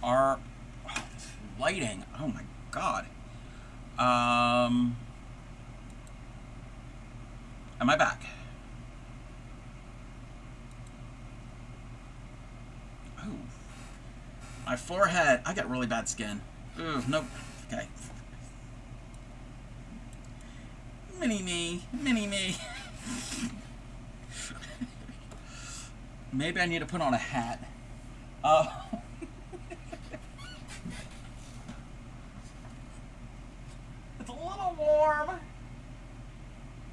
Our lighting. Oh my god. Am I back? Oh, my forehead. I got really bad skin. Ooh, nope. Okay. Mini me, mini me. Maybe I need to put on a hat. Uh, it's a little warm.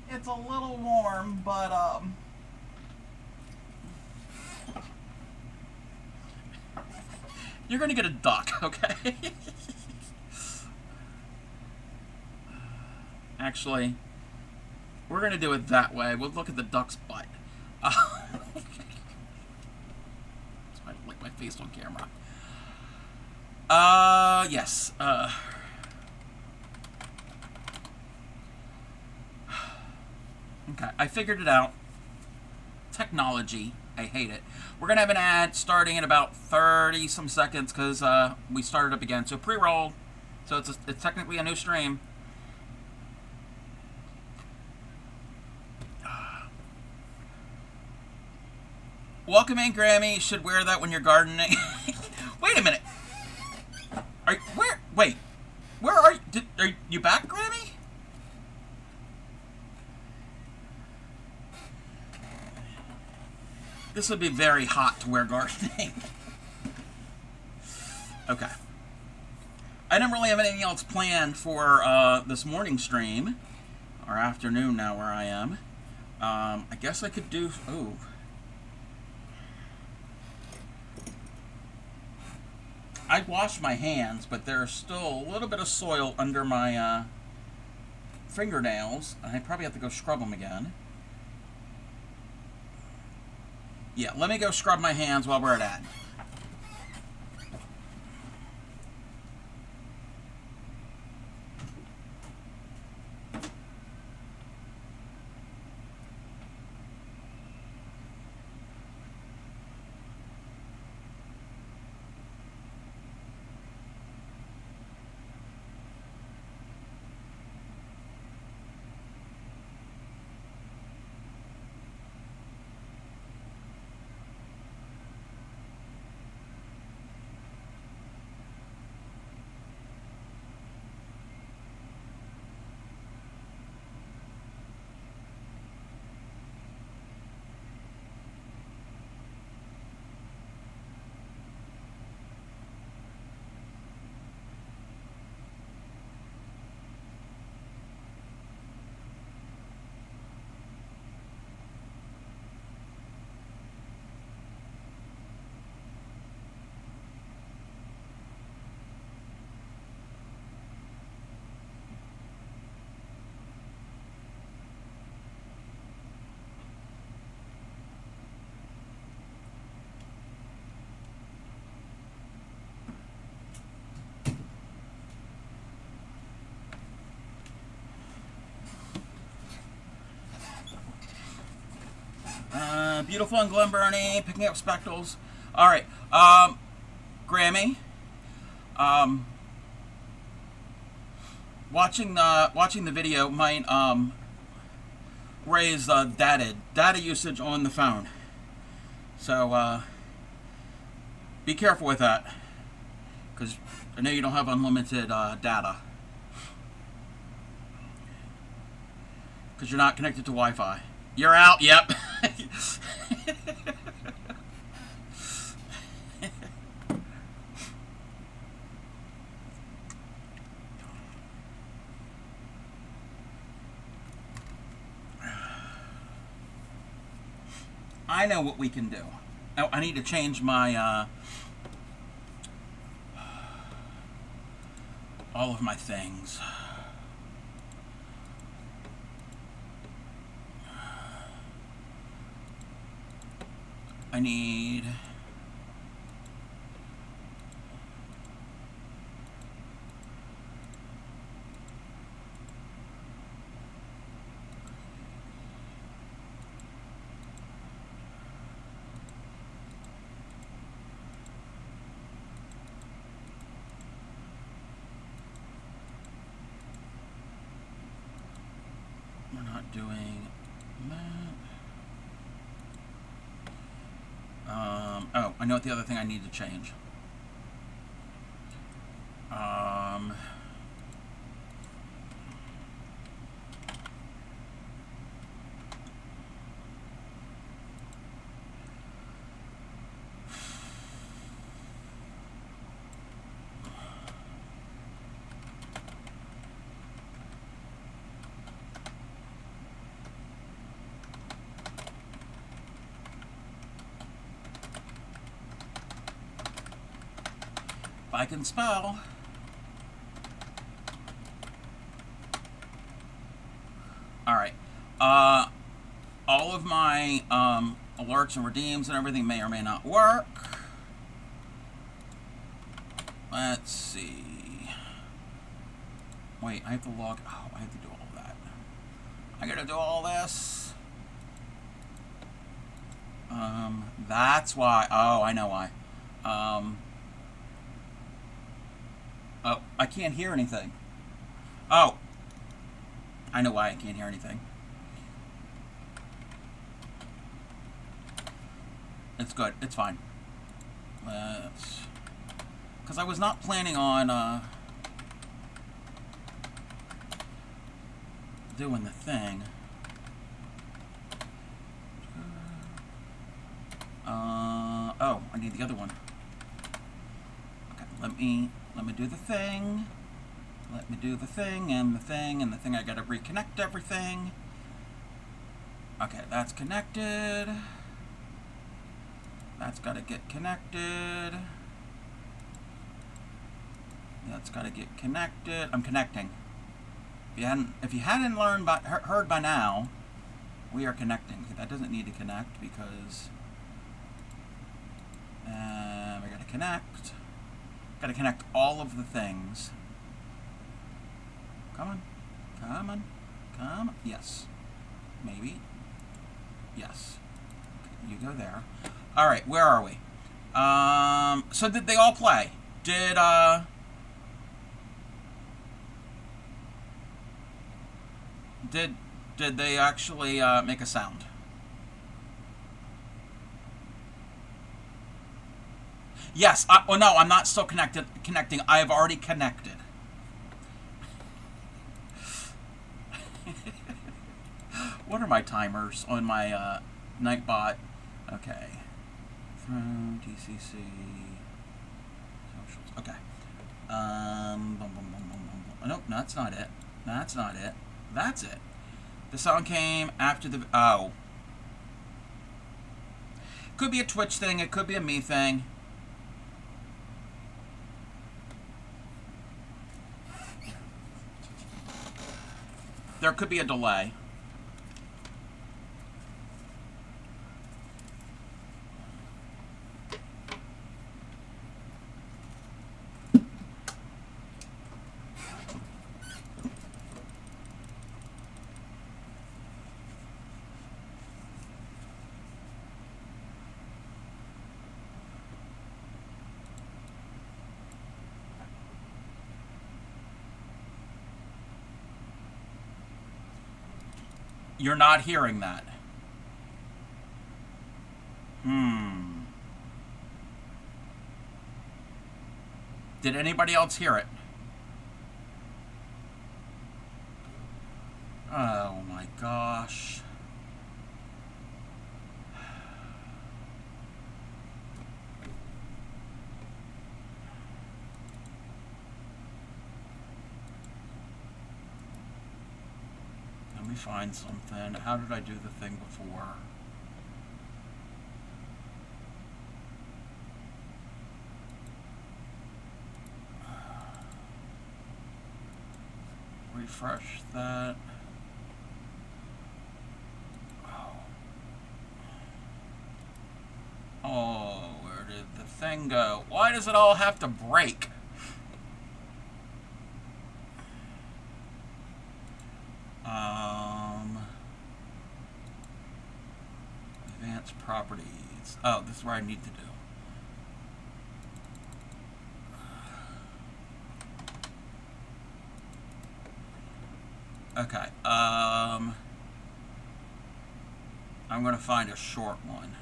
It's a little warm, but you're gonna get a duck, okay? Actually, we're gonna do it that way. We'll look at the duck's butt. I lick my face on camera. Yes. Okay, I figured it out. Technology. I hate it. We're going to have an ad starting in about 30 some seconds because we started up again. So pre-roll. So it's technically a new stream. Welcome in, Grammy. You should wear that when you're gardening. Wait a minute. Wait. Where are you? Are you back, Grammy? This would be very hot to wear gardening. Okay. I didn't really have anything else planned for this morning stream. Or afternoon now where I am. I guess I could do... Ooh. I washed my hands, but there's still a little bit of soil under my fingernails. I probably have to go scrub them again. Yeah, let me go scrub my hands while we're at that. Beautiful and Glen Burnie, picking up spectacles. All right, Grammy. Watching the video might raise data usage on the phone. So be careful with that, because I know you don't have unlimited data, because you're not connected to Wi-Fi. You're out. Yep. I know what we can do. Oh, I need to change my all of my things. I need... doing that. Oh, I know what the other thing I need to change. If I can spell. Alright. All of my alerts and redeems and everything may or may not work. Let's see. Wait, I have to log. Oh, I have to do all that. I gotta do all this. That's why. Oh, I know why. Oh, I can't hear anything. Oh, I know why I can't hear anything. It's good. It's fine. Because I was not planning on doing the thing. Oh, I need the other one. Okay, let me do the thing. Let me do the thing and the thing and the thing. I gotta reconnect everything. Okay, that's connected. That's gotta get connected. That's gotta get connected. I'm connecting. If you hadn't heard by now, we are connecting. That doesn't need to connect because we gotta connect. Gotta connect all of the things. Come on, come on, come on. Yes, maybe. Yes. Okay, you go there. All right, where are we? So did they all play? Did they actually make a sound? Yes. Oh no, I'm not still connecting. I have already connected. What are my timers on my Nightbot? Okay. From DCC socials. Okay. Nope, that's not it. That's not it. That's it. The sound came after the. Oh. Could be a Twitch thing. It could be a me thing. There could be a delay. You're not hearing that. Did anybody else hear it? Oh my gosh. Let me find something. How did I do the thing before? Refresh that. Oh, where did the thing go? Why does it all have to break? Advanced properties. Oh, this is where I need to do. Okay. I'm going to find a short one.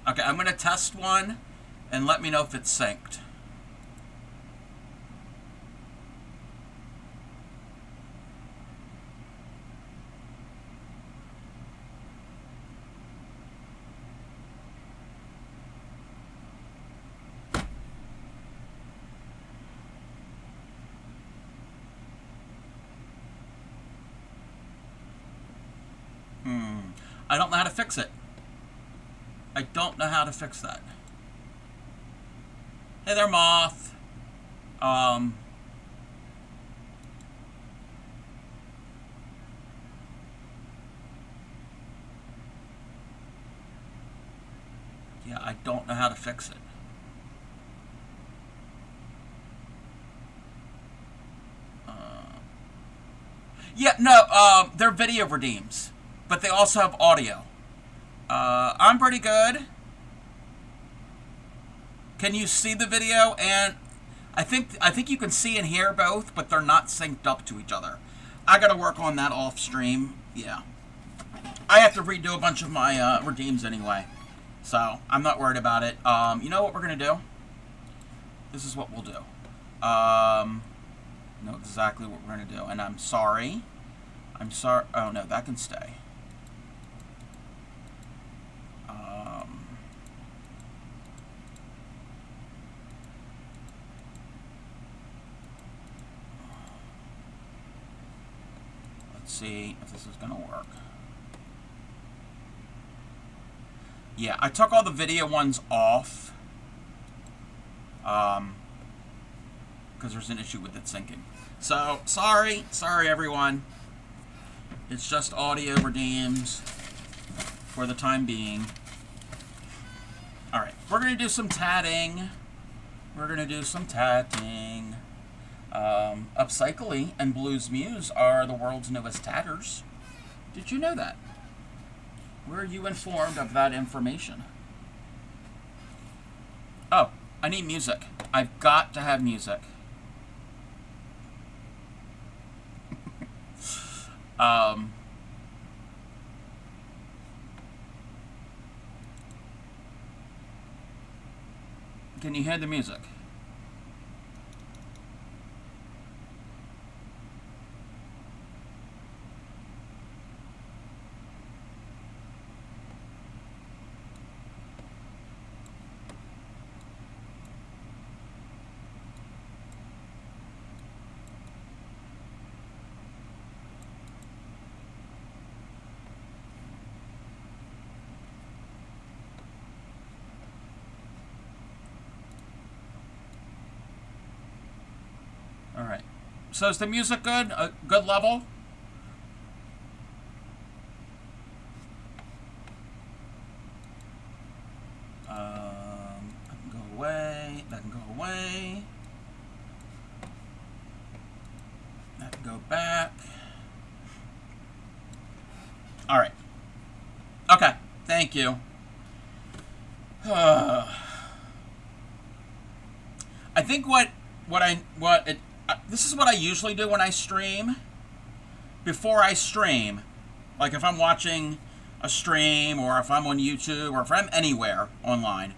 Okay, I'm going to test one and let me know if it's synced. I don't know how to fix it. I don't know how to fix that. Hey there, Moth. Yeah, I don't know how to fix it. Yeah, no, they're video redeems, but they also have audio. I'm pretty good. Can you see the video? And I think you can see and hear both, but they're not synced up to each other. I gotta work on that off stream. Yeah, I have to redo a bunch of my redeems anyway, so I'm not worried about it. You know what we're gonna do? This is what we'll do. Know exactly what we're gonna do, and I'm sorry. I'm sorry. Oh no, that can stay. Let's see if this is gonna work. Yeah, I took all the video ones off. Because there's an issue with it syncing. So, sorry everyone. It's just audio redeems for the time being. Alright, we're going to do some tatting. Upcycly and Blues Muse are the world's newest tatters. Did you know that? Were you informed of that information? Oh, I need music. I've got to have music. Can you hear the music? Alright. So is the music good? A good level? That can go away. That can go away. That can go back. Alright. Okay. Thank you. I think this is what I usually do when I stream. Before I stream, like if I'm watching a stream or if I'm on YouTube or if I'm anywhere online,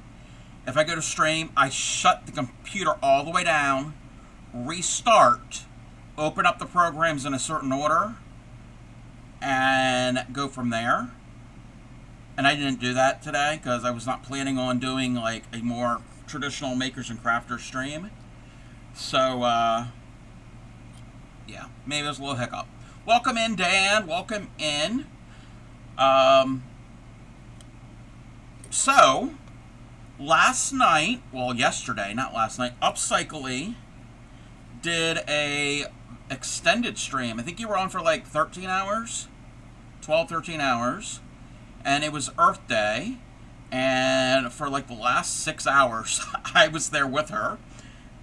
if I go to stream, I shut the computer all the way down, restart, open up the programs in a certain order, and go from there. And I didn't do that today because I was not planning on doing like a more traditional makers and crafters stream. So, yeah, maybe it was a little hiccup. Welcome in, Dan. Welcome in. So, last night, well, yesterday, not last night, Upcycly did a extended stream. I think you were on for like 13 hours, 12, 13 hours. And it was Earth Day. And for like the last 6 hours, I was there with her.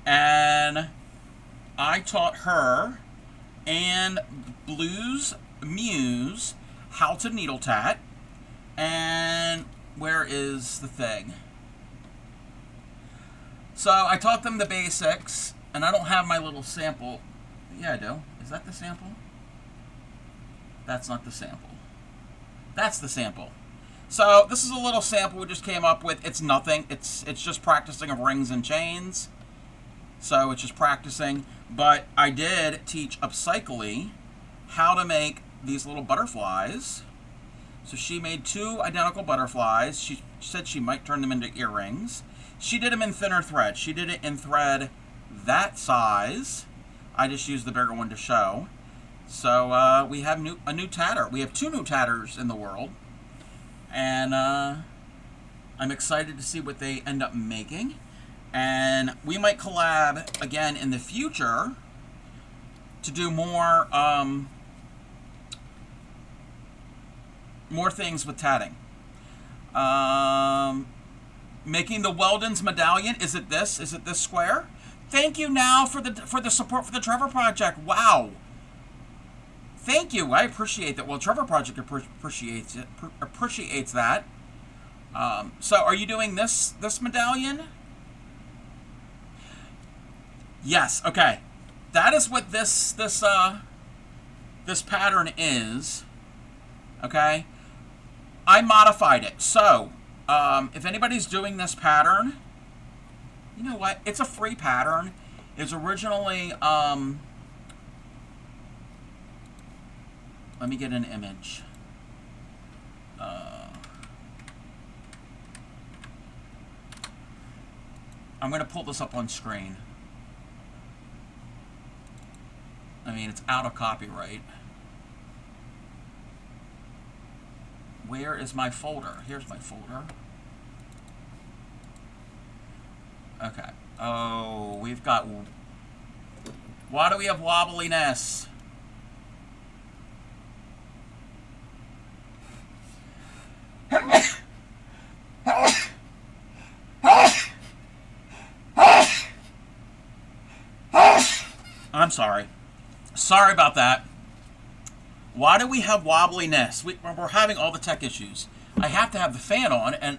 And I taught her and Blues Muse how to needle tat. And where is the thing? So I taught them the basics, and I don't have my little sample. Yeah, I do. Is that the sample? That's not the sample. That's the sample. So this is a little sample we just came up with. It's nothing. It's just practicing of rings and chains. So it's just practicing. But I did teach Upcycly how to make these little butterflies. So she made 2 identical butterflies. She said she might turn them into earrings. She did them in thinner thread. She did it in thread that size. I just used the bigger one to show. So we have a new tatter. We have 2 new tatters in the world. And I'm excited to see what they end up making. And we might collab again in the future to do more things with tatting. Making the Weldon's medallion. Is it this? Is it this square? Thank you now for the support for the Trevor Project. Wow. Thank you. I appreciate that. Well, Trevor Project appreciates it. Appreciates that. So, are you doing this medallion? Yes. Okay. That is what this pattern is. Okay. I modified it. So, if anybody's doing this pattern, you know what? It's a free pattern. It's originally let me get an image. I'm going to pull this up on screen. I mean, it's out of copyright. Where is my folder? Here's my folder. Okay. Oh, we've got... Why do we have wobbliness? I'm sorry. Sorry about that. Why do we have wobbliness? We're having all the tech issues. I have to have the fan on and...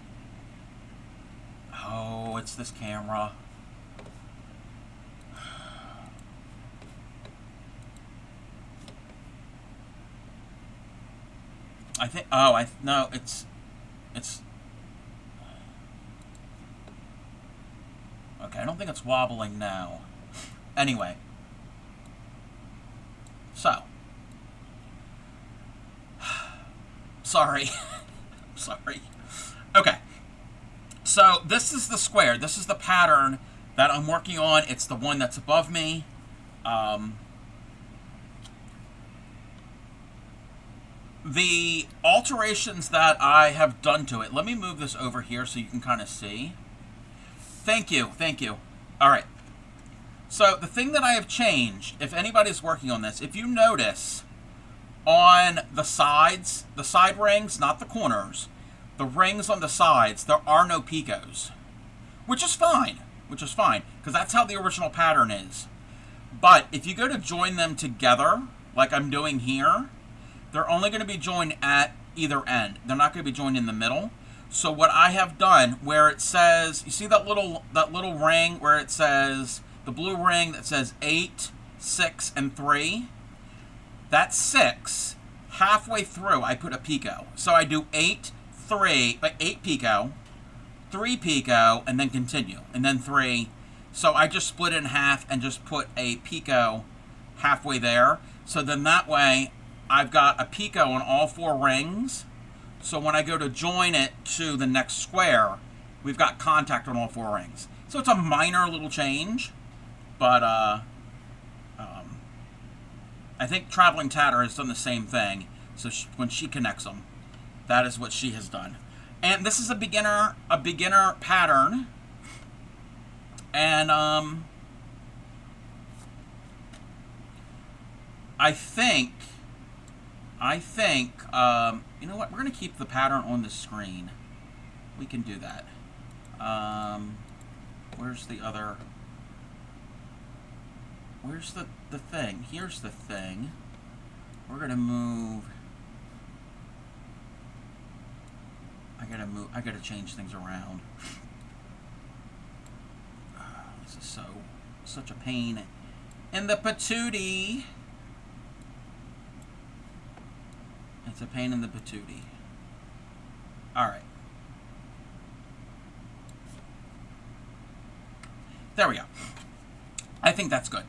Oh, it's this camera. I think... Oh, no, it's... Okay, I don't think it's wobbling now. Anyway. So. Sorry. Sorry. Okay. So, this is the square. This is the pattern that I'm working on. It's the one that's above me. The alterations that I have done to it. Let me move this over here so you can kind of see. Thank you. Thank you. All right. So, the thing that I have changed, if anybody's working on this, if you notice on the sides, the side rings, not the corners, the rings on the sides, there are no picos, which is fine, because that's how the original pattern is. But if you go to join them together, like I'm doing here, they're only going to be joined at either end. They're not going to be joined in the middle. So what I have done, where it says, you see that little ring where it says, the blue ring that says 8, 6, and 3? That's 6. Halfway through, I put a pico. So I do 8, 3, 8 pico, 3 pico, and then continue, and then 3. So I just split it in half and just put a pico halfway there. So then that way, I've got a pico on all 4 rings. So when I go to join it to the next square, we've got contact on all 4 rings. So it's a minor little change, but I think Traveling Tatter has done the same thing. So when she connects them, that is what she has done. And this is a beginner pattern. And I think, you know what? We're going to keep the pattern on the screen. We can do that. Where's the other? Where's the thing? Here's the thing. We're going to move. I gotta change things around. This is such a pain in the patootie. It's a pain in the patootie. All right. There we go. I think that's good.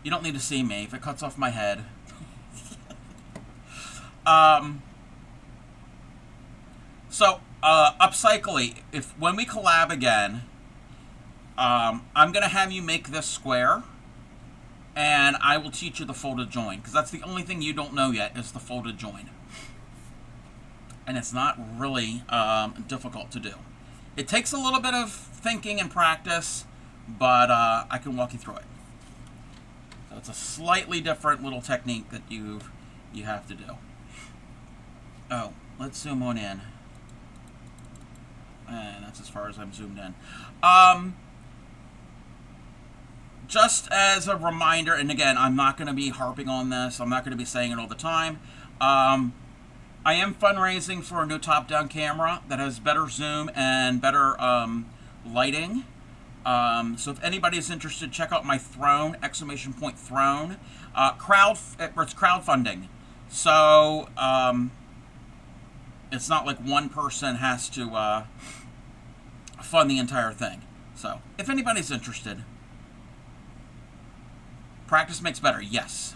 You don't need to see me if it cuts off my head. Upcycly, when we collab again, I'm gonna have you make this square, and I will teach you the folded join, because that's the only thing you don't know yet is the folded join, and it's not really difficult to do. It takes a little bit of thinking and practice, but I can walk you through it. So it's a slightly different little technique that you have to do. Oh, let's zoom on in. And that's as far as I'm zoomed in. Just as a reminder, and again, I'm not going to be harping on this. I'm not going to be saying it all the time. I am fundraising for a new top-down camera that has better zoom and better lighting. So if anybody's interested, check out my Throne, exclamation point Throne. It's crowdfunding. So it's not like one person has to fund the entire thing. So if anybody's interested, practice makes better, yes.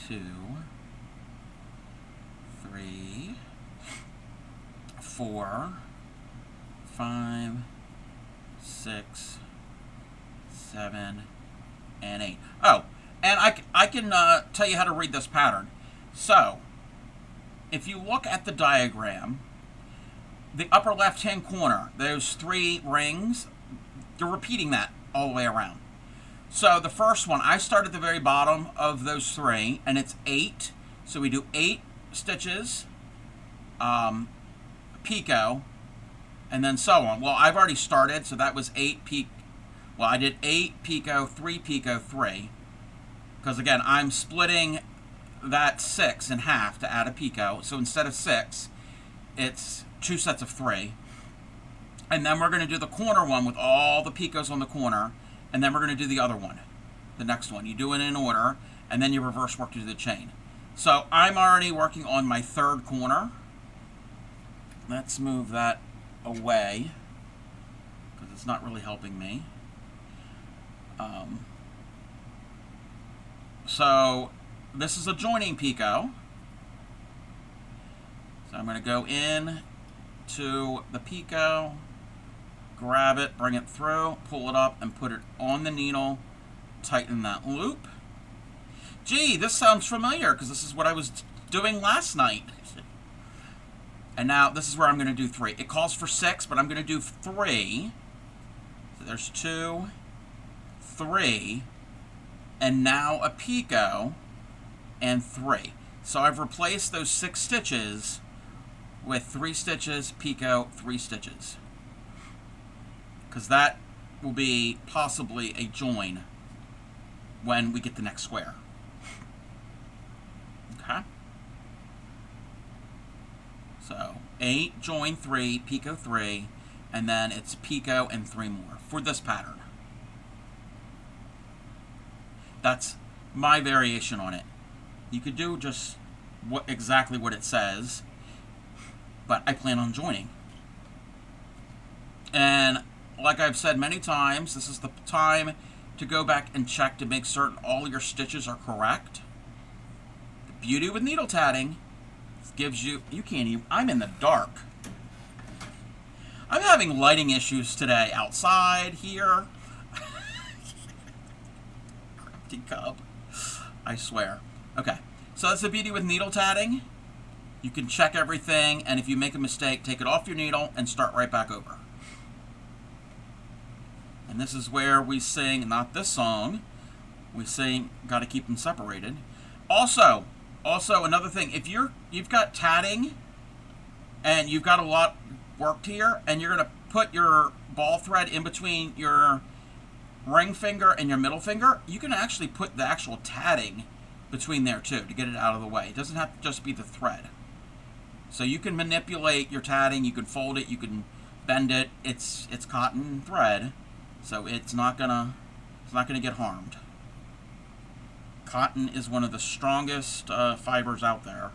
2, 3, 4, 5, 6, 7, and 8. Oh, and I can tell you how to read this pattern. So, if you look at the diagram, the upper left-hand corner, those 3 rings, you're repeating that all the way around. So the first one, I start at the very bottom of those 3, and it's 8. So we do 8 stitches, picot, and then so on. Well, I've already started, so that was 8 well, I did 8 picot, 3 picot, 3. Because again, I'm splitting that 6 in half to add a picot. So instead of 6, it's 2 sets of 3. And then we're going to do the corner one with all the picots on the corner. And then we're going to do the other one, the next one. You do it in order, and then you reverse work to do the chain. So I'm already working on my 3rd corner. Let's move that away, because it's not really helping me. So this is a joining picot. So I'm going to go in to the picot, grab it, bring it through, pull it up, and put it on the needle, tighten that loop. Gee, this sounds familiar, because this is what I was doing last night. And now this is where I'm going to do 3. It calls for 6, but I'm going to do 3. So there's 2, 3, and now a picot, and 3. So I've replaced those 6 stitches with 3 stitches, picot, 3 stitches. Because that will be possibly a join when we get the next square. Okay? So 8, join 3, picot 3, and then it's picot and 3 more for this pattern. That's my variation on it. You could do just exactly what it says, but I plan on joining. And like I've said many times, this is the time to go back and check to make certain all your stitches are correct. The beauty with needle tatting gives you can't even, I'm in the dark. I'm having lighting issues today outside here. Crafty cub. I swear. Okay, so that's the beauty with needle tatting. You can check everything, and if you make a mistake, take it off your needle and start right back over. And this is where we sing, not this song, we sing Gotta Keep Them Separated. Also another thing, if you've got tatting and you've got a lot worked here, and you're going to put your ball thread in between your ring finger and your middle finger, you can actually put the actual tatting between there too to get it out of the way. It doesn't have to just be the thread. So you can manipulate your tatting, you can fold it, you can bend it. It's cotton thread, so it's not gonna get harmed. Cotton is one of the strongest fibers out there.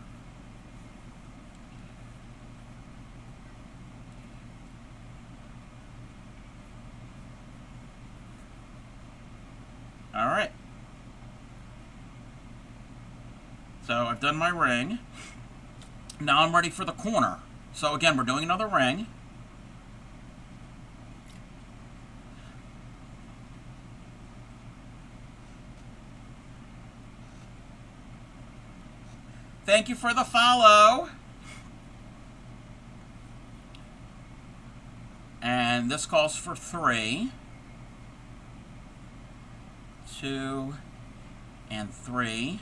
All right. So I've done my ring. Now I'm ready for the corner. So again, we're doing another ring. Thank you for the follow. And this calls for 3, 2, and 3.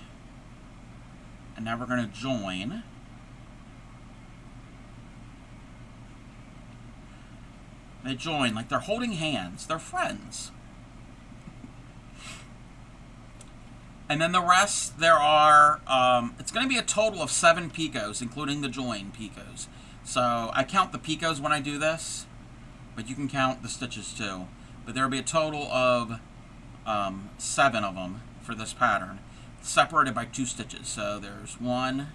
And now we're going to join. They join like they're holding hands. They're friends. And then the rest, there are, it's going to be a total of 7 picots, including the join picots. So I count the picots when I do this, but you can count the stitches too. But there will be a total of 7 of them for this pattern, separated by 2 stitches. So there's 1,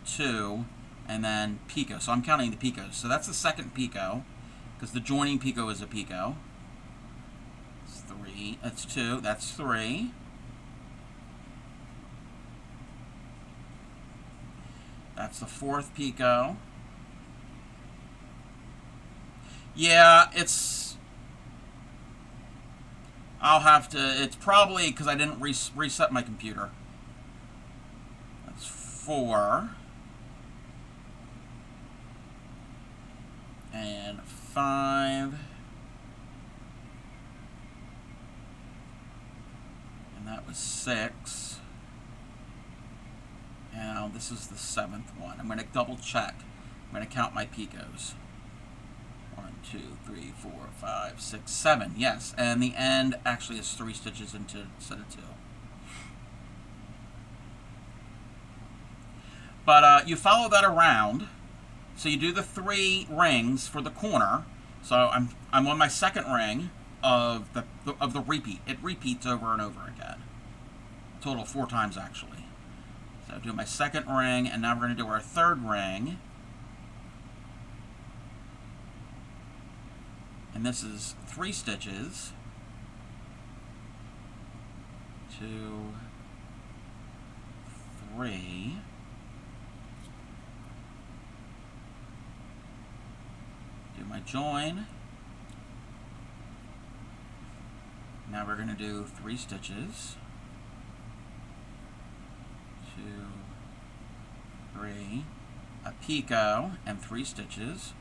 2, and then picot. So I'm counting the picots. So that's the second picot, because the joining picot is a picot. That's 3. That's 2. That's 3. That's the 4th picot. Yeah, I'll have to, it's probably because I didn't reset my computer. That's 4. And 5. And that was 6. Now this is the 7th one. I'm going to double check. I'm going to count my picots. 1, 2, 3, 4, 5, 6, 7. Yes, and the end actually is 3 stitches instead of 2. But you follow that around. So you do the 3 rings for the corner. So I'm on my second ring of the repeat. It repeats over and over again. Total 4 times actually. So I do my second ring, and now we're going to do our third ring. And this is 3 stitches. 2, 3. Do my join. Now we're going to do 3 stitches. 2, 3, a picot, and 3 stitches.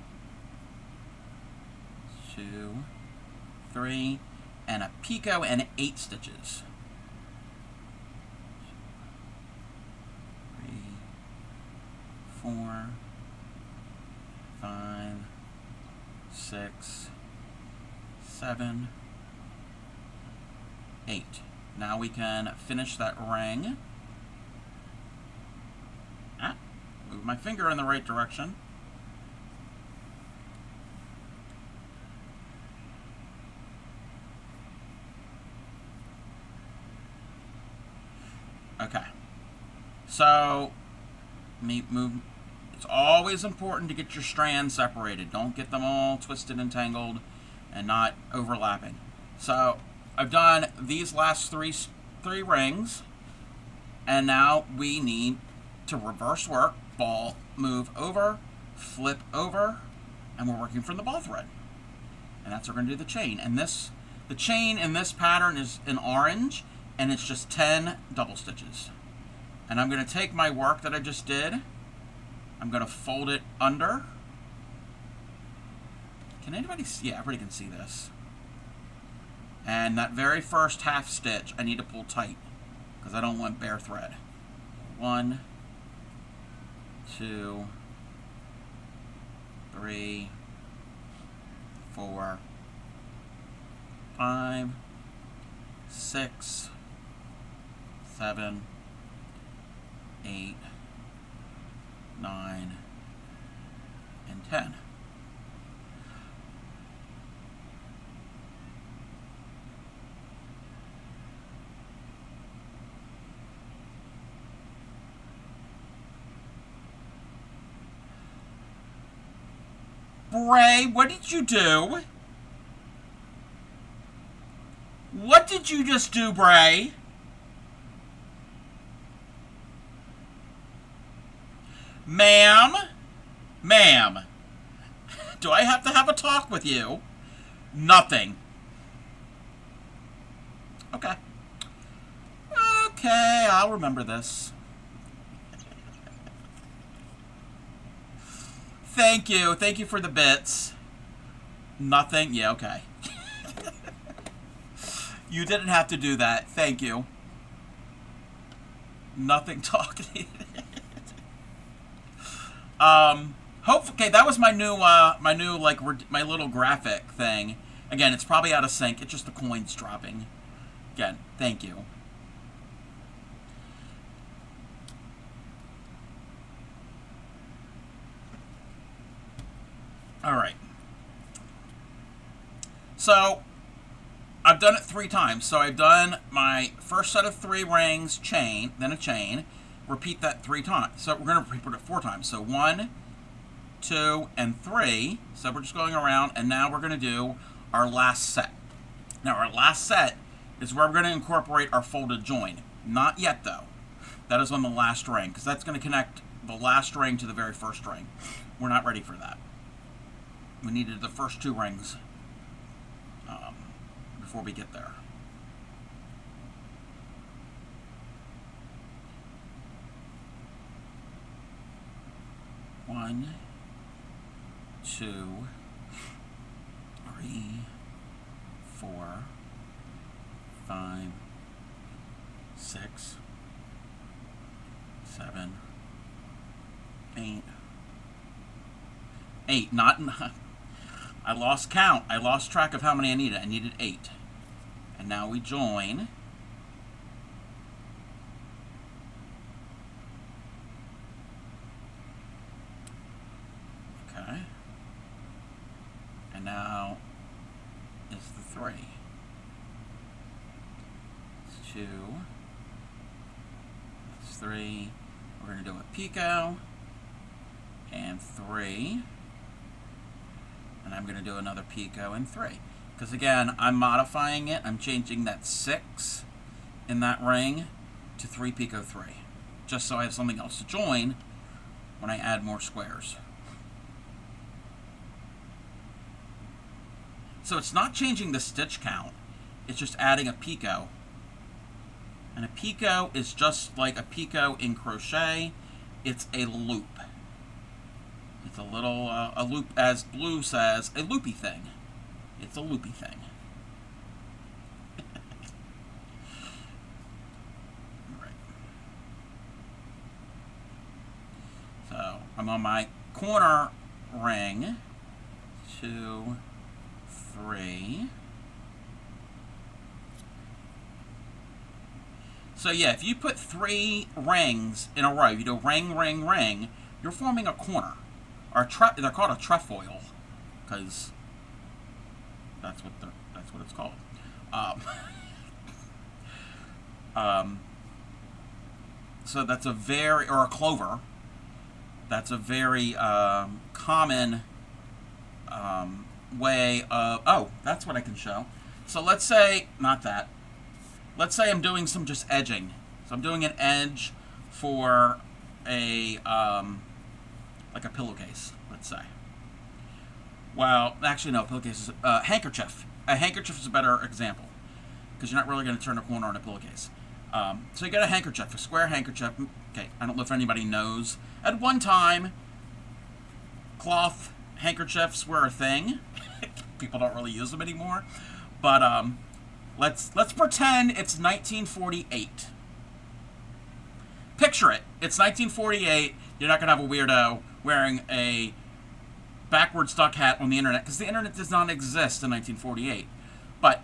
2, 3, and a picot and 8 stitches. 3, 4, 5, 6, 7, 8. Now we can finish that ring. Move my finger in the right direction. Okay. So, it's always important to get your strands separated. Don't get them all twisted and tangled and not overlapping. So, I've done these last three rings, and now we need to reverse work. Ball, move over, flip over, and we're working from the ball thread. And that's what we're going to do the chain. And the chain in this pattern is in orange, and it's just 10 double stitches. And I'm going to take my work that I just did, I'm going to fold it under. Can anybody see? Yeah, everybody can see this. And that very first half stitch, I need to pull tight, because I don't want bare thread. 1, 2, 3, 4, 5, 6, 7, 8, 9, and 10. Bray, what did you do? What What did you just do, Bray? Ma'am? Ma'am. Do I have to have a talk with you? Nothing. Okay. Okay, I'll remember this. Thank you. Thank you for the bits. Nothing? Yeah, okay. You didn't have to do that. Thank you. Nothing talking. Okay, that was my new like my little graphic thing. Again, it's probably out of sync. It's just the coins dropping. Again, thank you. All right. So, I've done it 3 times. So I've done my first set of 3 rings, chain, then a chain. Repeat that 3 times. So we're going to repeat it 4 times. So 1, 2, and 3. So we're just going around, and now we're going to do our last set. Now our last set is where we're going to incorporate our folded join. Not yet though. That is on the last ring, because that's going to connect the last ring to the very first ring. We're not ready for that. We needed the first 2 rings before we get there. One, 2, 3, 4, 5, 6, 7, 8. 8, not I lost count. I lost track of how many I needed. I needed 8. And now we join. Okay. And now is the 3. It's 2. That's 3. We're going to do a picot. And 3. And I'm going to do another picot and 3. Because again, I'm modifying it. I'm changing that 6 in that ring to 3 picot 3. Just so I have something else to join when I add more squares. So it's not changing the stitch count. It's just adding a picot. And a picot is just like a picot in crochet. It's a loop. It's a little, a loop, as Blue says, a loopy thing. It's a loopy thing. Right. So I'm on my corner ring. 2, 3. So yeah, if you put 3 rings in a row, you do ring, ring, ring, you're forming a corner. Or they're called a trefoil, because that's what it's called. So that's a very, or a clover. That's a very common way of. Oh, that's what I can show. So let's say not that. Let's say I'm doing some just edging. So I'm doing an edge for a like a pillowcase, let's say. Well, actually no, pillowcase is handkerchief. A handkerchief is a better example because you're not really going to turn a corner on a pillowcase. So you get a handkerchief, a square handkerchief. Okay, I don't know if anybody knows. At one time, cloth handkerchiefs were a thing. People don't really use them anymore. But let's pretend it's 1948. Picture it. It's 1948. You're not going to have a weirdo wearing a backward stuck hat on the internet, because the internet does not exist in 1948. But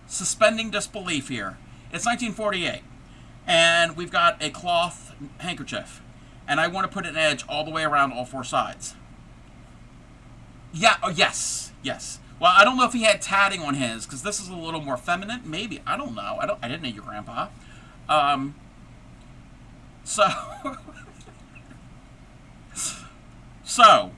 suspending disbelief here. It's 1948, and we've got a cloth handkerchief, and I want to put an edge all the way around all 4 sides. Yeah, oh, yes. Well, I don't know if he had tatting on his, because this is a little more feminine. Maybe. I don't know. I didn't know your grandpa. So,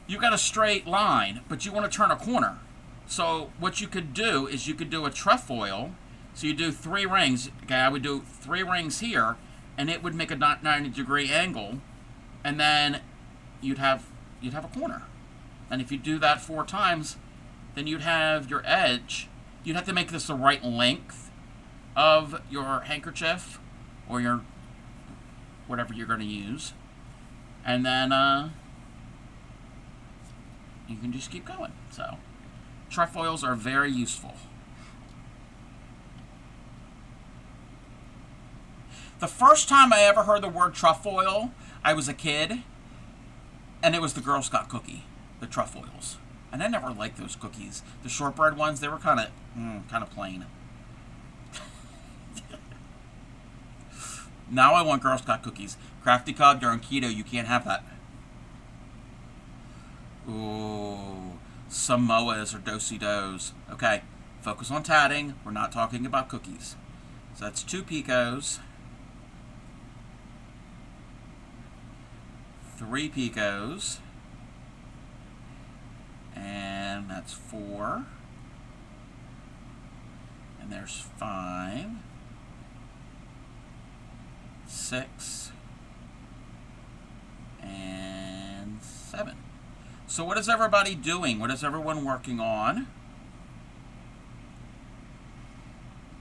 you've got a straight line, but you want to turn a corner. So what you could do is you could do a trefoil. So you do 3 rings. Okay, I would do 3 rings here, and it would make a 90-degree angle, and then you'd have a corner. And if you do that 4 times, then you'd have your edge. You'd have to make this the right length of your handkerchief or your whatever you're going to use, and then you can just keep going. So trefoils are very useful. The first time I ever heard the word trefoil, I was a kid, and it was the Girl Scout cookie, the trefoils. And I never liked those cookies. The shortbread ones, they were kind of plain. Now I want Girl Scout cookies. Crafty Cog, during keto, you can't have that. Ooh, Samoas or do-si-dos. Okay, focus on tatting. We're not talking about cookies. So that's 2 picos. 3 picos. And that's 4. And there's 5. 6. And 7. So what is everybody doing? What is everyone working on?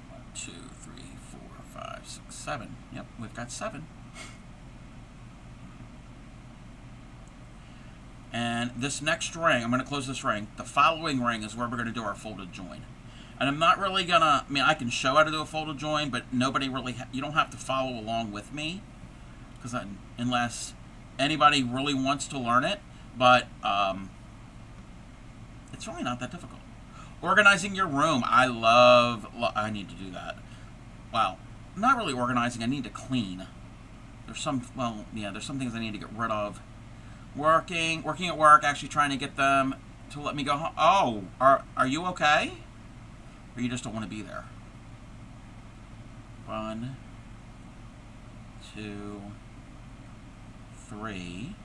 1, 2, 3, 4, 5, 6, 7. Yep, we've got 7. And this next ring, I'm going to close this ring. The following ring is where we're going to do our folded join. And I'm not really going to, I can show how to do a folded join, but nobody really, you don't have to follow along with me, because unless anybody really wants to learn it, but it's really not that difficult. Organizing your room, I need to do that. Wow, I'm not really organizing, I need to clean. There's some things I need to get rid of. Working at work, actually trying to get them to let me go home. Oh, are you okay? Or you just don't want to be there? 1, 2, 3.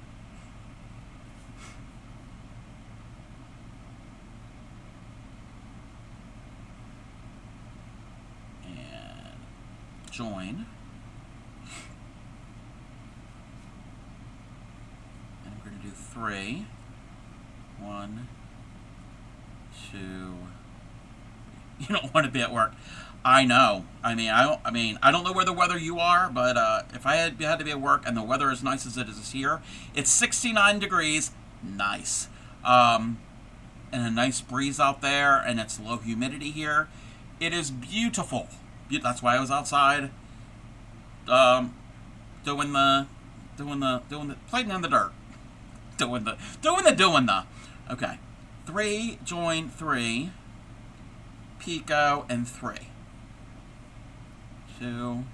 And join. And we're going to do 3. 1, 2. You don't want to be at work. I know. I don't know where the weather you are, but if I had to be at work and the weather as nice as it is here, it's 69 degrees, nice, and a nice breeze out there, and it's low humidity here. It is beautiful. That's why I was outside, doing the playing in the dirt, doing the. Okay, 3, join 3. Pico and 3. 2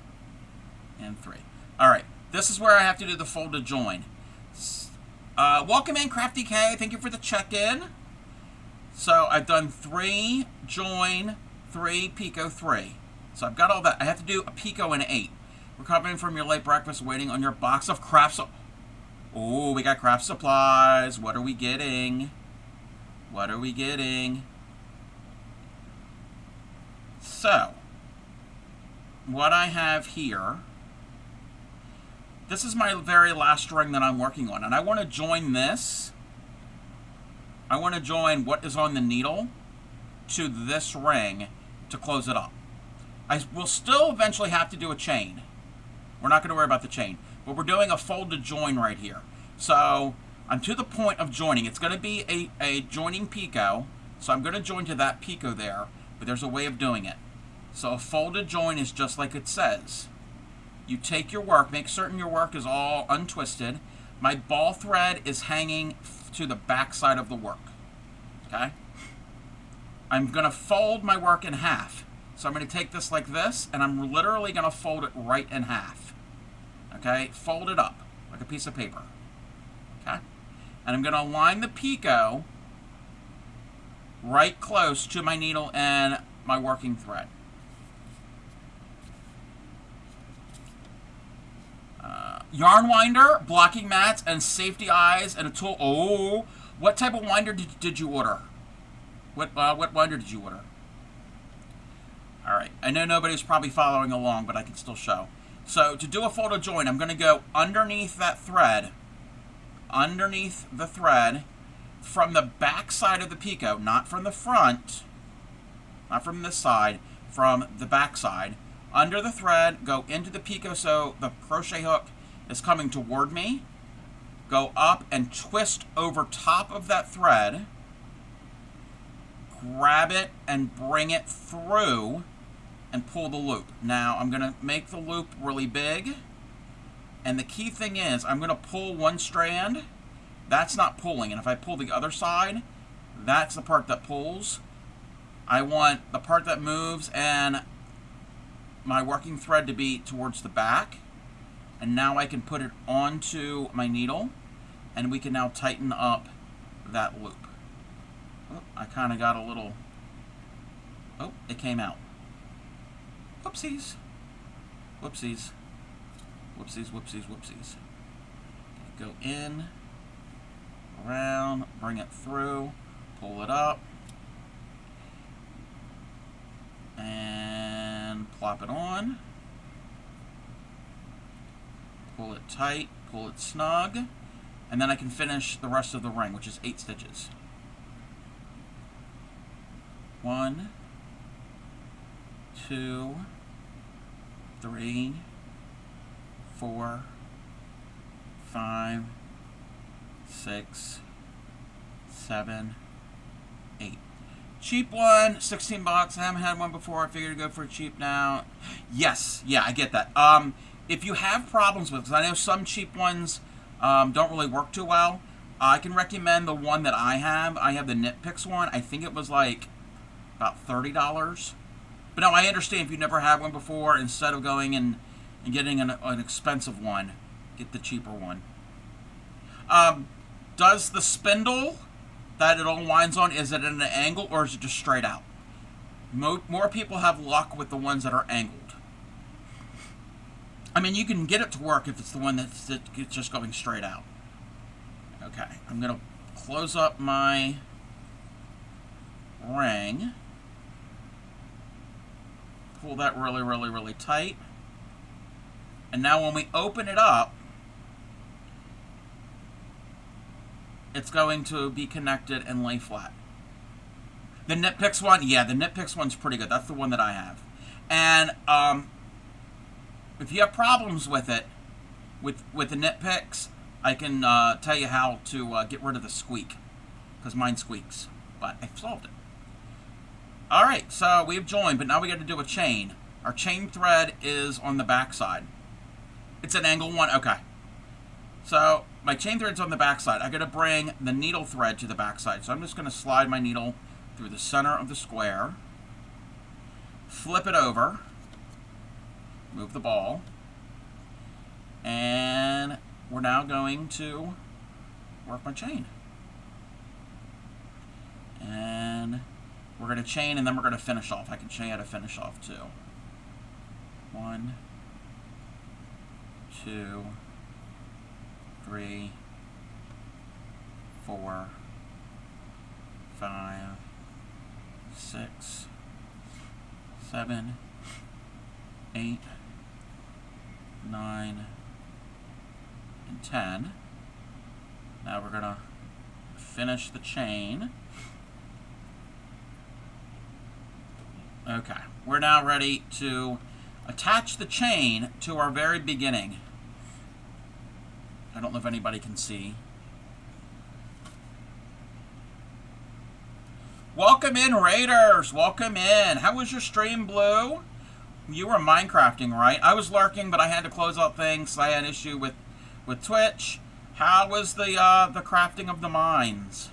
and 3. Alright, this is where I have to do the folded join. Welcome in, Crafty K. Thank you for the check-in. So I've done 3, join, 3, pico, 3. So I've got all that. I have to do a pico and 8. Recovering from your late breakfast, waiting on your box of craft Oh, we got craft supplies. What are we getting? What are we getting? So, what I have here, this is my very last ring that I'm working on, and I want to join this. I want to join what is on the needle to this ring to close it up. I will still eventually have to do a chain. We're not going to worry about the chain, but we're doing a folded join right here. So, I'm to the point of joining. It's going to be a joining pico, so I'm going to join to that pico there, but there's a way of doing it. So a folded join is just like it says. You take your work, make certain your work is all untwisted. My ball thread is hanging to the back side of the work. Okay? I'm going to fold my work in half. So I'm going to take this like this, and I'm literally going to fold it right in half. Okay? Fold it up like a piece of paper. Okay? And I'm going to align the pico right close to my needle and my working thread. Yarn winder, blocking mats, and safety eyes, and a tool. Oh, what type of winder did you order? What binder did you order? All right. I know nobody's probably following along, but I can still show. So to do a photo join, I'm going to go underneath that thread, underneath the thread, from the back side of the picot, not from the front, not from this side, from the back side. Under the thread, go into the picot so the crochet hook is coming toward me. Go up and twist over top of that thread. Grab it and bring it through and pull the loop. Now I'm going to make the loop really big. And the key thing is I'm going to pull one strand. That's not pulling. And if I pull the other side, that's the part that pulls. I want the part that moves and my working thread to be towards the back. And now I can put it onto my needle and we can now tighten up that loop. Oh, I kind of got a little, oh, it came out. Whoopsies. Whoopsies. Whoopsies, whoopsies, whoopsies. Okay, go in, around, bring it through, pull it up, and plop it on. Pull it tight, pull it snug, and then I can finish the rest of the ring, which is 8 stitches. 1, 2, 3, 4, 5, 6, 7, 8. Cheap one, 16 bucks. I haven't had one before. I figured to go for a cheap now. Yes, yeah, I get that. If you have problems with, because I know some cheap ones don't really work too well, I can recommend the one that I have. I have the Knit Picks one. I think it was like about $30. But no, I understand if you never had one before, instead of going and getting an expensive one, get the cheaper one. Does the spindle that it all winds on, is it at an angle or is it just straight out? More people have luck with the ones that are angled. I mean, you can get it to work if it's the one that's just going straight out. Okay, I'm going to close up my ring. Pull that really, really, really tight. And now when we open it up, it's going to be connected and lay flat. The Knit Picks one, yeah, the Knit Picks one's pretty good. That's the one that I have. And if you have problems with it, with the Knit Picks, I can tell you how to get rid of the squeak, because mine squeaks. But I've solved it. All right, so we've joined, but now we got to do a chain. Our chain thread is on the back side. It's an angle one, okay. So my chain thread's on the back side. I got to bring the needle thread to the back side. So I'm just going to slide my needle through the center of the square, flip it over, move the ball, and we're now going to work my chain. And we're going to chain, and then we're going to finish off. I can show you how to finish off too. 1, 2, 3, 4, 5, 6, 7, 8, 9, and 10. Now we're going to finish the chain. Okay, we're now ready to attach the chain to our very beginning. I don't know if anybody can see. Welcome in, Raiders! Welcome in! How was your stream, Blue? You were Minecrafting, right? I was lurking, but I had to close out things. I had an issue with Twitch. How was the crafting of the mines?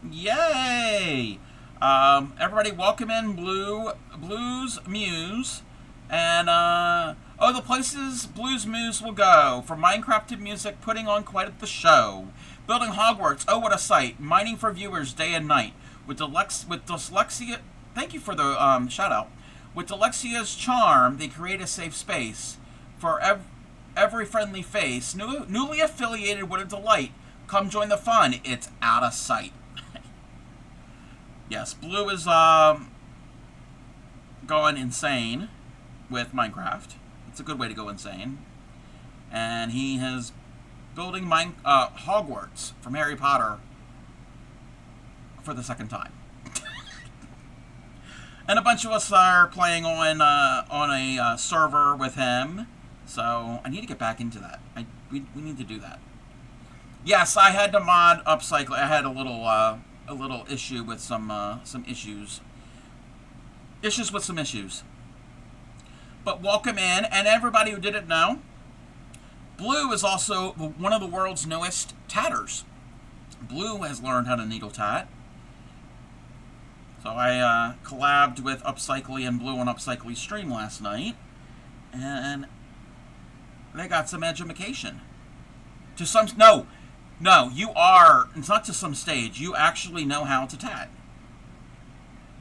Yay! Everybody, welcome in, Blues Muse, and oh, the places Blues Muse will go for Minecraft to music, putting on quite the show. Building Hogwarts, oh what a sight! Mining for viewers day and night with dyslexia. Thank you for the shout out. With Alexia's charm, they create a safe space for every friendly face. Newly affiliated, what a delight. Come join the fun. It's out of sight. Yes, Blue is going insane with Minecraft. It's a good way to go insane. And he is building Hogwarts from Harry Potter for the second time. And a bunch of us are playing on a server with him. So I need to get back into that. We need to do that. Yes, I had to mod Upcycle. I had a little issue with some issues. Issues with some issues. But welcome in, and everybody who didn't know, Blue is also one of the world's newest tatters. Blue has learned how to needle tat. So I collabed with Upcycly and Blue on Upcycly's stream last night, and they got some education. To some, no, you are, it's not to some stage, you actually know how to tat.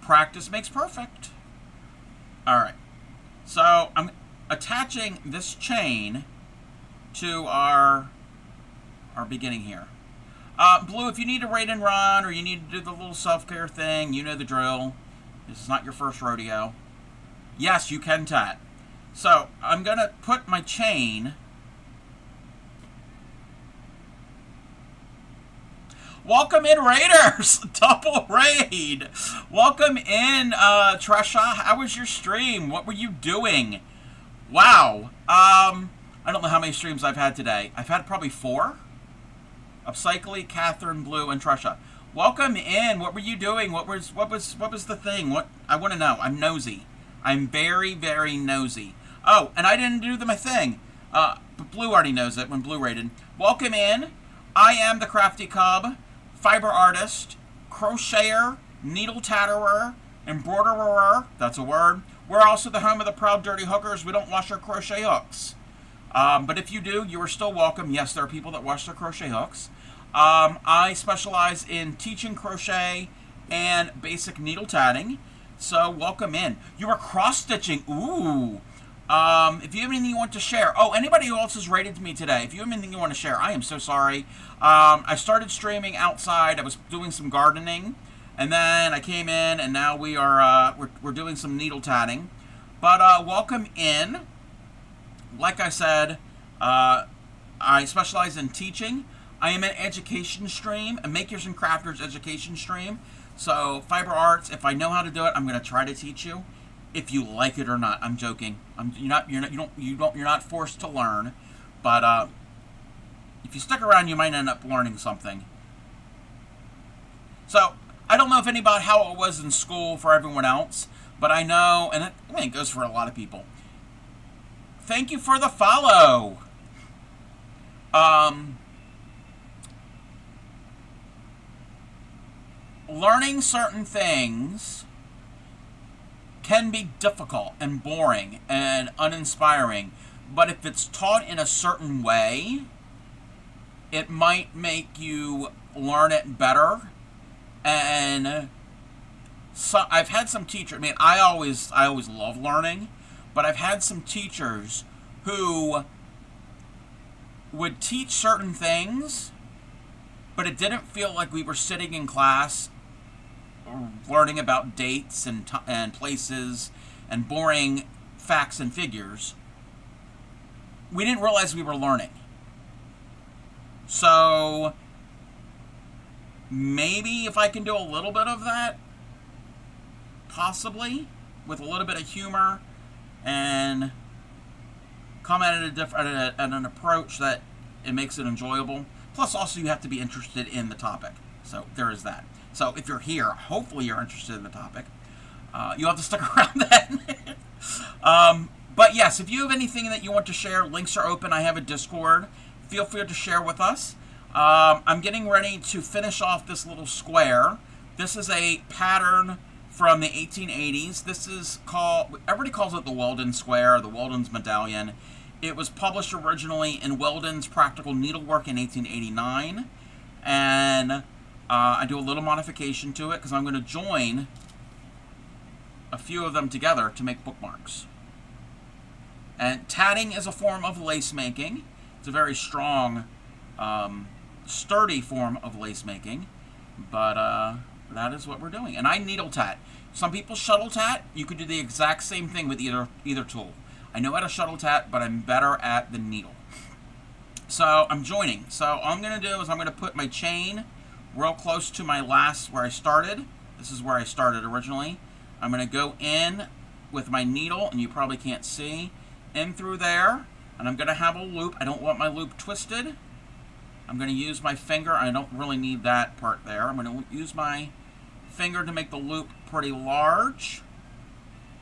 Practice makes perfect. Alright, so I'm attaching this chain to our beginning here. Blue, if you need to raid and run, or you need to do the little self-care thing, you know the drill. This is not your first rodeo. Yes, you can tat. So, I'm going to put my chain... Welcome in, Raiders! Double raid! Welcome in, Tresha. How was your stream? What were you doing? Wow. I don't know how many streams I've had today. I've had probably 4. Upcycly, Catherine, Blue, and Tresha. Welcome in. What were you doing? What was the thing? What I want to know. I'm nosy. I'm very, very nosy. Oh, and I didn't do my thing. But Blue already knows it when Blue raided. Welcome in. I am the Crafty Cub, fiber artist, crocheter, needle tatterer, embroiderer. That's a word. We're also the home of the proud dirty hookers. We don't wash our crochet hooks. But if you do, you are still welcome. Yes, there are people that wash their crochet hooks. I specialize in teaching crochet and basic needle tatting. So welcome in. You are cross-stitching. Ooh. If you have anything you want to share. Oh, anybody else has rated me today. If you have anything you want to share, I am so sorry. I started streaming outside. I was doing some gardening. And then I came in, and now we are we're doing some needle tatting. But welcome in. Like I said, I specialize in teaching. I am an education stream, a makers and crafters education stream. So fiber arts, if I know how to do it, I'm going to try to teach you. If you like it or not, I'm joking. You're not forced to learn, but if you stick around, you might end up learning something. So I don't know how it was in school for everyone else, but I know, and I think it goes for a lot of people. Thank you for the follow. Learning certain things can be difficult and boring and uninspiring, but if it's taught in a certain way, it might make you learn it better. And so I've had some teachers, I always love learning, but I've had some teachers who would teach certain things, but it didn't feel like we were sitting in class learning about dates and places and boring facts and figures. We didn't realize we were learning. So maybe if I can do a little bit of that, possibly, with a little bit of humor and come at it at an approach that it makes it enjoyable. Plus, also, you have to be interested in the topic. So there is that. So if you're here, hopefully you're interested in the topic. You'll have to stick around then. But yes, if you have anything that you want to share, links are open. I have a Discord. Feel free to share with us. I'm getting ready to finish off this little square. This is a pattern from the 1880s. This is called, everybody calls it the Weldon Square, the Weldon's Medallion. It was published originally in Weldon's Practical Needlework in 1889. And I do a little modification to it because I'm going to join a few of them together to make bookmarks. And tatting is a form of lace making. It's a very strong sturdy form of lace making, but that is what we're doing. And I needle tat. Some people shuttle tat. You could do the exact same thing with either tool. I know how to shuttle tat, but I'm better at the needle. So I'm joining. So all I'm going to do is I'm going to put my chain real close to my last, where I started. This is where I started originally. I'm going to go in with my needle, and you probably can't see, in through there, and I'm going to have a loop. I don't want my loop twisted. I'm going to use my finger. I don't really need that part there. I'm going to use my finger to make the loop pretty large,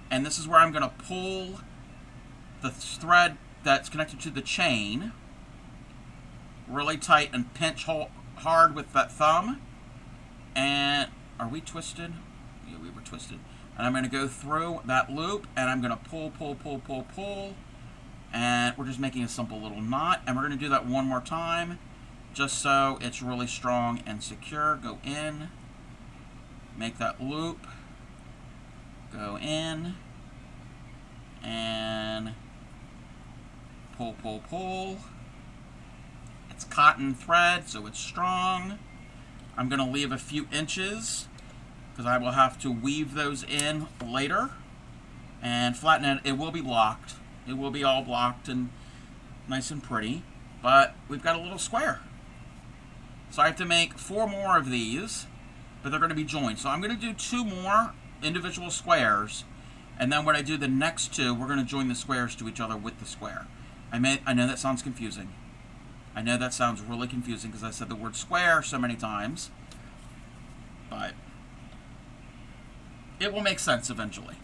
and this is where I'm going to pull the thread that's connected to the chain really tight and pinch hard with that thumb. And are we twisted? Yeah, we were twisted. And I'm going to go through that loop, and I'm going to pull, and we're just making a simple little knot. And we're going to do that one more time, just so it's really strong and secure. Go in, make that loop, go in, and pull. It's cotton thread, so it's strong. I'm going to leave a few inches because I will have to weave those in later and flatten it. It will be blocked. It will be all blocked and nice and pretty, but we've got a little square. So I have to make 4 more of these, but they're going to be joined. So I'm going to do 2 more individual squares, and then when I do the next 2, we're going to join the squares to each other with the square. I know that sounds confusing. I know that sounds really confusing because I said the word square so many times, but it will make sense eventually.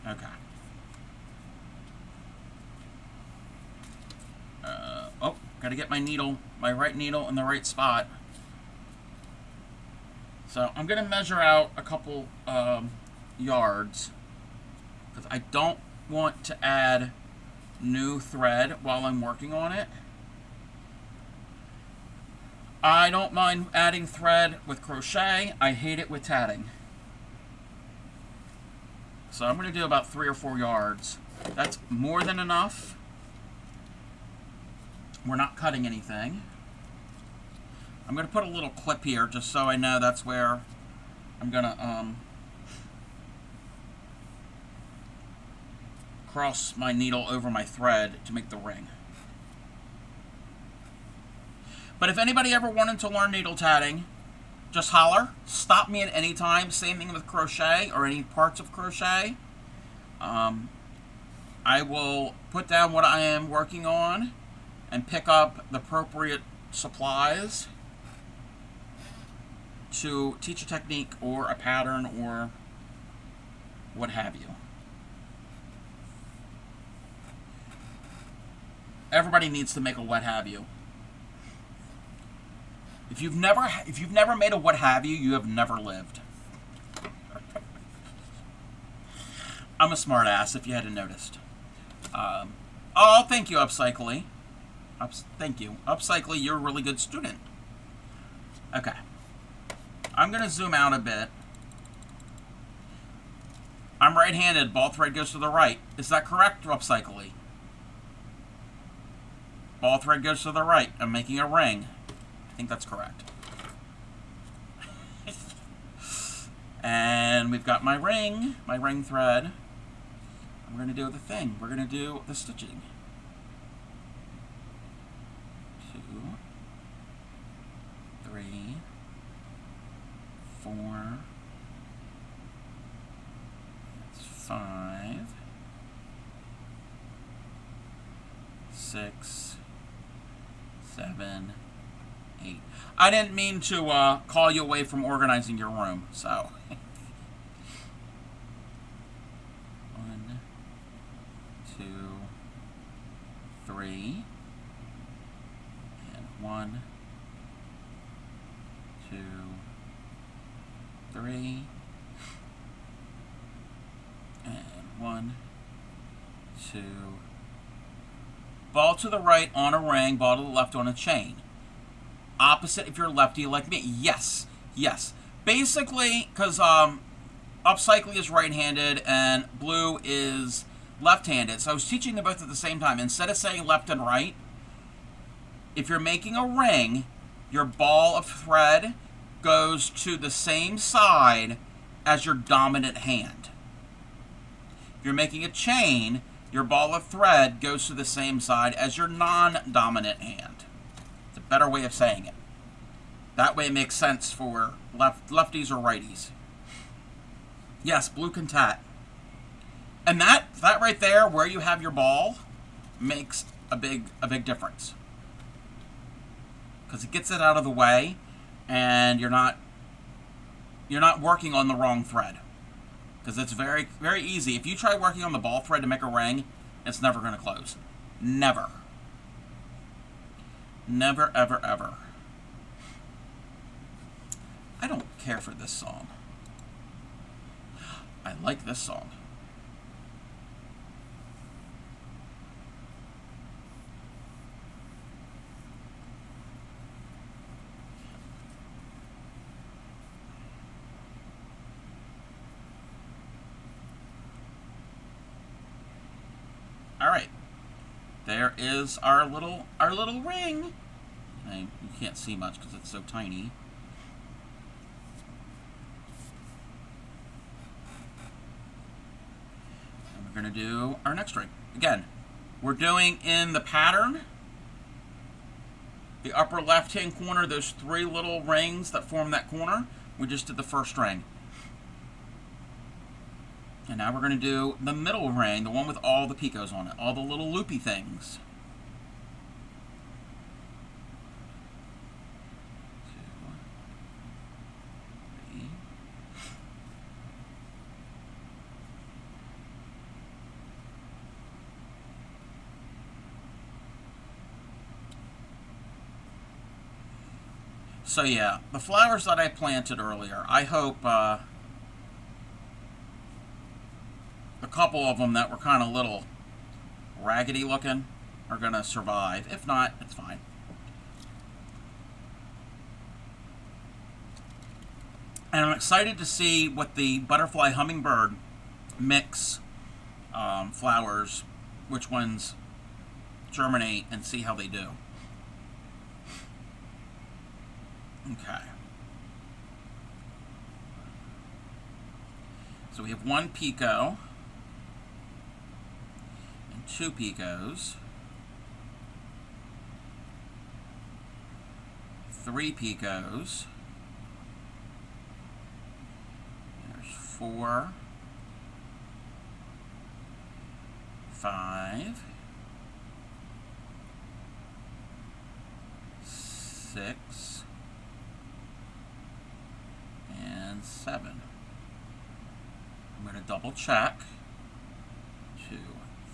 Okay. Gotta get my needle, my right needle in the right spot. So I'm gonna measure out a couple yards because I don't want to add new thread while I'm working on it. I don't mind adding thread with crochet. I hate it with tatting. So I'm going to do about 3 or 4 yards. That's more than enough. We're not cutting anything. I'm going to put a little clip here just so I know that's where I'm going to cross my needle over my thread to make the ring. But if anybody ever wanted to learn needle tatting, just holler. Stop me at any time. Same thing with crochet or any parts of crochet. I will put down what I am working on and pick up the appropriate supplies to teach a technique or a pattern or what have you. Everybody needs to make a what have you. If you've never made a what have you, you have never lived. I'm a smart ass if you hadn't noticed. Oh, thank you, Upcycly. Thank you. Upcycly, you're a really good student. Okay. I'm going to zoom out a bit. I'm right-handed. Ball thread goes to the right. Is that correct, Upcycly? Ball thread goes to the right. I'm making a ring. I think that's correct. And we've got my ring thread. We're going to do the thing. We're going to do the stitching. 2, 3, 4, 5, 6, 7, 8. I didn't mean to call you away from organizing your room, so. 1, 2, 3, and 1, 2, 3, and 1, 2. Ball to the right on a ring, ball to the left on a chain. Opposite if you're lefty like me. Yes, yes. Basically, because Upcycling is right-handed and Blue is left-handed. So I was teaching them both at the same time. Instead of saying left and right, If you're making a ring, your ball of thread goes to the same side as your dominant hand. If you're making a chain, your ball of thread goes to the same side as your non-dominant hand. It's a better way of saying it. That way it makes sense for lefties or righties. Yes, blue can tat. And that right there, where you have your ball, makes a big difference. Because it gets it out of the way, and you're not working on the wrong thread. Because it's very, very easy. If you try working on the ball thread to make a ring, it's never going to close. Never. Never, ever, ever. I don't care for this song. I like this song. All right, there is our little ring. You can't see much because it's so tiny. And we're going to do our next ring. Again, we're doing in the pattern, the upper left-hand corner, those 3 little rings that form that corner. We just did the first ring. And now we're going to do the middle ring, the one with all the picos on it, all the little loopy things. 2, 3. So yeah, the flowers that I planted earlier, I hope a couple of them that were kind of little raggedy looking are going to survive. If not, it's fine. And I'm excited to see what the butterfly hummingbird mix flowers, which ones germinate, and see how they do. Okay. So we have 1 pico. 2 picos, 3 picos, there's 4, 5, 6, and 7. I'm going to double check. 2,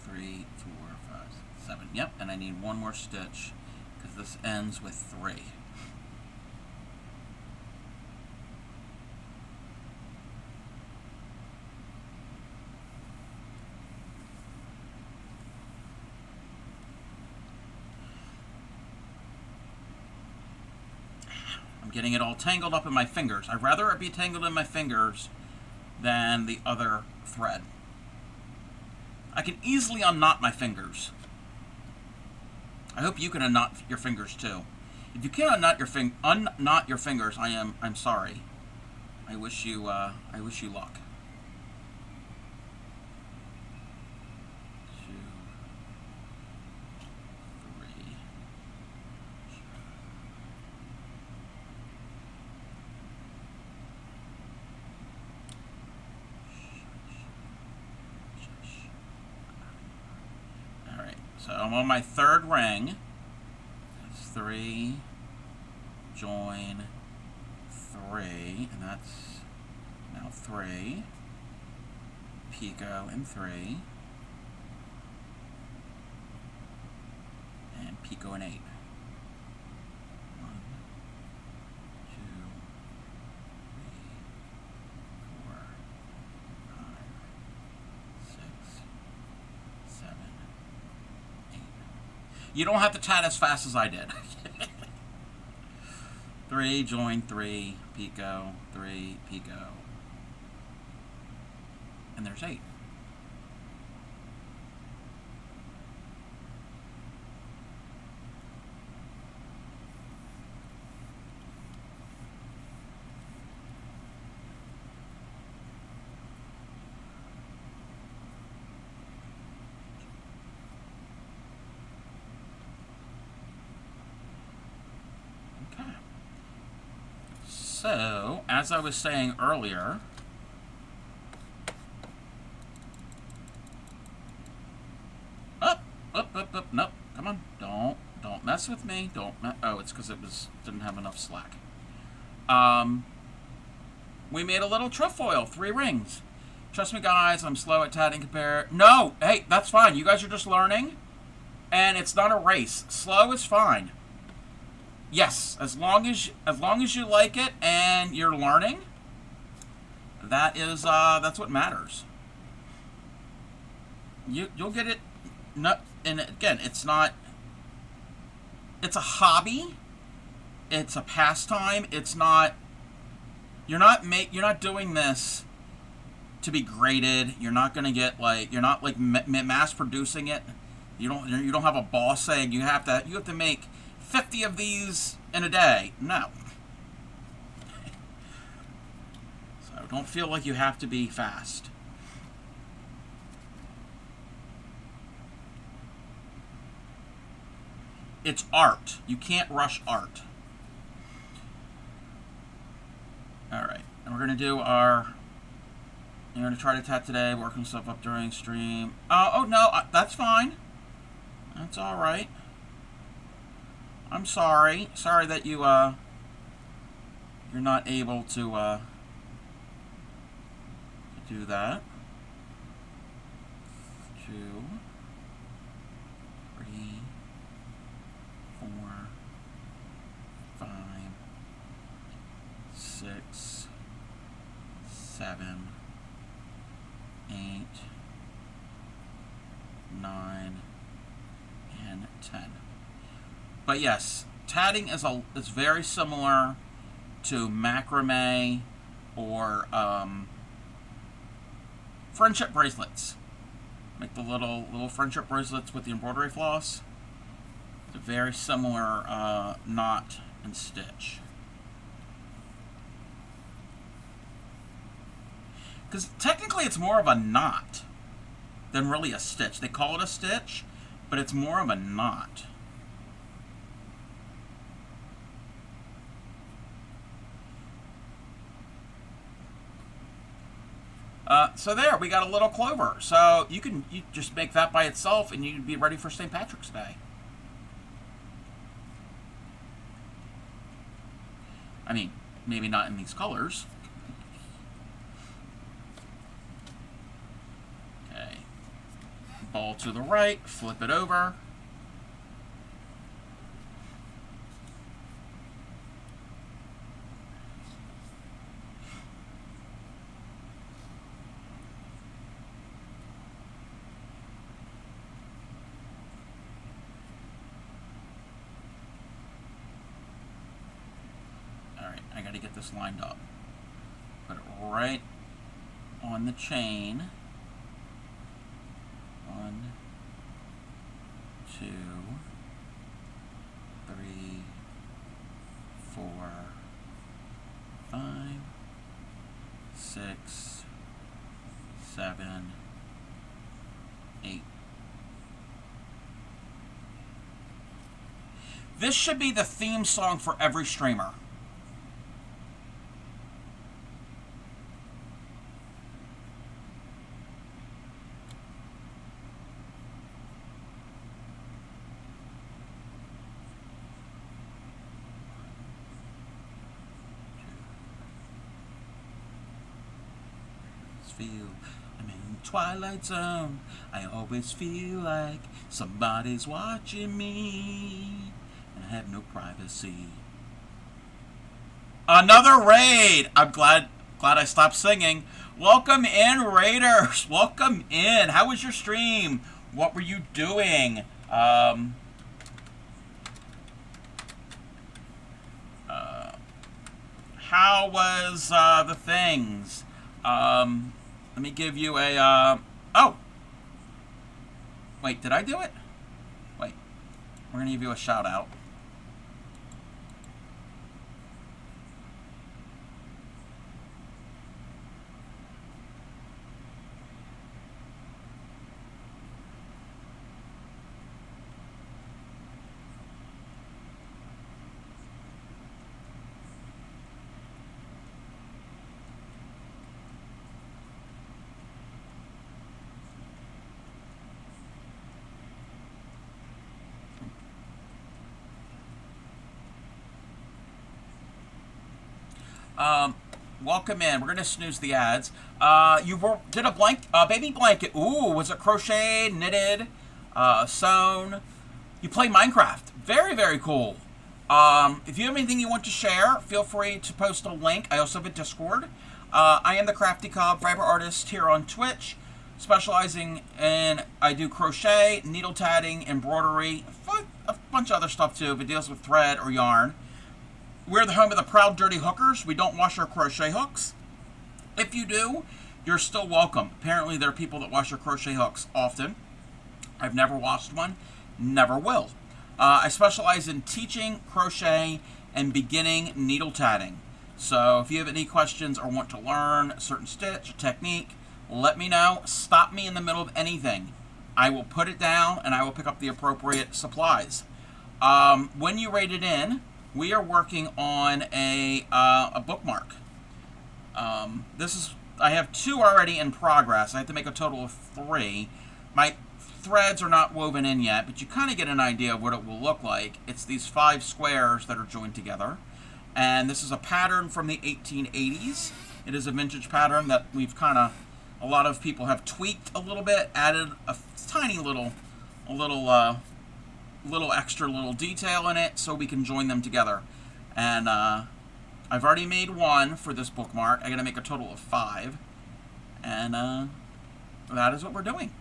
3, 4, 5, 7. Yep, and I need 1 more stitch because this ends with 3. I'm getting it all tangled up in my fingers. I'd rather it be tangled in my fingers than the other thread. I can easily unknot my fingers. I hope you can unknot your fingers too. If you can't unknot your fingers, I'm sorry. I wish you luck. 2, 3. So I'm on my 3rd ring. That's 3, join 3, and that's now 3, pico and 3, and pico and 8. 1, 2, 3, 4, 5, 6, 7. You don't have to tat as fast as I did. 3, join 3, pico, 3, pico. And there's 8. So, as I was saying earlier, up, nope, come on, don't mess with me, oh, it's because didn't have enough slack. We made a little trefoil, 3 rings. Trust me, guys, I'm slow at tatting compared. No, hey, that's fine. You guys are just learning, and it's not a race. Slow is fine. Yes, as long as you like it and you're learning, that's what matters. You'll get it. Not, and again, it's not. It's a hobby. It's a pastime. It's not. You're not doing this to be graded. You're not gonna get you're not mass producing it. You don't have a boss saying you have to make 50 of these in a day. No. So don't feel like you have to be fast. It's art. You can't rush art. Alright, and we're going to do I'm going to try to tat today, working stuff up during stream. Oh no, that's fine. That's alright. I'm sorry. Sorry that you're not able to do that. 2, 3, 4, 5, 6, 7, 8, 9, and 10. But yes, tatting is very similar to macrame or friendship bracelets. Make the little friendship bracelets with the embroidery floss. It's a very similar knot and stitch. Because technically it's more of a knot than really a stitch. They call it a stitch, but it's more of a knot. So there, we got a little clover. So you just make that by itself and you'd be ready for St. Patrick's Day. I mean, maybe not in these colors. Okay. Ball to the right, flip it over. I got to get this lined up. Put it right on the chain. 1, 2, 3, 4, 5, 6, 7, 8. This should be the theme song for every streamer. I'm in the Twilight Zone. I always feel like somebody's watching me, and I have no privacy. Another raid! I'm glad I stopped singing. Welcome in, raiders. Welcome in. How was your stream? What were you doing? How was the things? Let me give you a, oh! Wait, did I do it? Wait. We're gonna give you a shout out. Welcome in. We're gonna snooze the ads. Did a baby blanket. Ooh, was it crocheted, knitted, sewn? You play Minecraft. Very, very cool. If you have anything you want to share, feel free to post a link. I also have a Discord. I am the Crafty Cob, fiber artist here on Twitch, specializing in, I do crochet, needle tatting, embroidery, a bunch of other stuff too, if it deals with thread or yarn. We're the home of the proud dirty hookers. We don't wash our crochet hooks. If you do, you're still welcome. Apparently there are people that wash their crochet hooks often. I've never washed one, never will. I specialize in teaching crochet and beginning needle tatting. So if you have any questions or want to learn a certain stitch, a technique, let me know. Stop me in the middle of anything. I will put it down and I will pick up the appropriate supplies. When you rate it in, we are working on a bookmark. I have 2 already in progress. I have to make a total of 3. My threads are not woven in yet, but you kind of get an idea of what it will look like. It's these 5 squares that are joined together. And this is a pattern from the 1880s. It is a vintage pattern that a lot of people have tweaked a little bit, added a tiny little extra little detail in it so we can join them together. And I've already made 1 for this bookmark. I'm going to make a total of 5. And that is what we're doing.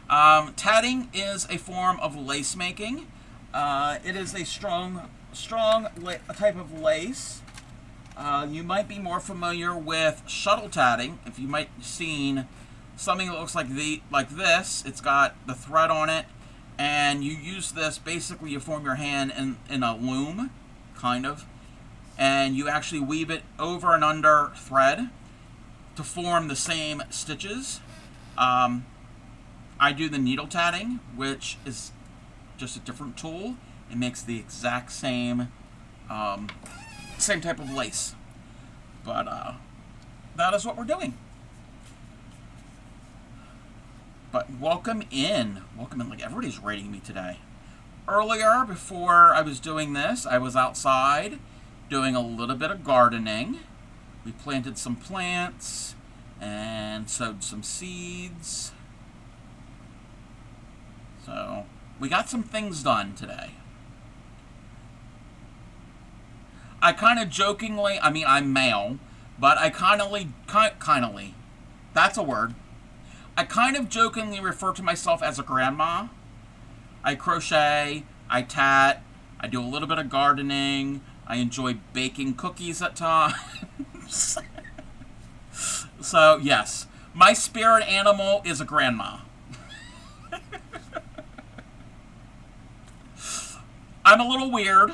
Tatting is a form of lace making. It is a strong type of lace. You might be more familiar with shuttle tatting. If you might have seen something that looks like this, it's got the thread on it, and you use this, basically you form your hand in a loom, kind of, and you actually weave it over and under thread to form the same stitches. I do the needle tatting, which is just a different tool. It makes the exact same type of lace. But that is what we're doing. But welcome in. Welcome in. Like, everybody's rating me today. Earlier, before I was doing this, I was outside doing a little bit of gardening. We planted some plants and sowed some seeds. So we got some things done today. I kind of jokingly, I'm male, but I that's a word. I kind of jokingly refer to myself as a grandma. I crochet, I tat, I do a little bit of gardening, I enjoy baking cookies at times. So, yes, my spirit animal is a grandma. I'm a little weird,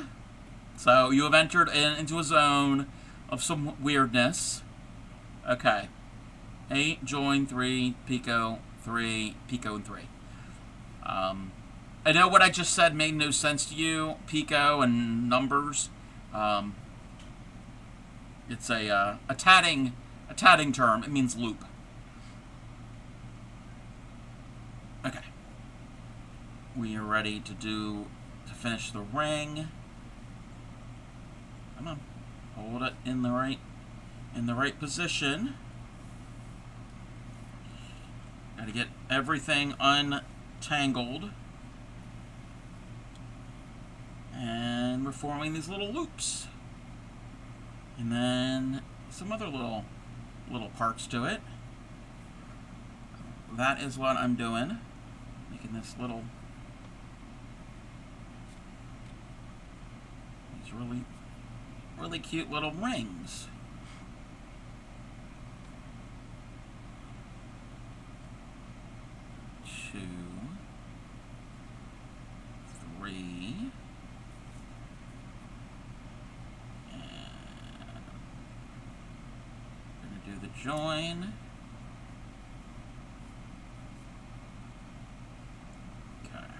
so you have entered into a zone of some weirdness. Okay. 8, join, 3, picot, 3, picot, and 3. I know what I just said made no sense to you, picot and numbers. It's a tatting term. It means loop. Okay. We are ready to finish the ring. Come on, hold it in the right position. Got to get everything untangled, and we're forming these little loops, and then some other little parts to it. That is what I'm doing, making this little. These really cute little rings. Two, 3, and I'm going to do the join. Okay.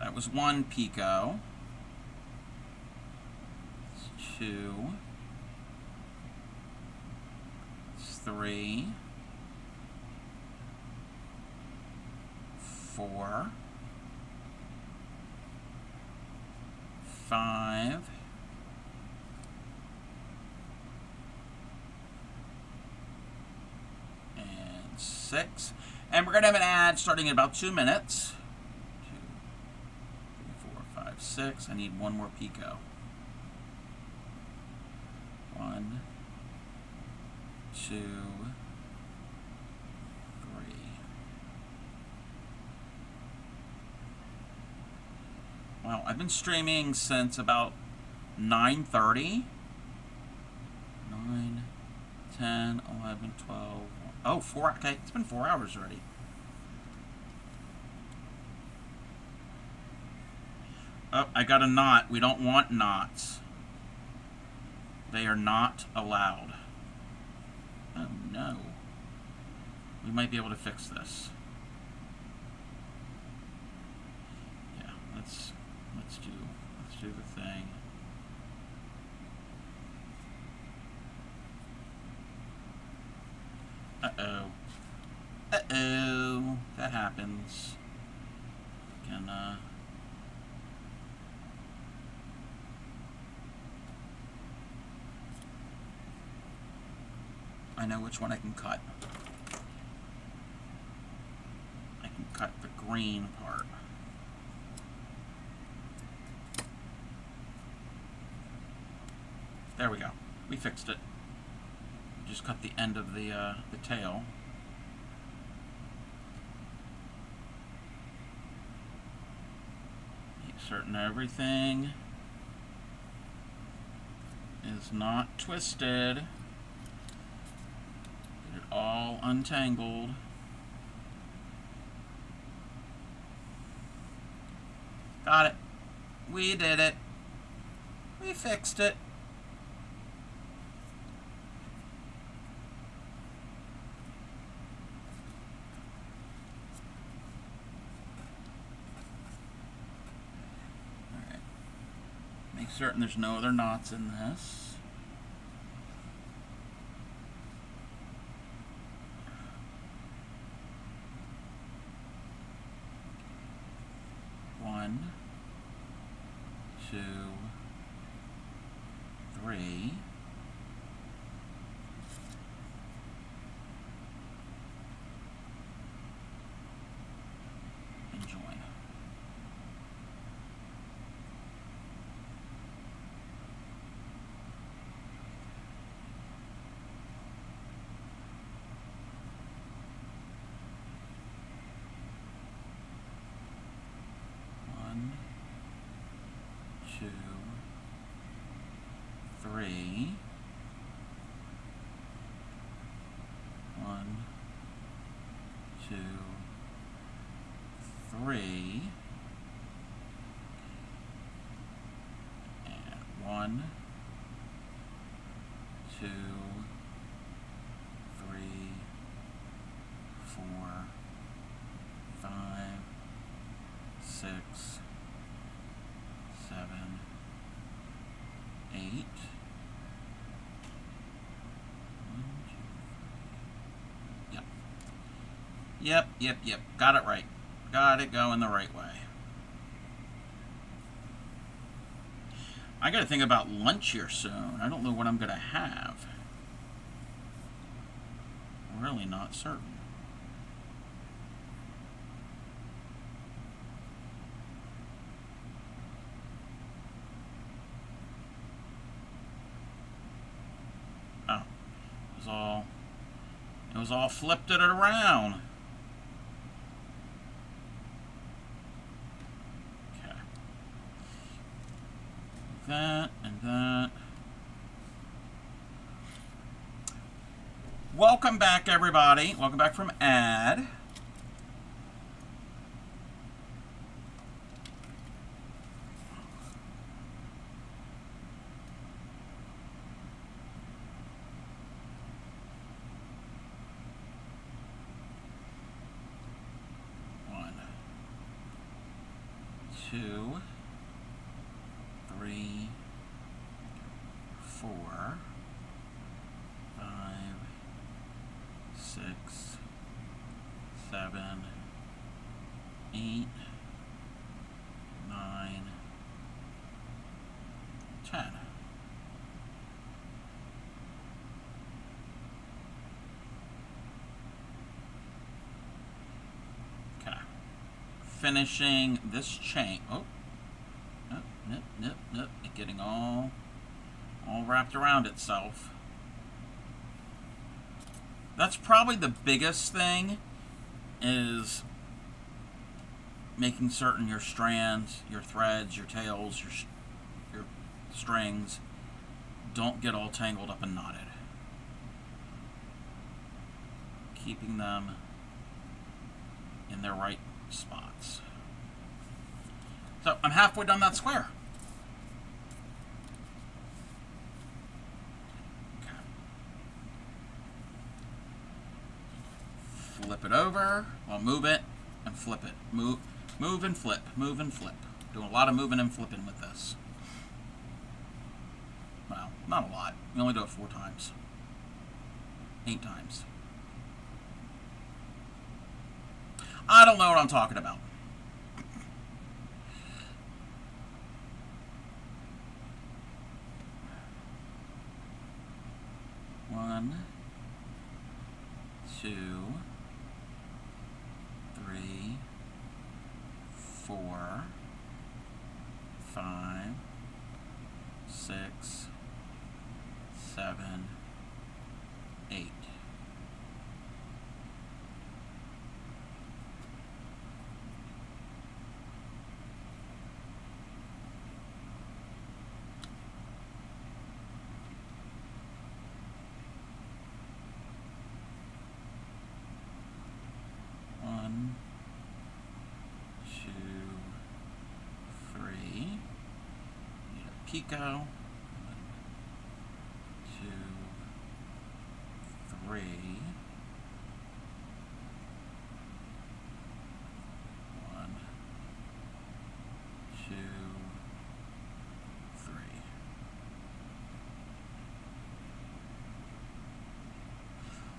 That was 1 picot. 2, 3, 4, 5, 6. And we're going to have an ad starting in about 2 minutes. 2, 3, 4, 5, 6. I need one more pico. 1, 2, 3. Wow, I've been streaming since about 9:30. 9, 10, 11, 12. Oh, 4. Okay, it's been 4 hours already. Oh, I got a knot. We don't want knots. They are not allowed. Oh no. We might be able to fix this. Yeah, let's do the thing. Uh-oh. Uh-oh. That happens. Can, I know which one I can cut. I can cut the green part. There we go. We fixed it. Just cut the end of the tail. Make certain everything is not twisted. Get it all untangled. Got it. We did it. We fixed it. Alright. Make certain there's no other knots in this. One, 2, 3. And join. One, 2, 3. 1, 2, 3. And 1, 2, 3, 4, 5, 6, 7, 8. 1, 2, 3. Yep. Got it right. Got it going the right way. I gotta think about lunch here soon. I don't know what I'm gonna have. Really not certain. Oh, it was all flipped it around. Okay. That and that. Welcome back, everybody. Welcome back from ad. One, 2, 3, 4, 5, 6, 7, 8, 9, 10. finishing this chain. Oh, nope. It's getting all wrapped around itself. That's probably the biggest thing, is making certain your strands, your threads, your tails, your strings don't get all tangled up and knotted. Keeping them in their right spots. So I'm halfway done that square. Okay. Flip it over. Well, move it and flip it. Move and flip. Move and flip. Doing a lot of moving and flipping with this. Well, not a lot. We only do it 4 times. 8 times. I don't know what I'm talking about. One, 2, 3, 4, 5, 6, 7, 8. One, 2, 3. Need a picot. 1, 2, 3. 1, 2, 3.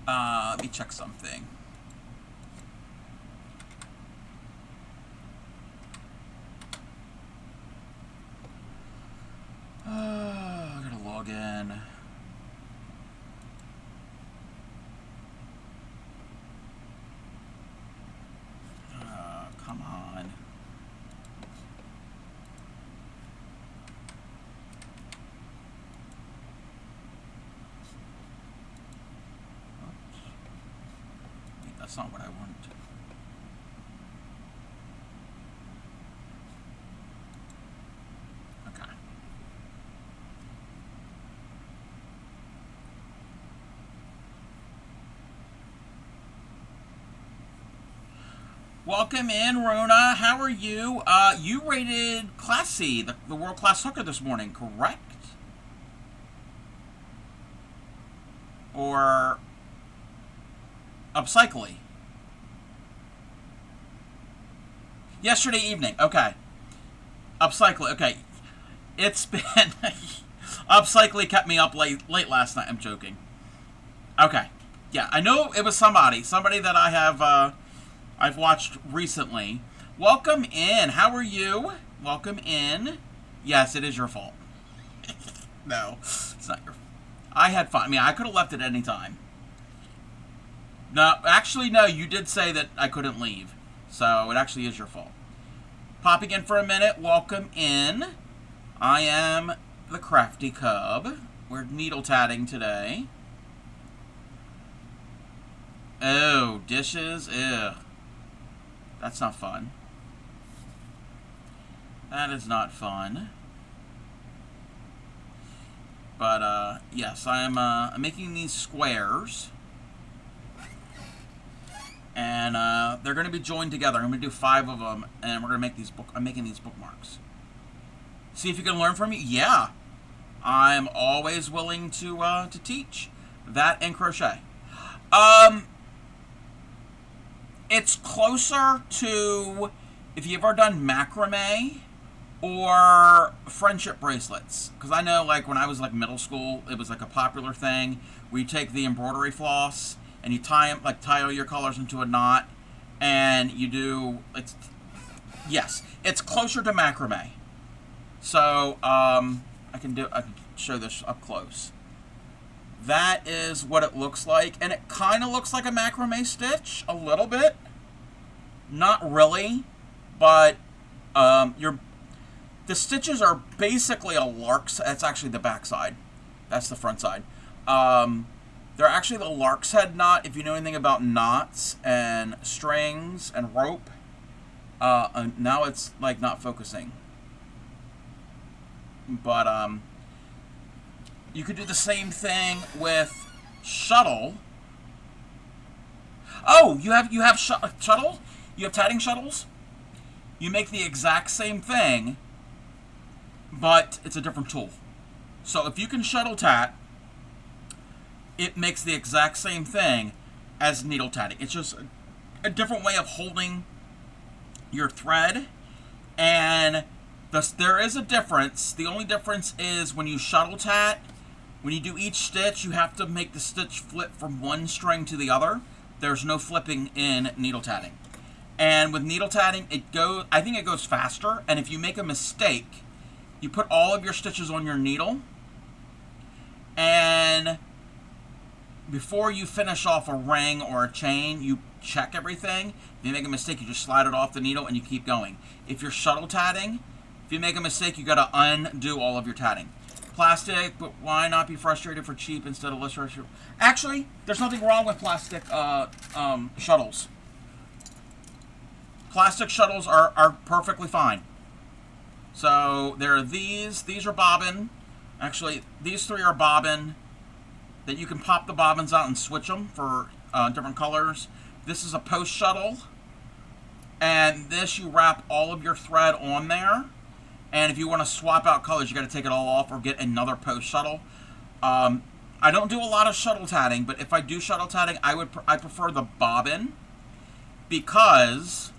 Let me check something. I gotta log in. Come on. Oops. Wait, that's not what I want. Okay. Welcome in, Rona. How are you? You rated Class C, the world-class hooker this morning, correct? Or upcycly? Yesterday evening. Okay. Upcycly. Okay. It's been upcycly kept me up late last night. I'm joking. Okay. Yeah, I know it was somebody that I have I've watched recently. Welcome in. How are you? Welcome in. Yes, it is your fault. No, it's not your fault. I had fun. I mean, I could have left at any time. No, actually, no, you did say that I couldn't leave. So it actually is your fault. Popping in for a minute. Welcome in. I am the Crafty Cub. We're needle tatting today. Oh, dishes. Ew. That's not fun. That is not fun. But, yes, I'm making these squares. And, they're going to be joined together. I'm going to do 5 of them, and we're going to make these I'm making these bookmarks. See if you can learn from me? Yeah. I'm always willing to teach. That and crochet. It's closer to if you've ever done macrame or friendship bracelets. Because I know, like, when I was, like, middle school, it was, like, a popular thing where you take the embroidery floss and you tie all your colors into a knot, and you do, yes, it's closer to macrame. So, I can show this up close. That is what it looks like, and it kind of looks like a macrame stitch, a little bit. Not really, but the stitches are basically a lark's. That's actually the back side. That's the front side. They're actually the lark's head knot. If you know anything about knots and strings and rope, and now it's like not focusing. But you could do the same thing with shuttle. Oh, you have shuttle? You have tatting shuttles? You make the exact same thing, but it's a different tool. So if you can shuttle tat, it makes the exact same thing as needle tatting. It's just a different way of holding your thread, and there is a difference. The only difference is when you shuttle tat, when you do each stitch, you have to make the stitch flip from one string to the other. There's no flipping in needle tatting. And with needle tatting, I think it goes faster, and if you make a mistake, you put all of your stitches on your needle, and before you finish off a ring or a chain, you check everything. If you make a mistake, you just slide it off the needle and you keep going. If you're shuttle tatting, if you make a mistake, you got to undo all of your tatting. Plastic, but why not be frustrated for cheap instead of less frustrated? Actually, there's nothing wrong with plastic shuttles. Plastic shuttles are perfectly fine. So there are these are bobbin. Actually, these three are bobbin. That you can pop the bobbins out and switch them for different colors. This is a post shuttle. And this, you wrap all of your thread on there. And if you want to swap out colors, you got to take it all off or get another post shuttle. I don't do a lot of shuttle tatting, but if I do shuttle tatting, I prefer the bobbin, because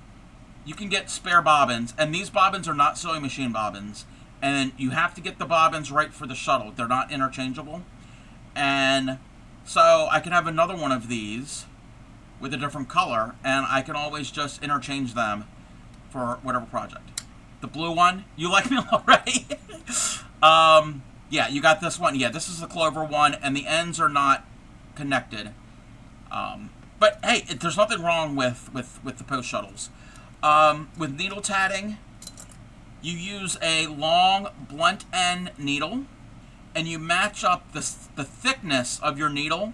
you can get spare bobbins, and these bobbins are not sewing machine bobbins, and you have to get the bobbins right for the shuttle. They're not interchangeable. And so I can have another one of these with a different color, and I can always just interchange them for whatever project. The blue one, you like me already? Yeah, you got this one. Yeah, this is the clover one, and the ends are not connected. But hey, there's nothing wrong with the post shuttles. With needle tatting, you use a long blunt end needle, and you match up the thickness of your needle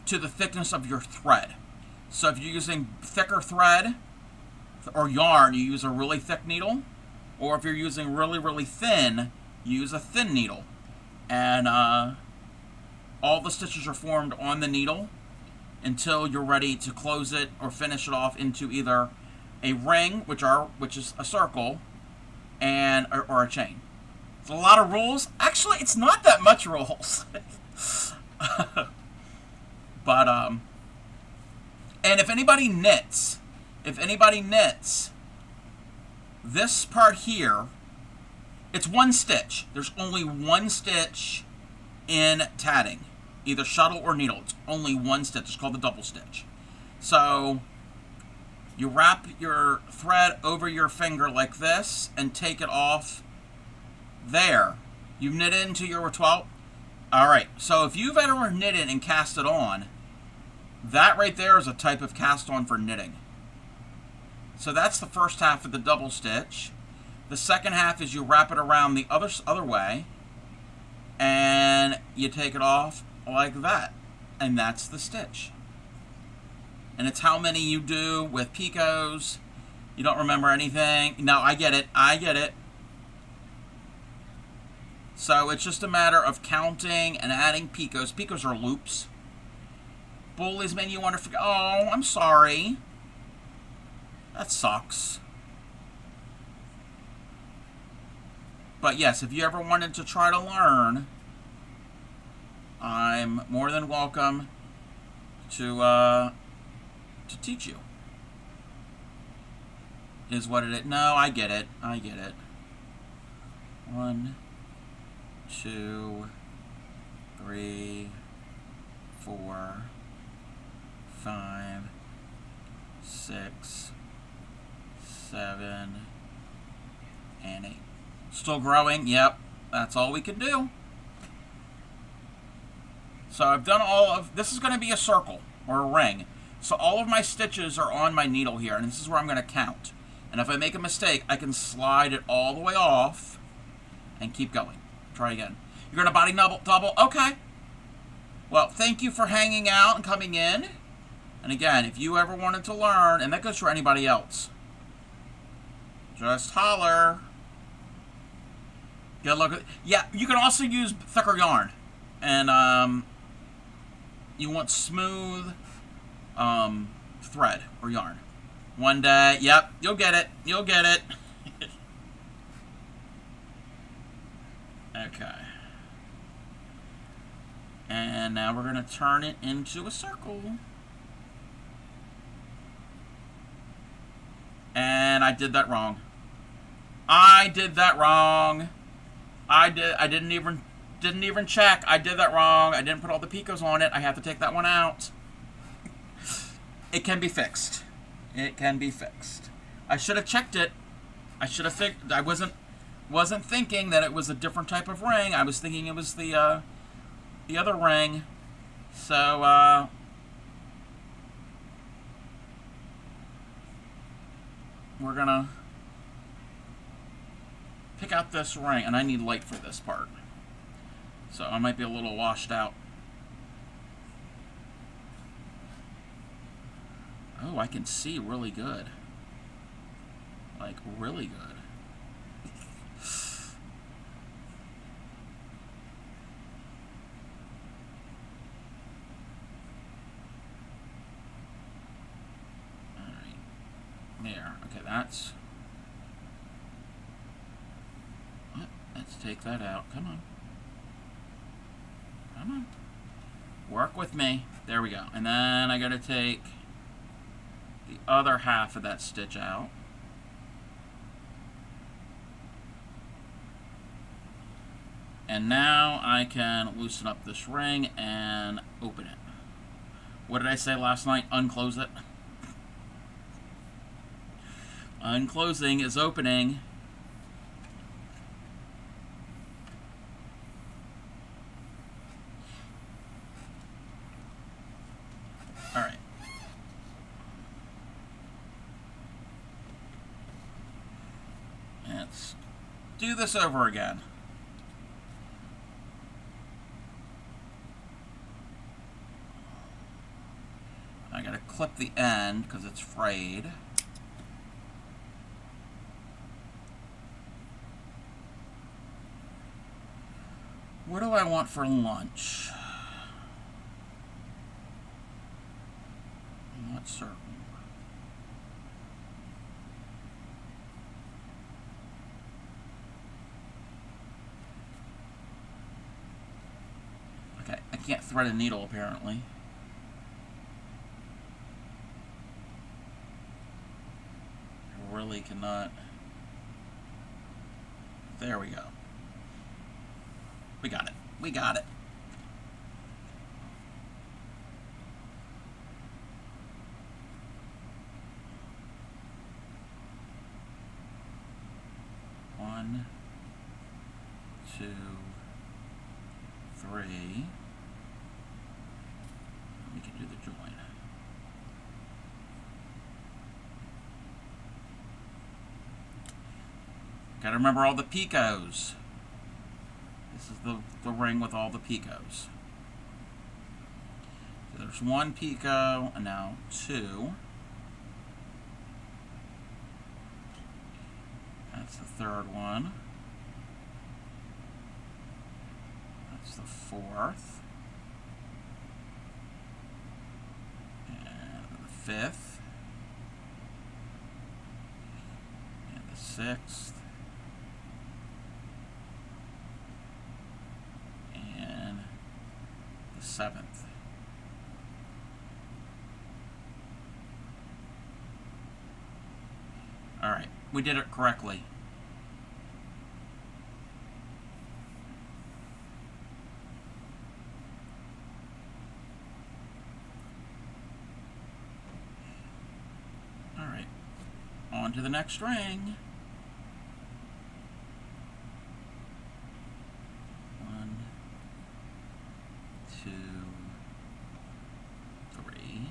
to the thickness of your thread. So if you're using thicker thread or yarn, you use a really thick needle. Or if you're using really, really thin, you use a thin needle. And all the stitches are formed on the needle until you're ready to close it or finish it off into either a ring, which is a circle, or a chain. It's a lot of rules. Actually, it's not that much rules. But and if anybody knits, this part here, it's one stitch. There's only one stitch in tatting, either shuttle or needle. It's only one stitch. It's called the double stitch. So you wrap your thread over your finger like this and take it off there. You've knit into your 12. All right, so if you've ever knitted and cast it on, that right there is a type of cast on for knitting. So that's the first half of the double stitch. The second half is you wrap it around the other way, and you take it off like that, and that's the stitch. And it's how many you do with picots. You don't remember anything. No, I get it. So it's just a matter of counting and adding picots. Picots are loops. Bullies made you want to forget. Oh, I'm sorry. That sucks. But yes, if you ever wanted to try to learn, I'm more than welcome to teach you. Is what it is. No, I get it. 1, 2, 3, 4, 5, 6, 7, and 8. Still growing. Yep, that's all we can do. So I've done all of this. Is going to be a circle or a ring. So all of my stitches are on my needle here, and this is where I'm going to count. And if I make a mistake, I can slide it all the way off and keep going. Try again. You're going to body double? Okay. Well, thank you for hanging out and coming in. And again, if you ever wanted to learn, and that goes for anybody else, just holler. Get a look at, yeah, you can also use thicker yarn. And you want smooth thread or yarn. One day, yep, you'll get it. You'll get it. Okay. And now we're going to turn it into a circle. And I did that wrong. I did that wrong. I didn't even check. I did that wrong. I didn't put all the picos on it. I have to take that one out. It can be fixed. It can be fixed. I should have checked it. I should have fixed. I wasn't thinking that it was a different type of ring. I was thinking it was the other ring. So we're gonna pick out this ring, and I need light for this part, so I might be a little washed out. Oh, I can see really good. Like, really good. Alright. There. Okay, that's... Let's take that out. Come on. Come on. Work with me. There we go. And then I gotta take the other half of that stitch out. And now I can loosen up this ring and open it. What did I say last night? Unclose it. Unclosing is opening. Alright. Let's do this over again. I gotta clip the end because it's frayed. What do I want for lunch? I'm not certain. Okay, I can't thread a needle apparently. I really cannot. There we go. We got it. We got it. One, two, three. We can do the join. Gotta remember all the picos. This is the ring with all the picos. So there's one pico, and now two. That's the third one. That's the fourth. And the fifth. And the sixth. And the seventh. All right, we did it correctly. All right, on to the next ring. One, two, three.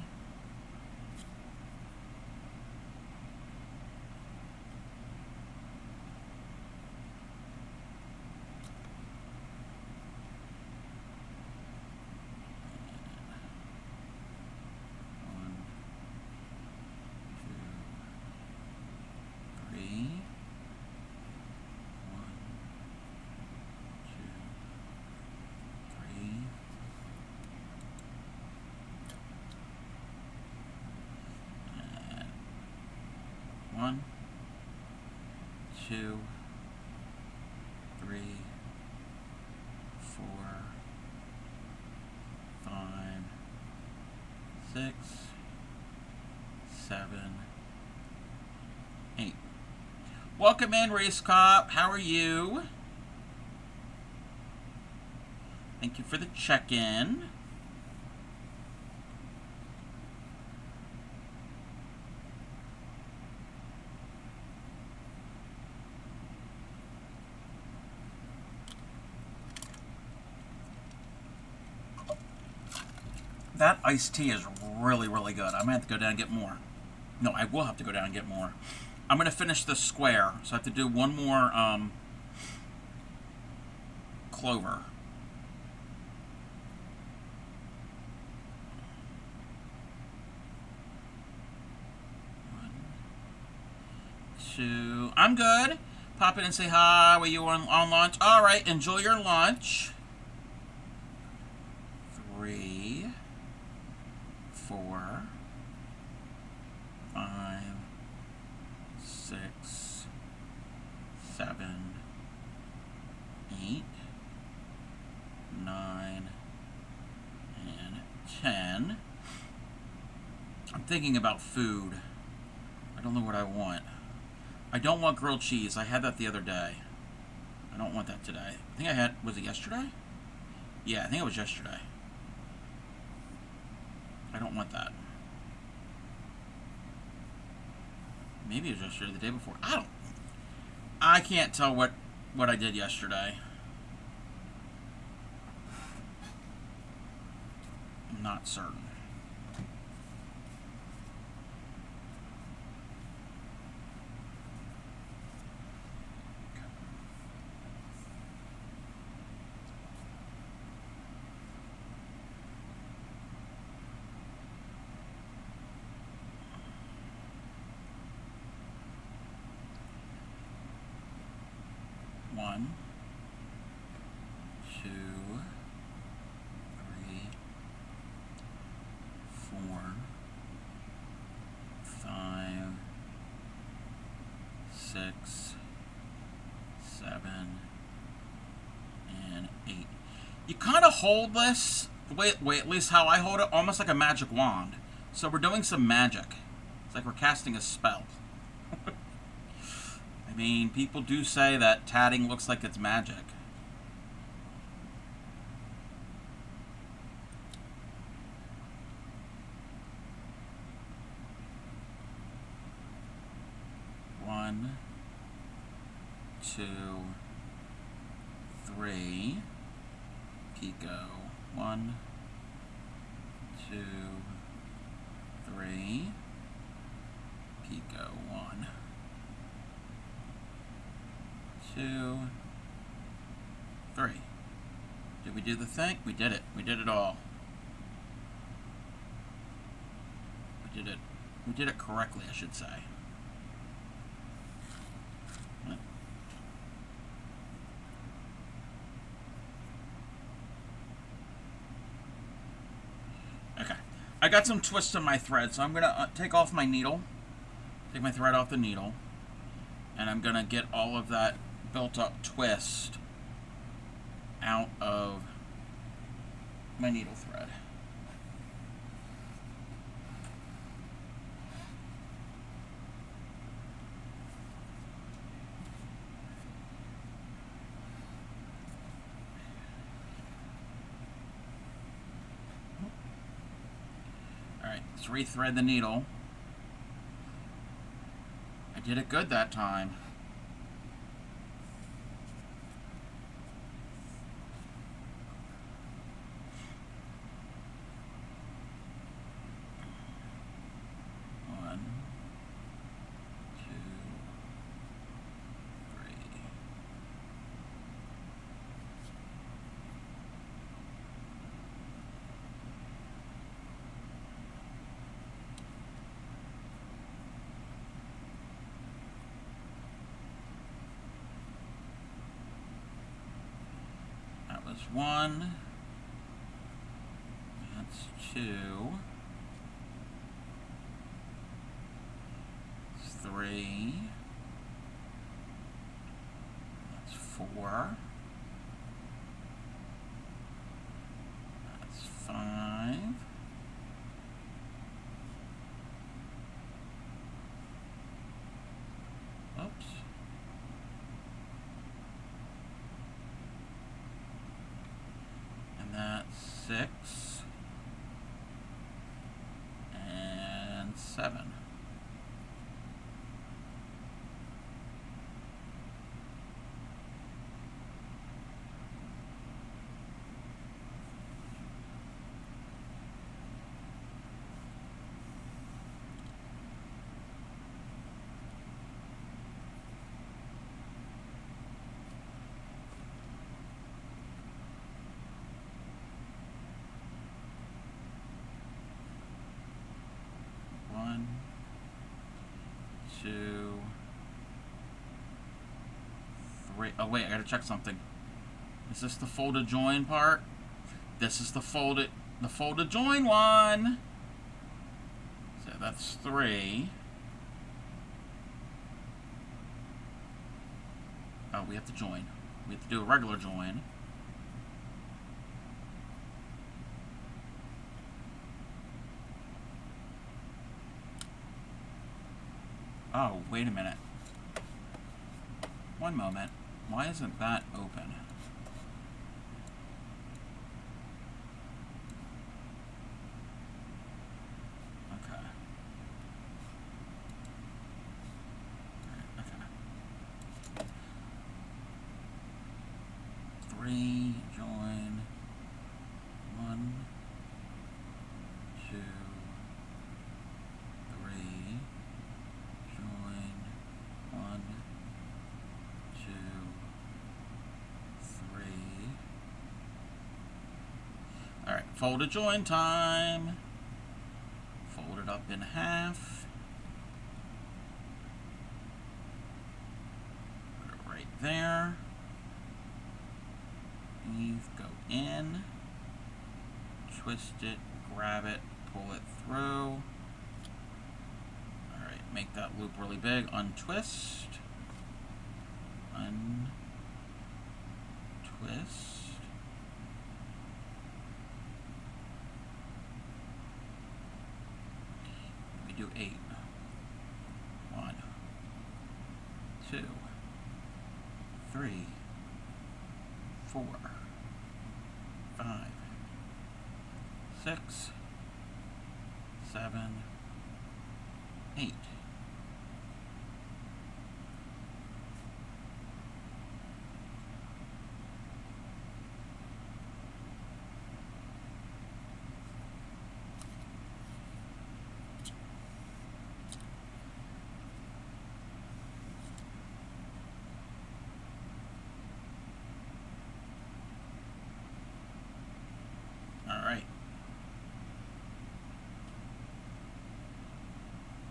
2, 3, 4, 5, 6, 7, 8. Welcome in, Race Cop. How are you? Thank you for the check-in. That iced tea is really, really good. I might have to go down and get more. No, I will have to go down and get more. I'm going to finish this square, so I have to do one more clover. 1, 2. I'm good. Pop in and say hi. Were you on lunch? All right, enjoy your lunch. 3, 4, 5, 6, 7, 8, 9, and 10. I'm thinking about food. I don't know what I want. I don't want grilled cheese. I had that the other day. I don't want that today. I think I had, was it yesterday? Yeah, I think it was yesterday. I don't want that. Maybe it was yesterday, the day before. I can't tell what I did yesterday. I'm not certain. One, 2, 3, 4, 5, 6, 7, and 8. You kind of hold this, wait, at least how I hold it, almost like a magic wand. So we're doing some magic. It's like we're casting a spell. I mean, people do say that tatting looks like it's magic. One, 2, 3. Pico. 1, 2, 3. Pico. 1, 2, 3. Did we do the thing? We did it. We did it all. We did it. We did it correctly, I should say. Okay. I got some twists in my thread, so I'm going to take off my needle. Take my thread off the needle. And I'm going to get all of that built up twist out of my needle thread. Alright, let's rethread the needle. I did it good that time. That's 1. That's 2. That's 3. 4. That's 5. Oops. And that's 6. And 7. One, 2, 3. Oh wait, I gotta check something. Is this the folded join part? This is the folded join one. So that's 3. Oh, we have to join. We have to do a regular join. Oh, wait a minute. One moment. Why isn't that open? Okay. Okay. 3, join. 1, 2, 3, join. 1, 2, 3. Alright, folded join time. Fold it up in half. Put it right there. Leave, go in. Twist it, grab it, pull it through. Alright, make that loop really big. Untwist. Untwist. We do 8. 1, 2, 3, 4, 5, 6, 7, 8. Alright.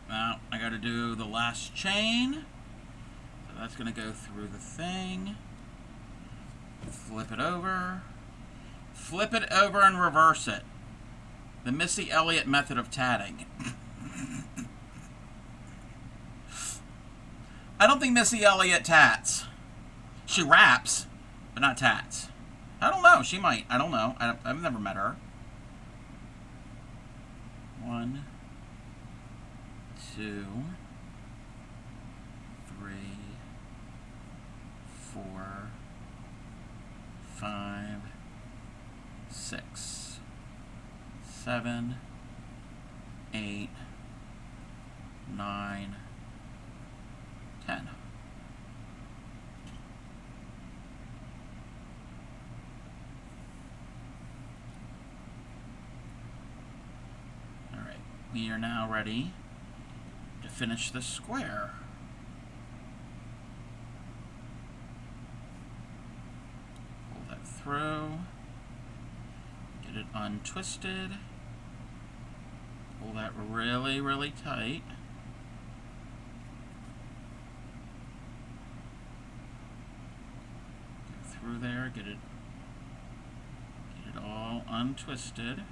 Now I gotta do the last chain. So that's gonna go through the thing. Flip it over. Flip it over and reverse it. The Missy Elliott method of tatting. I don't think Missy Elliott tats. She raps, but not tats. I don't know. She might. I don't know. I've never met her. 1, 2, 3, 4, 5, 6, 7, 8, 9, 10. Alright, we are now ready to finish the square. Pull that through, get it untwisted, pull that really, really tight. Go through there, get it all untwisted.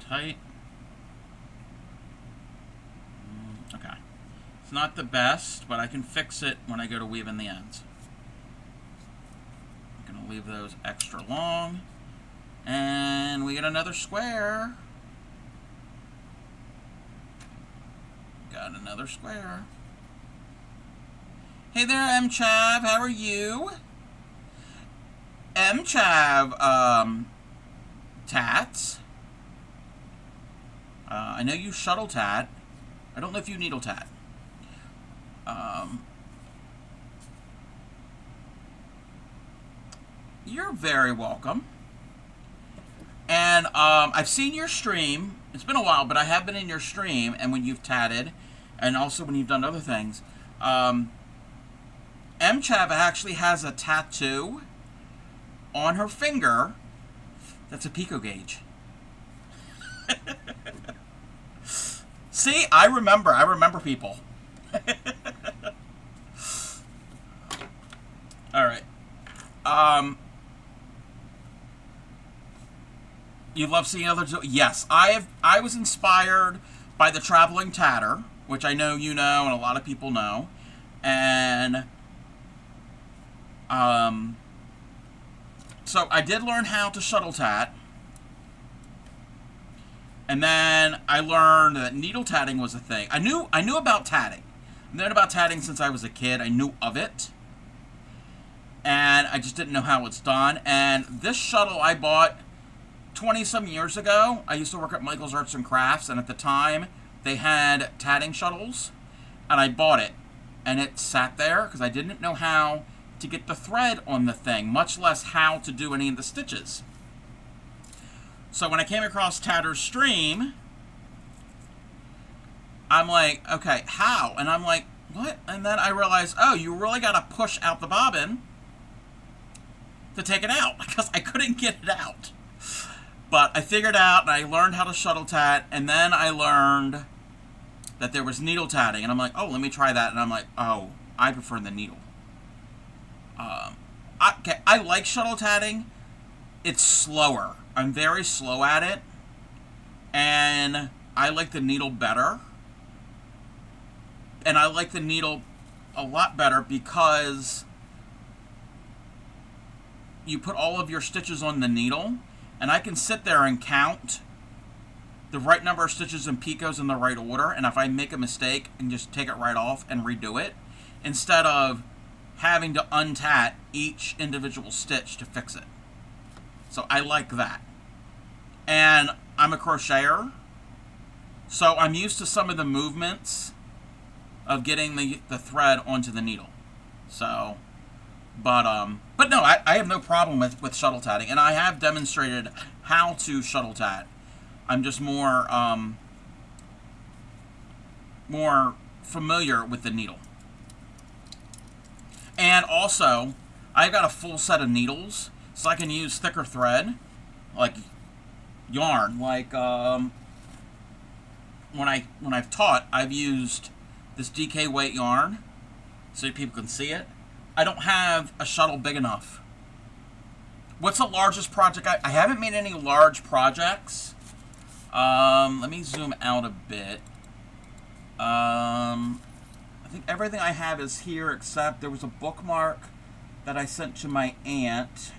tight. Okay. It's not the best, but I can fix it when I go to weave in the ends. I'm going to leave those extra long. And we get another square. Got another square. Hey there, M. Chav. How are you? M. Chav, tats. I know you shuttle tat. I don't know if you needle tat. You're very welcome. And I've seen your stream. It's been a while, but I have been in your stream, and when you've tatted, and also when you've done other things. M. Chav actually has a tattoo on her finger that's a pico gauge. See, I remember people. All right. You love seeing others? Yes, I was inspired by the Traveling Tatter, which I know you know and a lot of people know, and so I did learn how to shuttle tat, and then I learned that needle tatting was a thing. I knew about tatting. I've known about tatting since I was a kid. I knew of it, and I just didn't know how it's done. And this shuttle I bought 20-some years ago. I used to work at Michael's Arts and Crafts, and at the time they had tatting shuttles, and I bought it, and it sat there because I didn't know how to get the thread on the thing, much less how to do any of the stitches. So when I came across Tatter's stream, I'm like, okay, how? And I'm like, what? And then I realized, oh, you really got to push out the bobbin to take it out because I couldn't get it out. But I figured out, and I learned how to shuttle tat, and then I learned that there was needle tatting, and I'm like, oh, let me try that, and I'm like, oh, I prefer the needle. I like shuttle tatting. It's slower. I'm very slow at it, and I like the needle better. And I like the needle a lot better because you put all of your stitches on the needle, and I can sit there and count the right number of stitches and picots in the right order, and if I make a mistake, and just take it right off and redo it, instead of having to untat each individual stitch to fix it. So I like that. And I'm a crocheter, so I'm used to some of the movements of getting the thread onto the needle. So, but no, I have no problem with shuttle tatting, and I have demonstrated how to shuttle tat. I'm just more familiar with the needle. And also, I've got a full set of needles, so I can use thicker thread, like yarn. Like when I've taught, I've used this DK weight yarn, so people can see it. I don't have a shuttle big enough. What's the largest project? I haven't made any large projects. Let me zoom out a bit. I think everything I have is here except there was a bookmark that I sent to my aunt.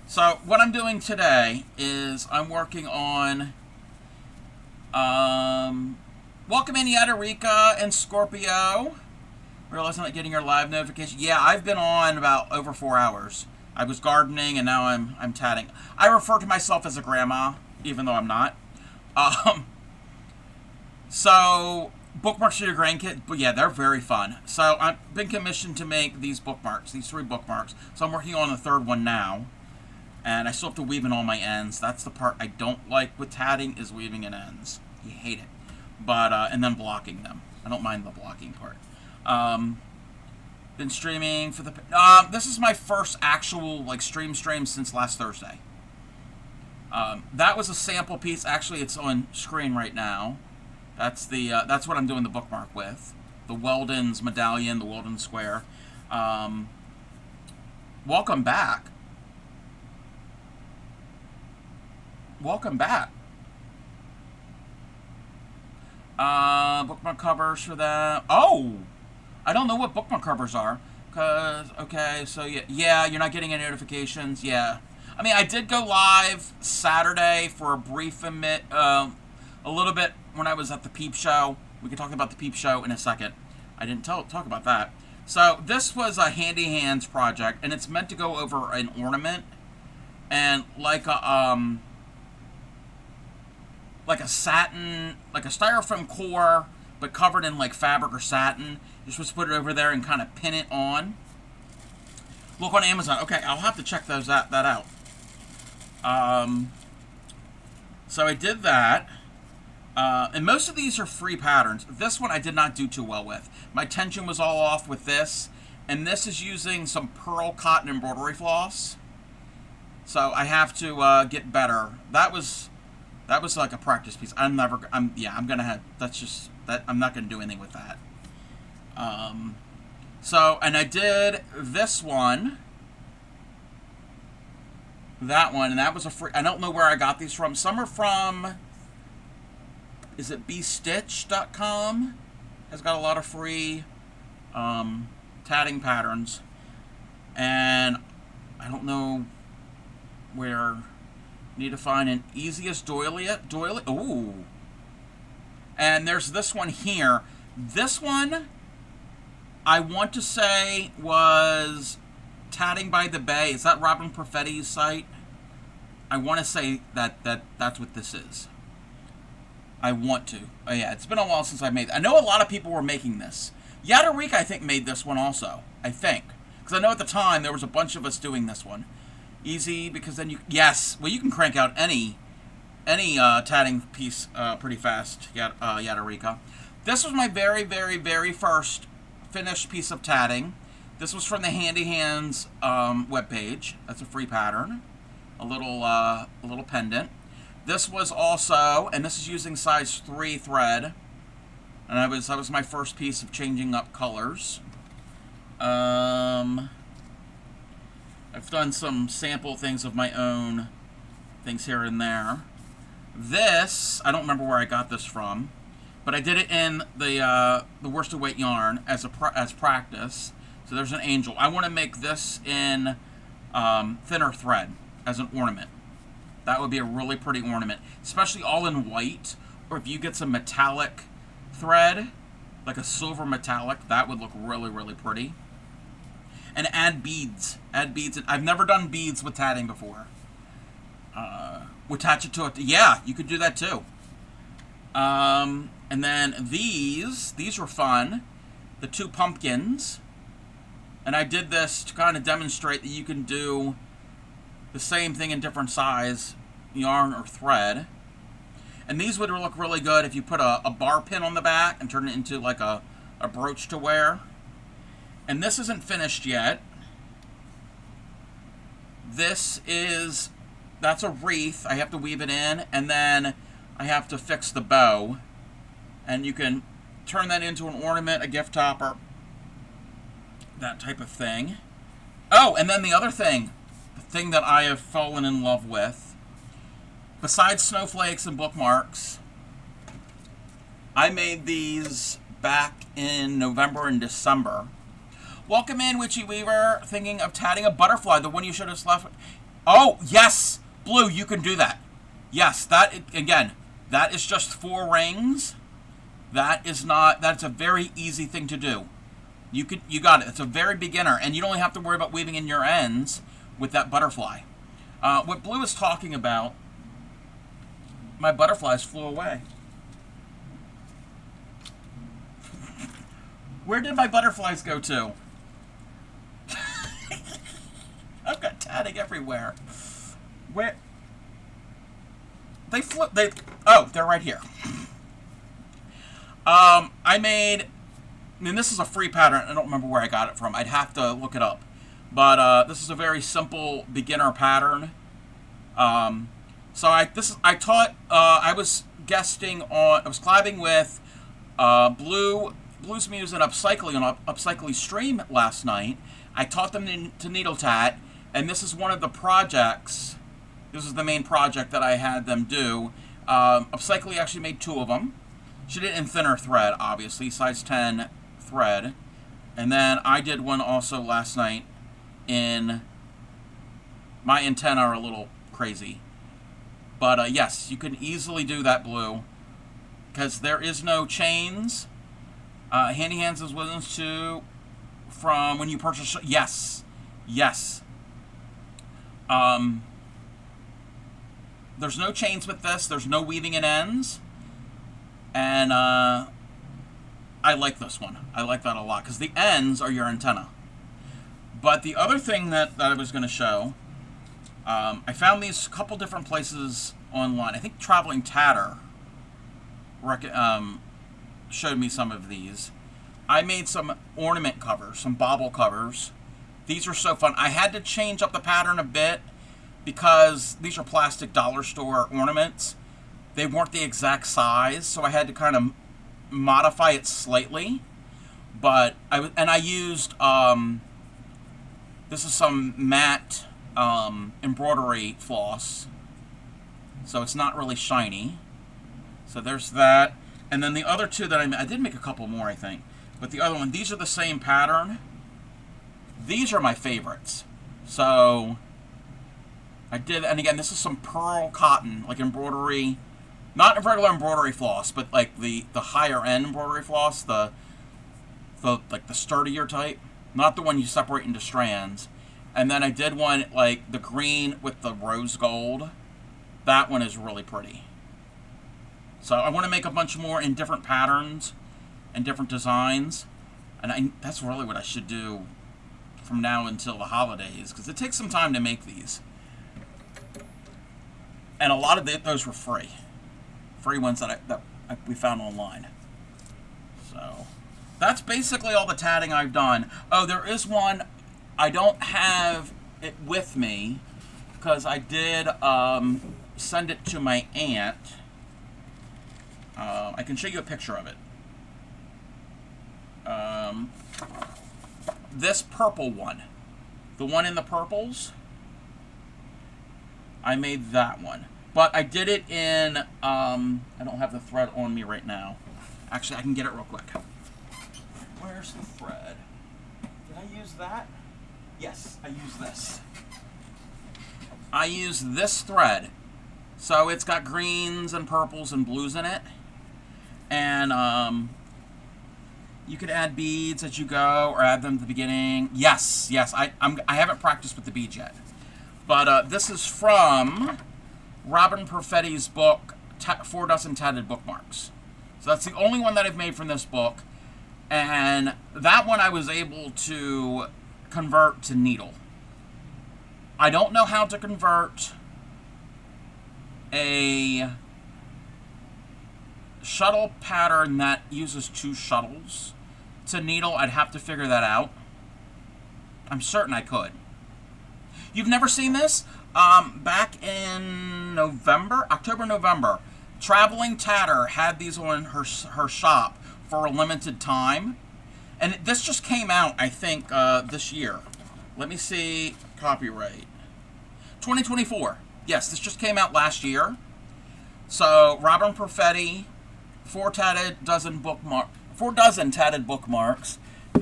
So what I'm doing today is I'm working on welcome in Yadarika and Scorpio. Realize I'm not getting your live notification. Yeah, I've been on about over 4 hours. I was gardening and now I'm tatting. I refer to myself as a grandma, even though I'm not. So bookmarks for your grandkids, but yeah, they're very fun. So I've been commissioned to make these bookmarks, these 3 bookmarks. So I'm working on the 3rd one now, and I still have to weave in all my ends. That's the part I don't like with tatting, is weaving in ends. You hate it, but and then blocking them. I don't mind the blocking part. Been streaming for the. This is my first actual stream since last Thursday. That was a sample piece. Actually, it's on screen right now. That's the that's what I'm doing the bookmark with. The Weldon's medallion, the Weldon square. Welcome back. Welcome back. Bookmark covers for that. Oh! I don't know what bookmark covers are. Okay, so yeah, you're not getting any notifications. Yeah. I mean, I did go live Saturday for a brief a little bit when I was at the Peep Show. We can talk about the Peep Show in a second. I didn't talk about that. So this was a Handy Hands project, and it's meant to go over an ornament and like a satin, like a styrofoam core, but covered in like fabric or satin. You're supposed to put it over there and kind of pin it on. Look on Amazon. Okay, I'll have to check that out. So I did that. And most of these are free patterns. This one I did not do too well with. My tension was all off with this. And this is using some pearl cotton embroidery floss. So I have to get better. That was like a practice piece. I'm not gonna do anything with that. And I did this one, that one, and that was a free. I don't know where I got these from. Some are from, is it bstitch.com? Has got a lot of free tatting patterns, and I don't know where. Need to find an easiest doily. Ooh. And there's this one here. This one, I want to say, was Tatting by the Bay. Is that Robin Perfetti's site? I want to say that's what this is. I want to. Oh yeah, it's been a while since I made it. I know a lot of people were making this. Yadarika, I think, made this one also. I think. Because I know at the time there was a bunch of us doing this one. Easy, because then you can crank out any tatting piece pretty fast. Yadarika. This was my very, very, very first finished piece of tatting. This was from the Handy Hands webpage. That's a free pattern. A little pendant. This was also, and this is using size 3 thread. And that was my first piece of changing up colors. I've done some sample things of my own, things here and there. This, I don't remember where I got this from, but I did it in the worsted weight yarn as practice. So there's an angel. I want to make this in thinner thread as an ornament. That would be a really pretty ornament, especially all in white, or if you get some metallic thread, like a silver metallic, that would look really, really pretty. And add beads. I've never done beads with tatting before. Attach it to it. Yeah, you could do that too. And then these were fun. The 2 pumpkins. And I did this to kind of demonstrate that you can do the same thing in different size yarn or thread. And these would look really good if you put a bar pin on the back and turn it into like a brooch to wear. And this isn't finished yet. That's a wreath. I have to weave it in, and then I have to fix the bow. And you can turn that into an ornament, a gift topper, that type of thing. Oh, and then the other thing, the thing that I have fallen in love with, besides snowflakes and bookmarks, I made these back in November and December. Welcome in, Witchy Weaver. Thinking of tatting a butterfly, the one you showed us last. Oh, yes! Blue, you can do that. Yes, again, that is just 4 rings. That's a very easy thing to do. You got it. It's a very beginner, and you don't have to worry about weaving in your ends with that butterfly. What Blue is talking about, my butterflies flew away. Where did my butterflies go to? I've got tatting everywhere. Where? They're right here. This is a free pattern. I don't remember where I got it from. I'd have to look it up. But this is a very simple beginner pattern. I was collabing with Blues Muse and Upcycling on Upcycling stream last night. I taught them to needle tat, and this is one of the projects This is the main project that I had them do. Upcycly actually made 2 of them. She did it in thinner thread, obviously, size 10 thread. And then I did one also last night in... My antennae are a little crazy. But yes, you can easily do that blue. Because there is no chains. Handy Hands is willing to... From when you purchase... Yes. Yes. There's no chains with this. There's no weaving in ends. And I like this one. I like that a lot. Because the ends are your antenna. But the other thing that I was going to show... I found these a couple different places online. I think Traveling Tatter showed me some of these. I made some ornament covers, some bauble covers. These are so fun. I had to change up the pattern a bit because these are plastic dollar store ornaments. They weren't the exact size, so I had to kind of modify it slightly. But I used this is some matte embroidery floss, so it's not really shiny. So there's that. And then the other 2 that I did make a couple more, I think. But the other one, these are the same pattern. These are my favorites. So I did, and again, this is some pearl cotton, like embroidery, not a regular embroidery floss, but like the higher end embroidery floss, the like the sturdier type, not the one you separate into strands. And then I did one like the green with the rose gold. That one is really pretty. So I want to make a bunch more in different patterns and different designs. And that's really what I should do from now until the holidays, because it takes some time to make these. And a lot of those were free. Free ones that we found online. So that's basically all the tatting I've done. Oh, there is one. I don't have it with me because I did send it to my aunt. I can show you a picture of it. This purple one, the one in the purples, I made that one. But I did it in, I don't have the thread on me right now. Actually, I can get it real quick. Where's the thread? Did I use that? Yes, I used this. I used this thread. So it's got greens and purples and blues in it. And you could add beads as you go or add them at the beginning. Yes, I haven't practiced with the beads yet. But this is from Robin Perfetti's book, 4 Dozen Tatted Bookmarks. So that's the only one that I've made from this book. And that one I was able to convert to needle. I don't know how to convert a shuttle pattern that uses 2 shuttles to needle. I'd have to figure that out. I'm certain I could. You've never seen this? Back in October, November, Traveling Tatter had these on her shop for a limited time. And this just came out, I think, this year. Let me see. Copyright. 2024. Yes, this just came out last year. So, Robin Perfetti, 4 dozen tatted bookmarks.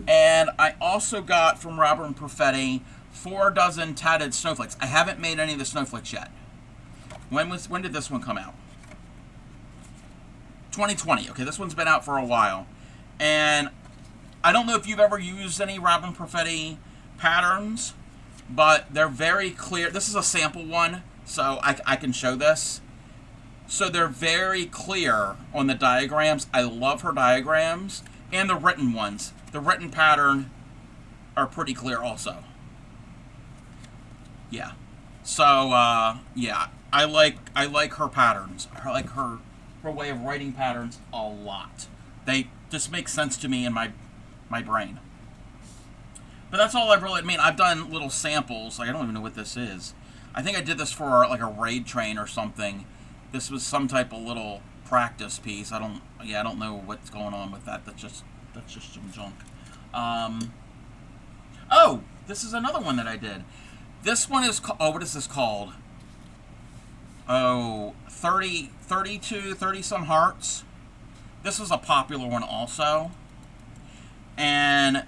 And I also got from Robin Perfetti 4 dozen tatted snowflakes. I haven't made any of the snowflakes yet. When did this one come out? 2020. Okay, this one's been out for a while. And I don't know if you've ever used any Robin Perfetti patterns, but they're very clear. This is a sample one, so I can show this. So they're very clear on the diagrams. I love her diagrams. And the written ones. The written pattern are pretty clear also. Yeah. So, yeah. I like her patterns. I like her way of writing patterns a lot. They just make sense to me in my brain. But that's all I've done little samples. Like, I don't even know what this is. I think I did this for like a raid train or something. This was some type of little practice piece. I don't know what's going on with that. That's just some junk. Oh, this is another one that I did. This one is what is this called? 30 some hearts. This is a popular one also. And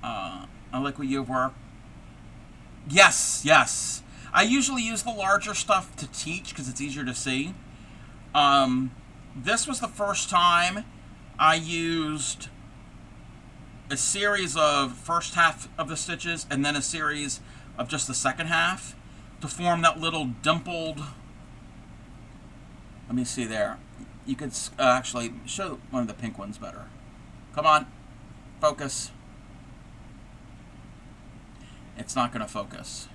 I like where you work. Yes, yes. I usually use the larger stuff to teach because it's easier to see. This was the first time I used a series of first half of the stitches and then a series of just the second half to form that little dimpled. Let me see there. You could actually show one of the pink ones better. Come on, focus. It's not going to focus.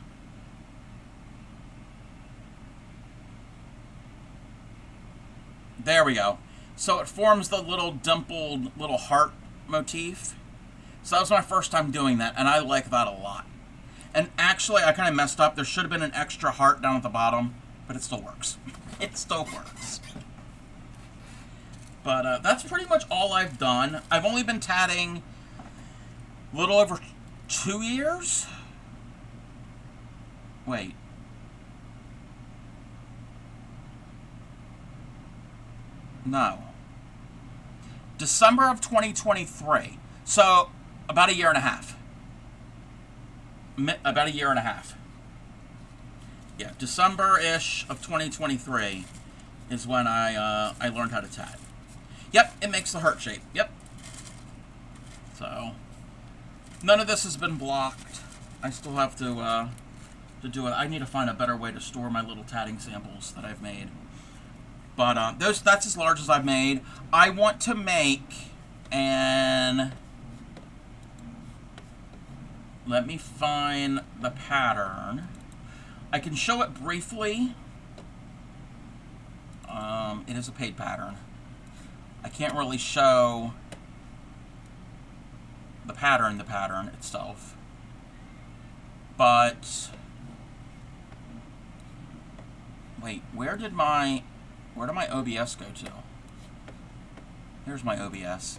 There we go. So it forms the little dimpled little heart motif. So that was my first time doing that, and I like that a lot. And actually, I kind of messed up. There should have been an extra heart down at the bottom, but it still works. It still works. But that's pretty much all I've done. I've only been tatting a little over 2 years. Wait. No. December of 2023. So, about a year and a half. About a year and a half. Yeah, December-ish of 2023 is when I learned how to tat. Yep, it makes the heart shape. Yep. So, none of this has been blocked. I still have to do it. I need to find a better way to store my little tatting samples that I've made. But that's as large as I've made. I want to make an... Let me find the pattern. I can show it briefly. It is a paid pattern. I can't really show the pattern itself. But... Wait, where did my OBS go to? Here's my OBS.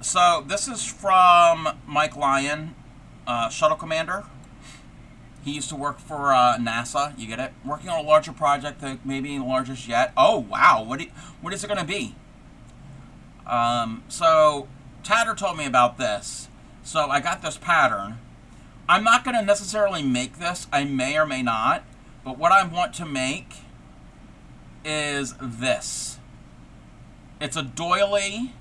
So this is from Mike Lyon, Shuttle Commander. He used to work for NASA. You get it? Working on a larger project that maybe ain't largest yet. Oh wow! What is it going to be? So Tatter told me about this. So I got this pattern. I'm not going to necessarily make this. I may or may not. But what I want to make is this. It's a doily.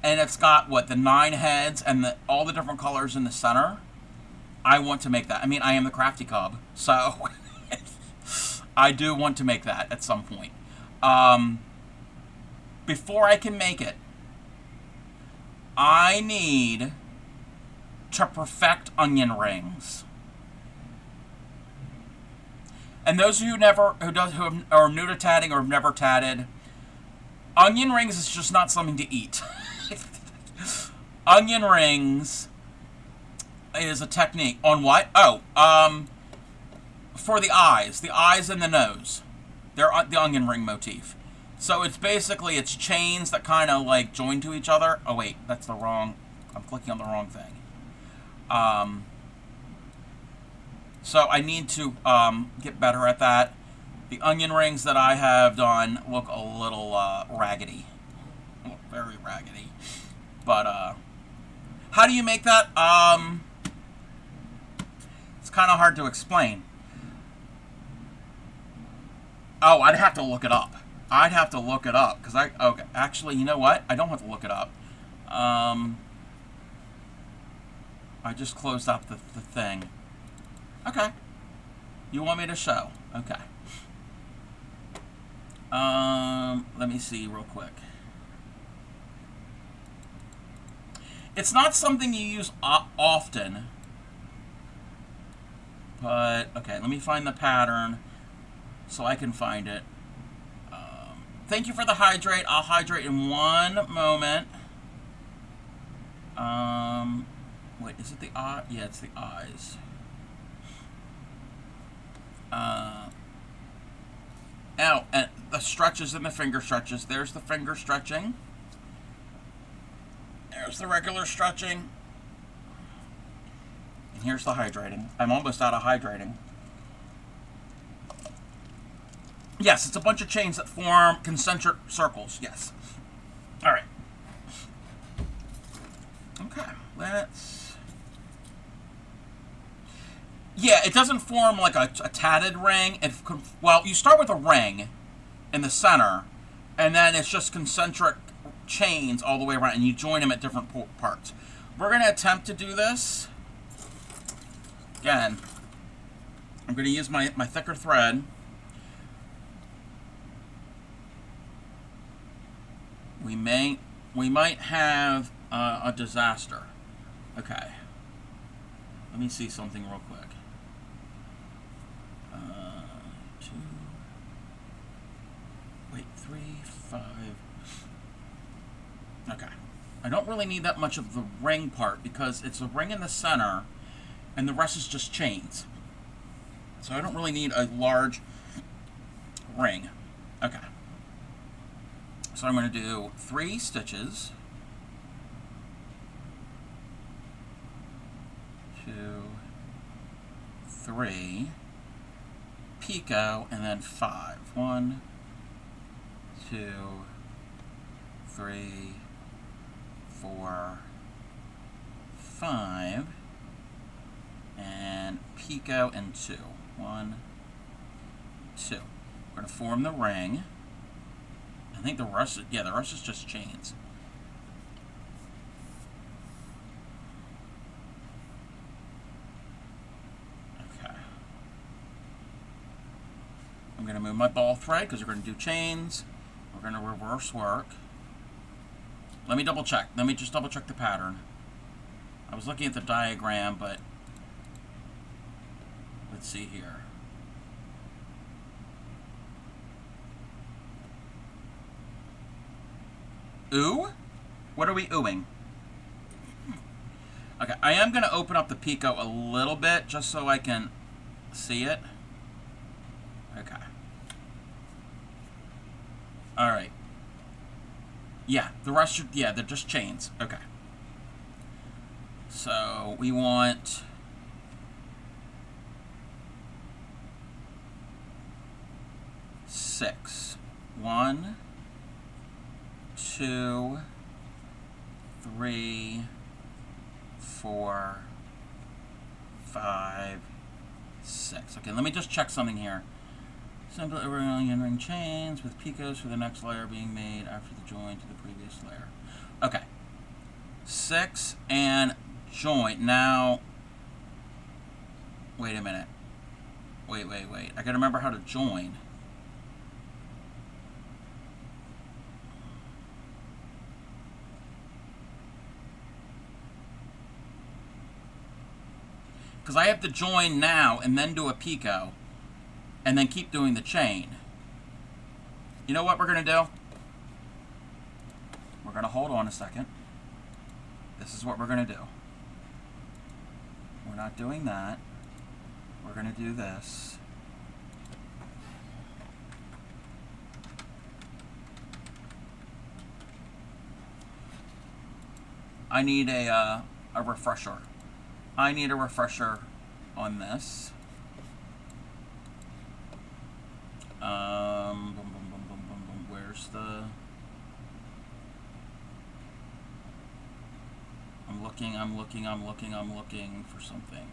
And it's got, what, the 9 heads and all the different colors in the center. I want to make that. I mean, I am the Crafty Cub. So, I do want to make that at some point. Before I can make it, I need to perfect onion rings. And those of you who are new to tatting or have never tatted, onion rings is just not something to eat. Onion rings is a technique on what? Oh, for the eyes and the nose. They're the onion ring motif. So it's basically, it's chains that kind of like join to each other. Oh wait, that's the wrong, I'm clicking on the wrong thing. So I need to get better at that. The onion rings that I have done look a little raggedy. Look very raggedy. But how do you make that? It's kind of hard to explain. Oh, I'd have to look it up. Because okay, actually, you know what? I don't have to look it up. I just closed up the thing. Okay. You want me to show? Okay. Let me see real quick. It's not something you use often. But, okay, let me find the pattern so I can find it. Thank you for the hydrate. I'll hydrate in one moment. Wait, is it the eye? Yeah, it's the eyes. Oh, and the stretches and the finger stretches. There's the finger stretching. There's the regular stretching. Here's the hydrating. I'm almost out of hydrating. Yes, it's a bunch of chains that form concentric circles. Yes. All right. Okay, let's... Yeah, it doesn't form like a tatted ring. Well, you start with a ring in the center, and then it's just concentric chains all the way around, and you join them at different parts. We're going to attempt to do this. Again, I'm going to use my thicker thread. We might have a disaster. Okay. Let me see something real quick. 2. Wait, 3, 5. Okay. I don't really need that much of the ring part because it's a ring in the center and the rest is just chains. So I don't really need a large ring. Okay. So I'm going to do 3 stitches. 2, 3, picot, and then 5. 1, 2, 3, 4, 5, and picot and 2. 1, 2. We're going to form the ring. I think the rest is just chains. Okay. I'm going to move my ball thread because we're going to do chains. We're going to reverse work. Let me double check. Let me just double check the pattern. I was looking at the diagram, but let's see here. Ooh? What are we oohing? Okay, I am going to open up the picot a little bit just so I can see it. Okay. Alright. Yeah, the rest are, yeah, they're just chains. Okay. So, we want... six. 1, 2, 3, 4, 5, 6. Okay, let me just check something here. Simply onion ring chains with picots for the next layer being made after the join to the previous layer. Okay. 6 and join. Now, wait a minute. Wait. I gotta remember how to join. Because I have to join now and then do a picot and then keep doing the chain. You know what we're going to do? We're going to hold on a second. This is what we're going to do. We're not doing that. We're going to do this. I need a refresher. I need a refresher on this. Where's the... I'm looking for something.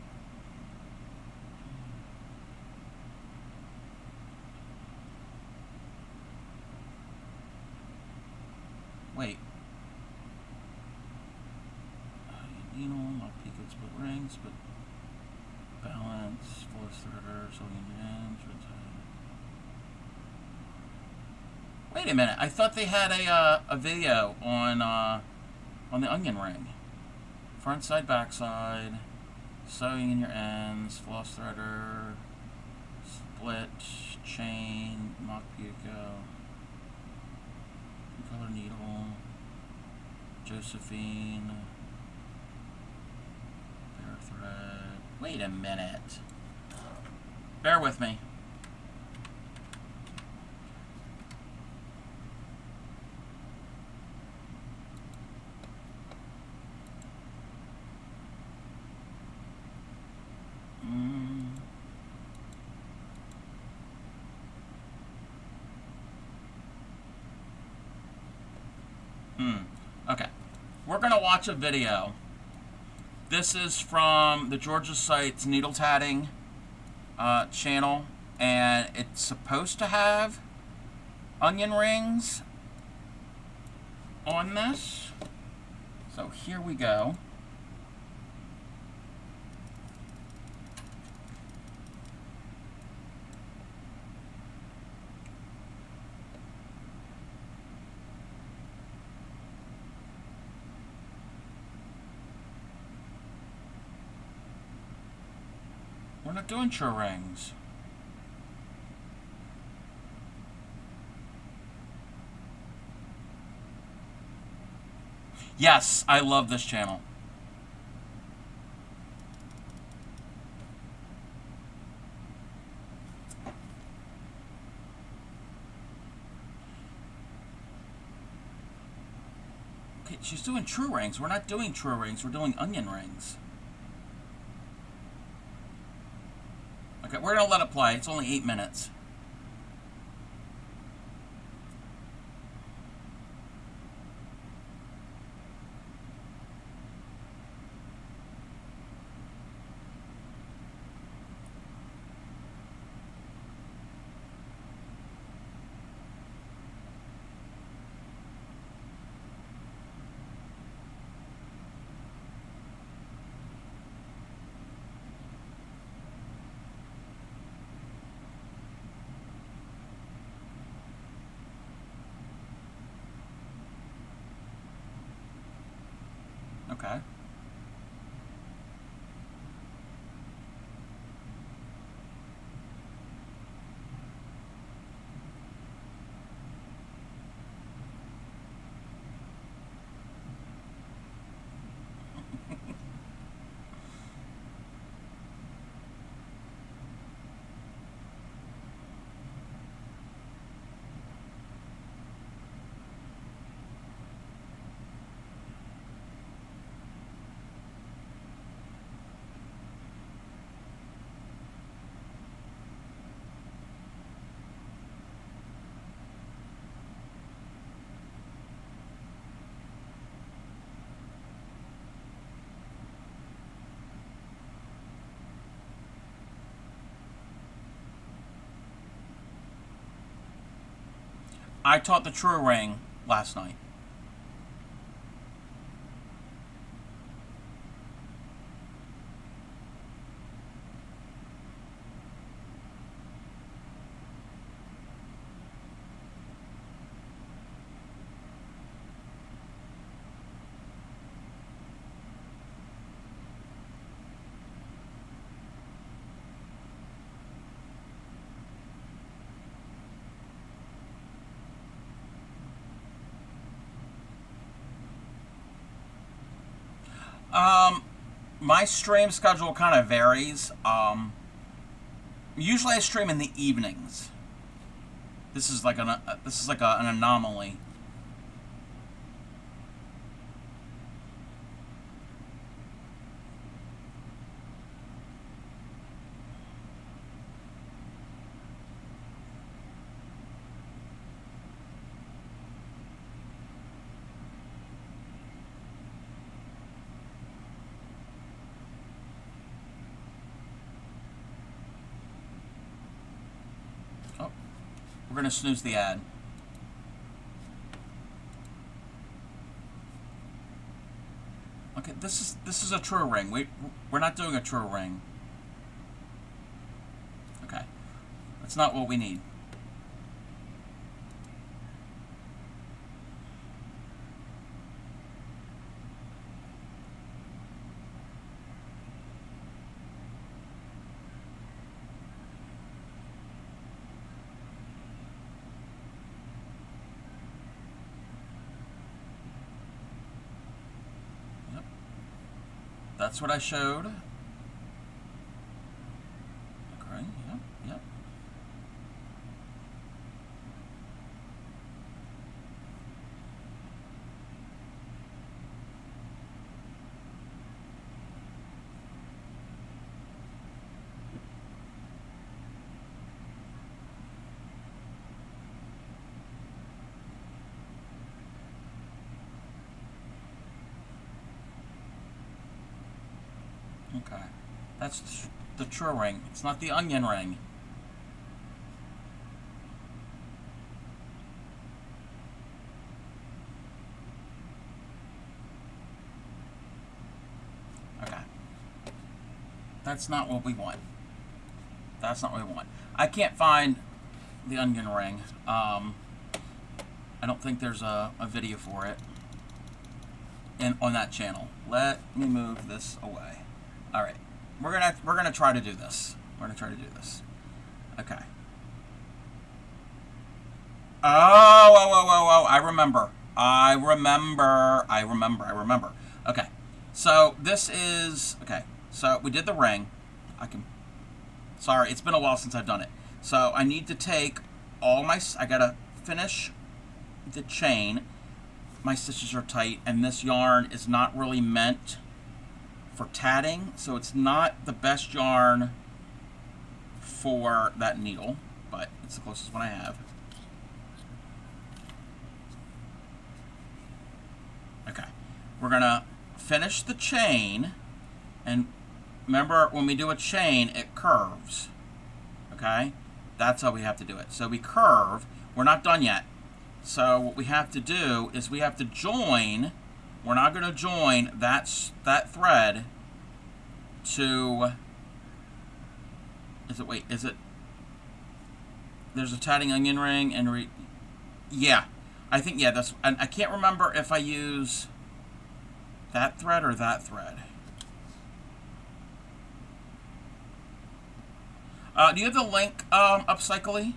Wait. Needle, not picots, but rings, but balance, full threader, so ends. Wait a minute, I thought they had a video on the onion ring. Front side, back side, sewing in your ends, floss threader, split, chain, mock picot, color needle, Josephine, bare thread. Wait a minute. Bear with me. Okay. We're going to watch a video. This is from the Georgia Site's Needle Tatting channel, and it's supposed to have onion rings on this. So here we go. We're not doing true rings. Yes, I love this channel. Okay, she's doing true rings. We're not doing true rings, we're doing onion rings. Okay, we're gonna let it play. It's only 8 minutes. Okay. I taught the true ring last night. My stream schedule kind of varies. Usually I stream in the evenings. This is like an anomaly. Oh, we're gonna snooze the ad. Okay, this is a true ring. We're not doing a true ring. Okay, that's not what we need. Yep, that's what I showed. Okay, yep, yep. That's the true ring. It's not the onion ring. Okay. That's not what we want. That's not what we want. I can't find the onion ring. I don't think there's a video for it on that channel. Let me move this away. All right, we're gonna try to do this. We're gonna try to do this. Okay. Oh! I remember. Okay. So this is okay. So we did the ring. Sorry, it's been a while since I've done it. So I need to take all my. I gotta finish the chain. My stitches are tight, and this yarn is not really meant for tatting, so it's not the best yarn for that needle, but it's the closest one I have. Okay, we're gonna finish the chain, and remember when we do a chain, it curves. Okay, that's how we have to do it. So we curve. We're not done yet. So what we have to do is we have to join. We're not going to join that thread to. Is it? There's a tatting onion ring and yeah, I think yeah. That's and I can't remember if I use that thread or that thread. Do you have the link upcycly?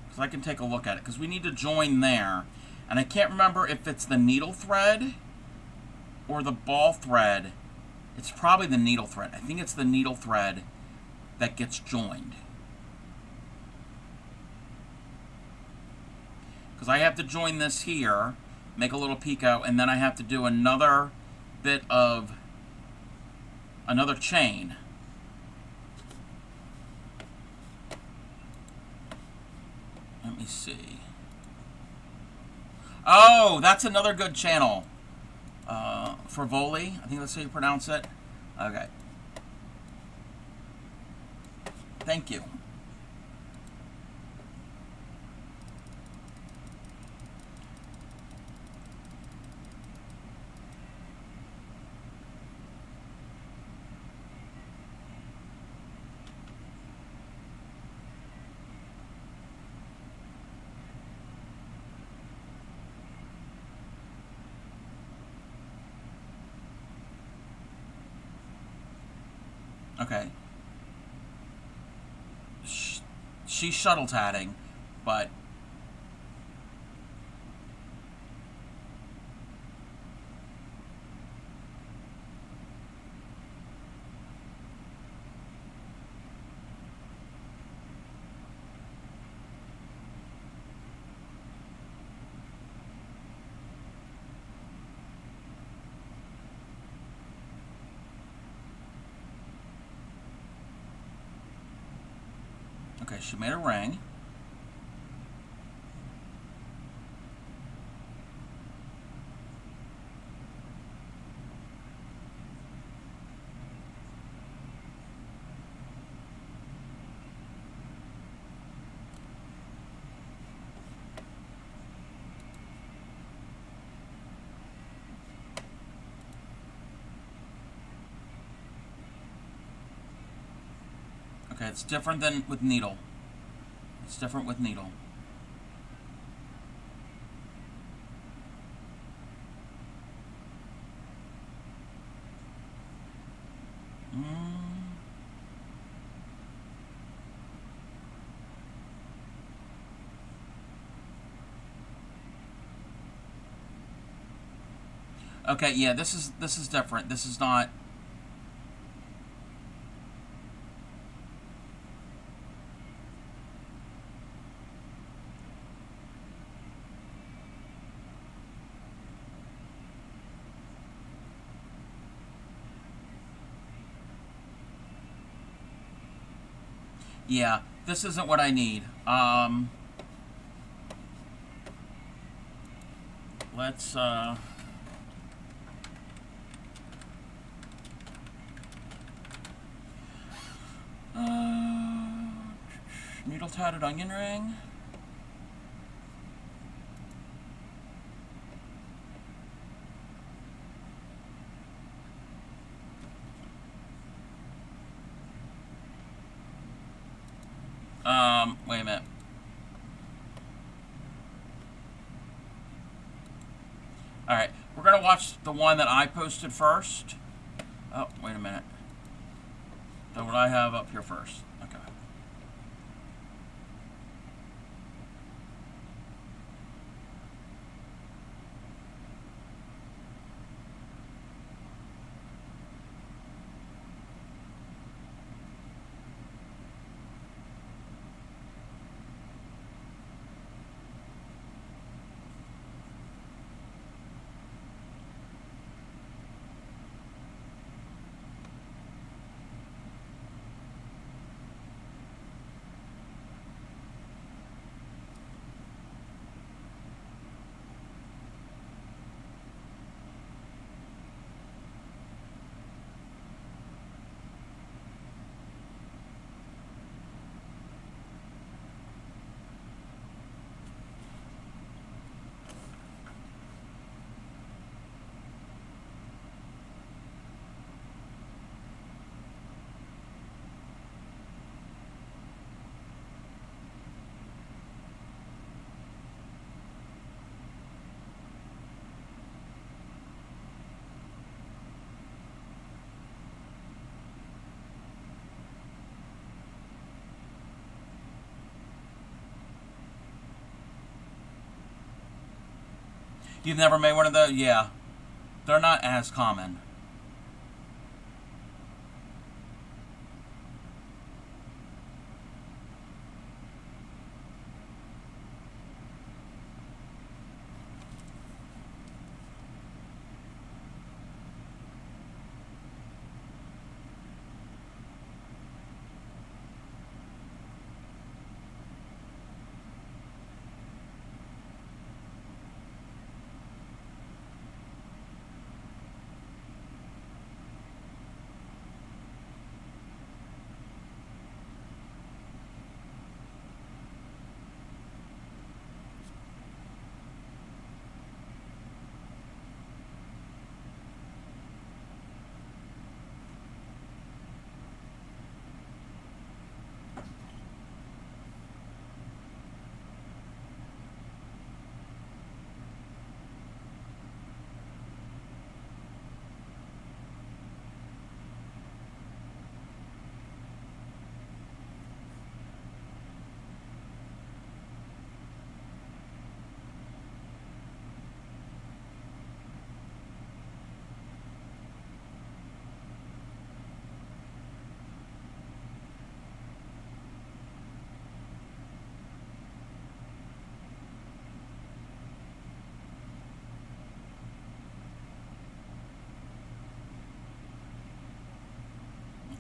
Because I can take a look at it. Because we need to join there. And I can't remember if it's the needle thread or the ball thread. It's probably the needle thread. I think it's the needle thread that gets joined. Because I have to join this here, make a little picot, and then I have to do another bit of another chain. Let me see. Oh, that's another good channel. Frivoli, I think that's how you pronounce it. Okay. Thank you. Okay. She's shuttle tatting, but okay, she made a ring. Okay, it's different than with needle. It's different with needle. Okay, yeah, this is different. This is not. Yeah, this isn't what I need. Let's tatted onion ring. Wait a minute. Alright, we're going to watch the one that I posted first. Oh, wait a minute. So what I have up here first. Okay. You've never made one of those? Yeah. They're not as common.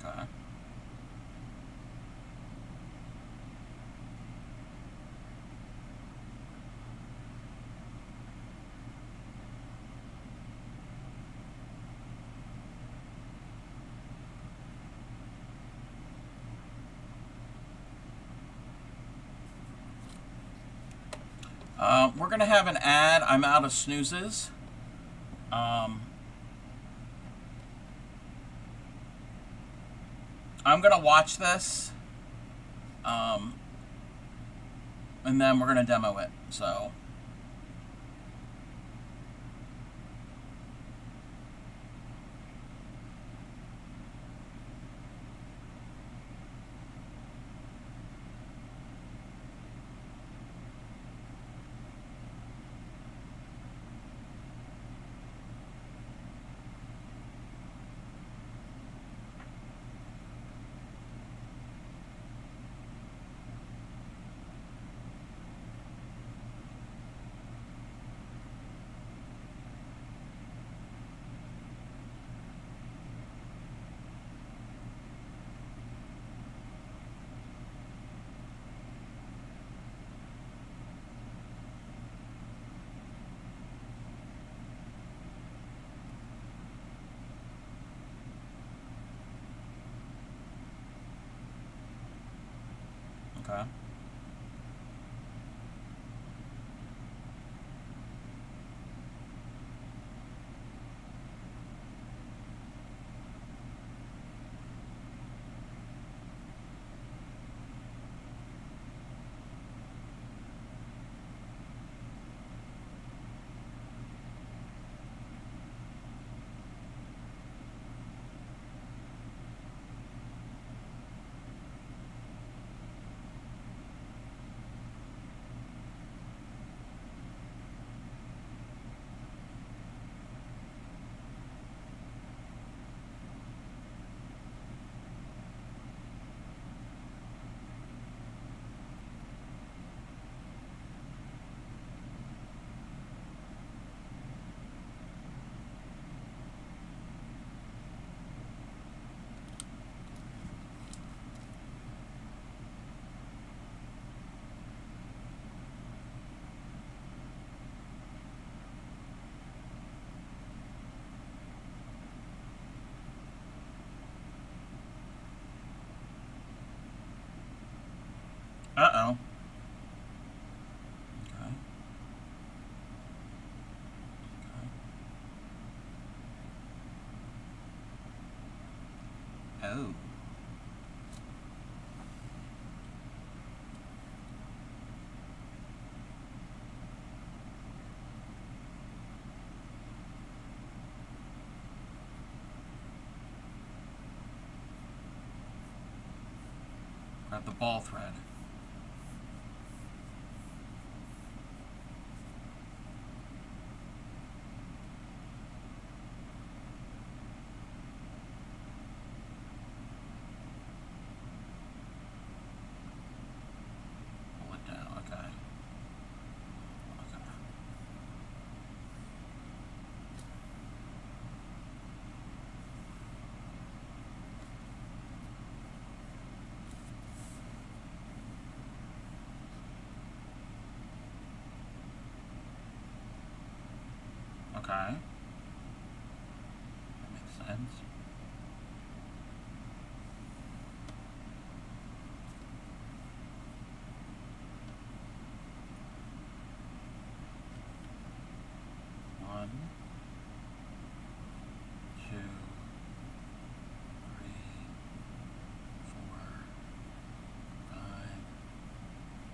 Okay. We're going to have an ad. I'm out of snoozes. I'm going to watch this. And then we're going to demo it. So... Okay. Uh-oh. Okay. Okay. Oh. Grab the ball thread. Pull it down. Okay. Okay. Okay. That makes sense. One, two, three, four, five,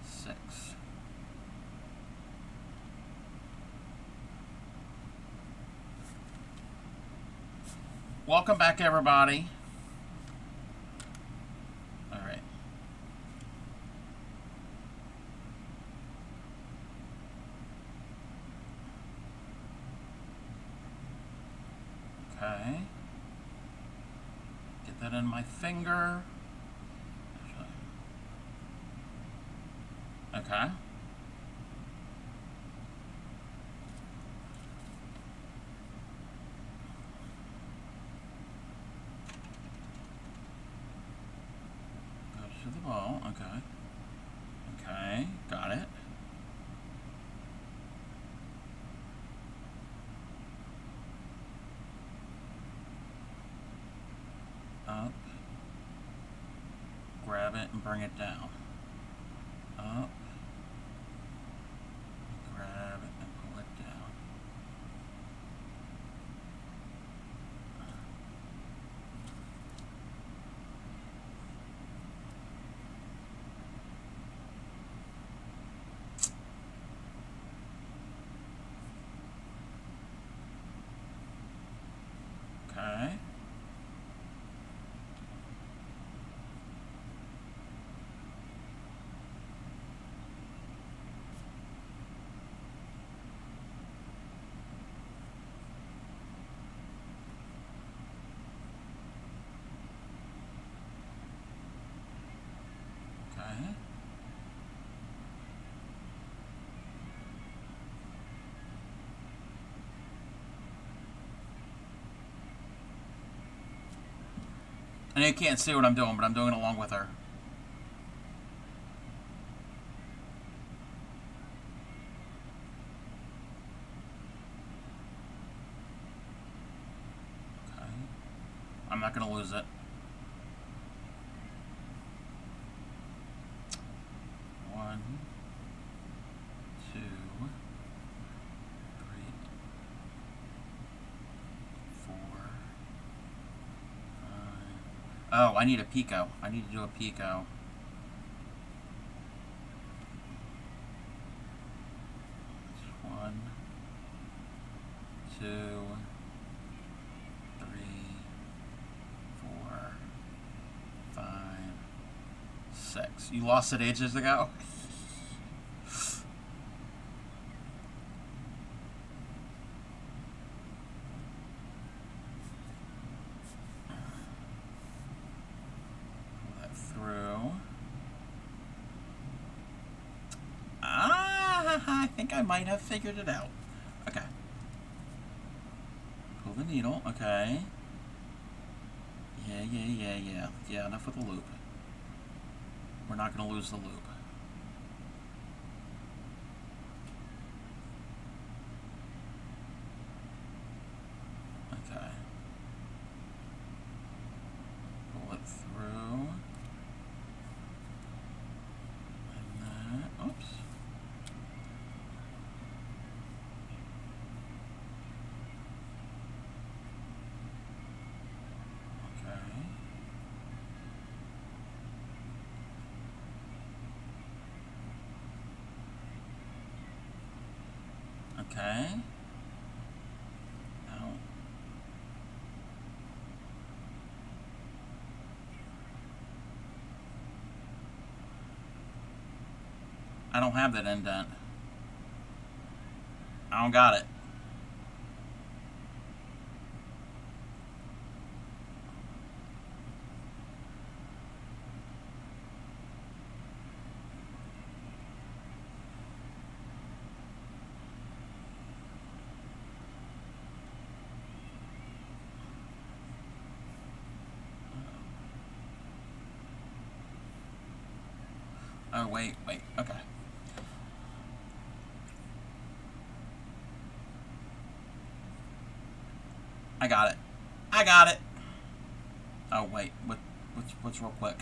six. Welcome back, everybody. All right. Okay. Get that in my finger. Okay. Goes to the ball. Okay. Okay. Got it. Up. Grab it and bring it down. Up. Grab it and pull it down. Okay. Okay. And you can't see what I'm doing, but I'm doing it along with her. Okay. I'm not going to lose it. One, two, three, four, five. Oh, I need a pico. I need to do a pico. One, two, three, four, five, six. You lost it ages ago? Pull that through. I think I might have figured it out. Okay. Pull the needle. Okay. Yeah, enough with the loop. We're not going to lose the loop. Okay. Pull it through. Okay. Now, I don't have that indent. I don't got it. Oh, wait. Okay. I got it. I got it. Oh, wait. What's real quick?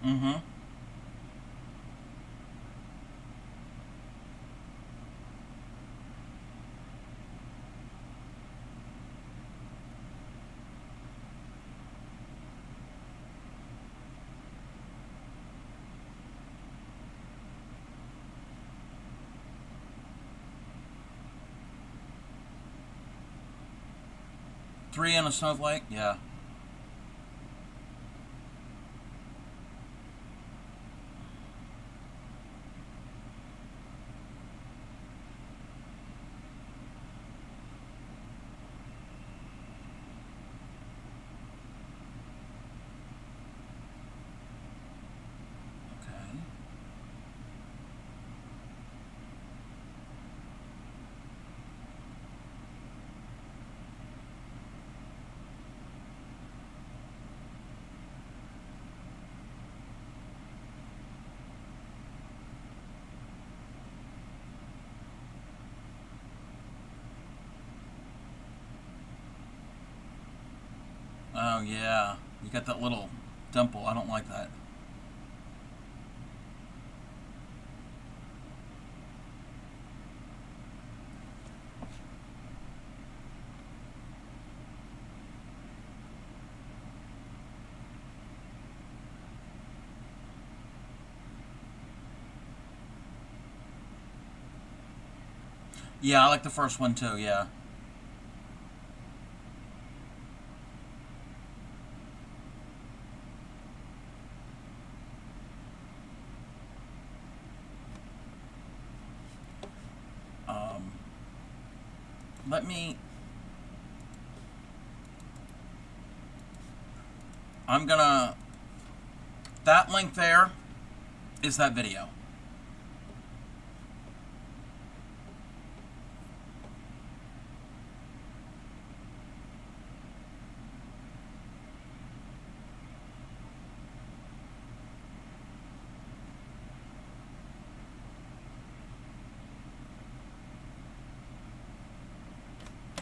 Mm-hmm. Three in a snowflake? Yeah. Okay. Oh, yeah. You got that little dimple. I don't like that. Yeah, I like the first one too, yeah. Um, let me... I'm gonna... That link there is that video.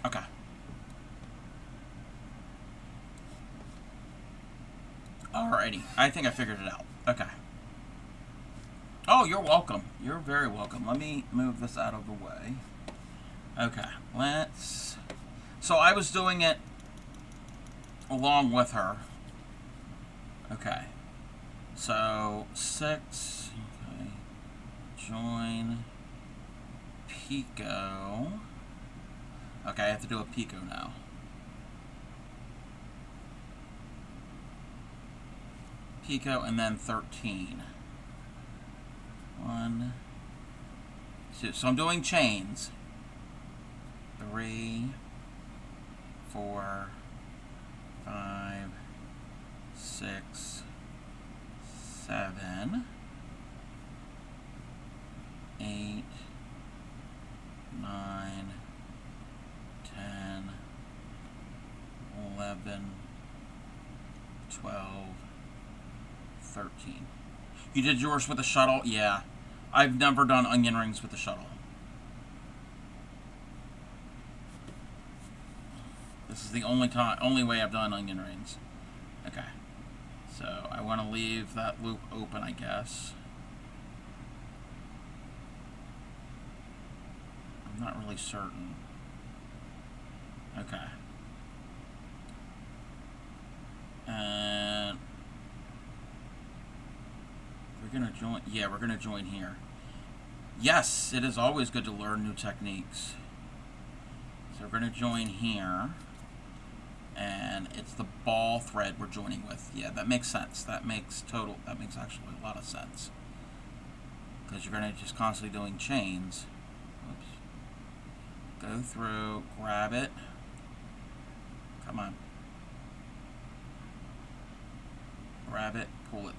Okay. Alrighty. I think I figured it out. Okay. Oh, you're welcome. You're very welcome. Let me move this out of the way. Okay. Let's... So I was doing it along with her. Okay. So 6. Okay. Join Pico. Okay, I have to do a Pico now. Pico and then 13. 1, 2. So I'm doing chains. 3, 4, 5, 6, 7, 8, 9, 10, 11, 12, 13. You did yours with a shuttle? Yeah. I've never done onion rings with a shuttle. This is the only way I've done onion rings. Okay. So I want to leave that loop open, I guess. I'm not really certain. Okay. And we're going to join. Yeah, we're going to join here. Yes, it is always good to learn new techniques. So we're going to join here. And it's the ball thread we're joining with. Yeah, that makes sense. That makes actually a lot of sense. Because you're going to just constantly doing chains. Oops. Go through, grab it. Come on. Grab it, pull it.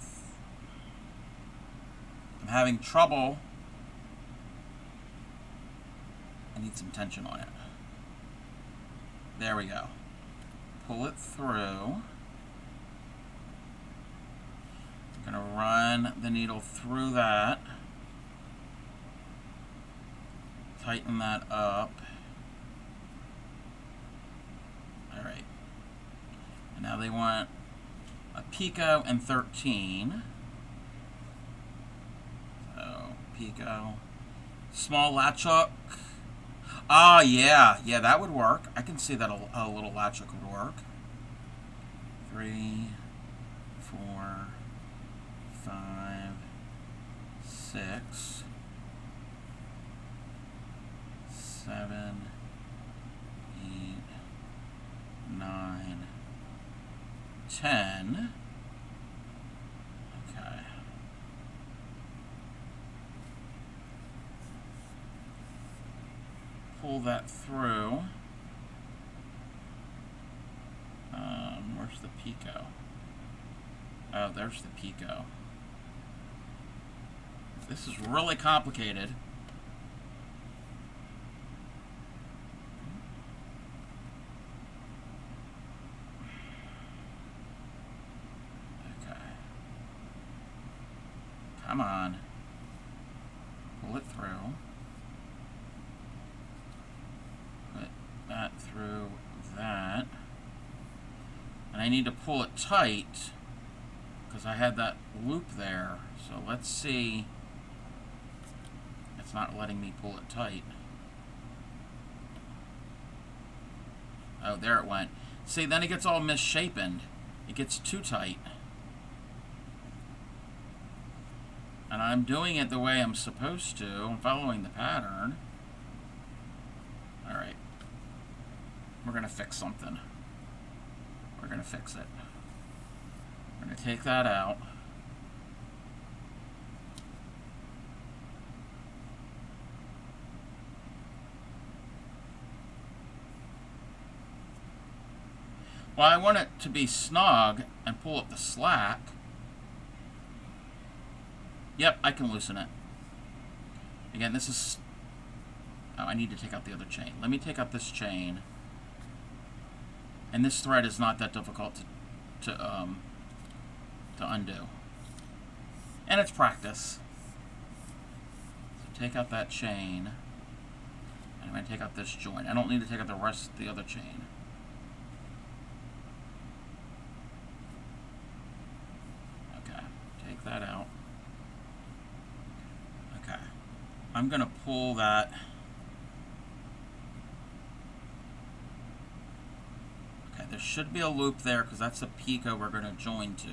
I'm having trouble. I need some tension on it. There we go. Pull it through. I'm going to run the needle through that. Tighten that up. Alright. And now they want a Pico and 13. So, Pico. Small latch hook. Ah, yeah. Yeah, that would work. I can see that a little latch hook would work. 3, 4, 5, 6, 7, 8, 9, 10. Okay. Pull that through. Where's the Pico? Oh, there's the Pico. This is really complicated. Okay. Come on. Pull it through. Put that through that. And I need to pull it tight because I had that loop there. So let's see. It's not letting me pull it tight. Oh, there it went. See, then it gets all misshapen. It gets too tight. And I'm doing it the way I'm supposed to. I'm following the pattern. Alright. We're going to fix something. We're going to fix it. We're going to take that out. Well, I want it to be snug and pull up the slack. Yep, I can loosen it. Again, this is... Oh, I need to take out the other chain. Let me take out this chain. And this thread is not that difficult to undo. And it's practice. So take out that chain. And I'm going to take out this joint. I don't need to take out the rest of the other chain. Okay, take that out. Okay. I'm going to pull that. there should be a loop there because that's a picot we're going to join to.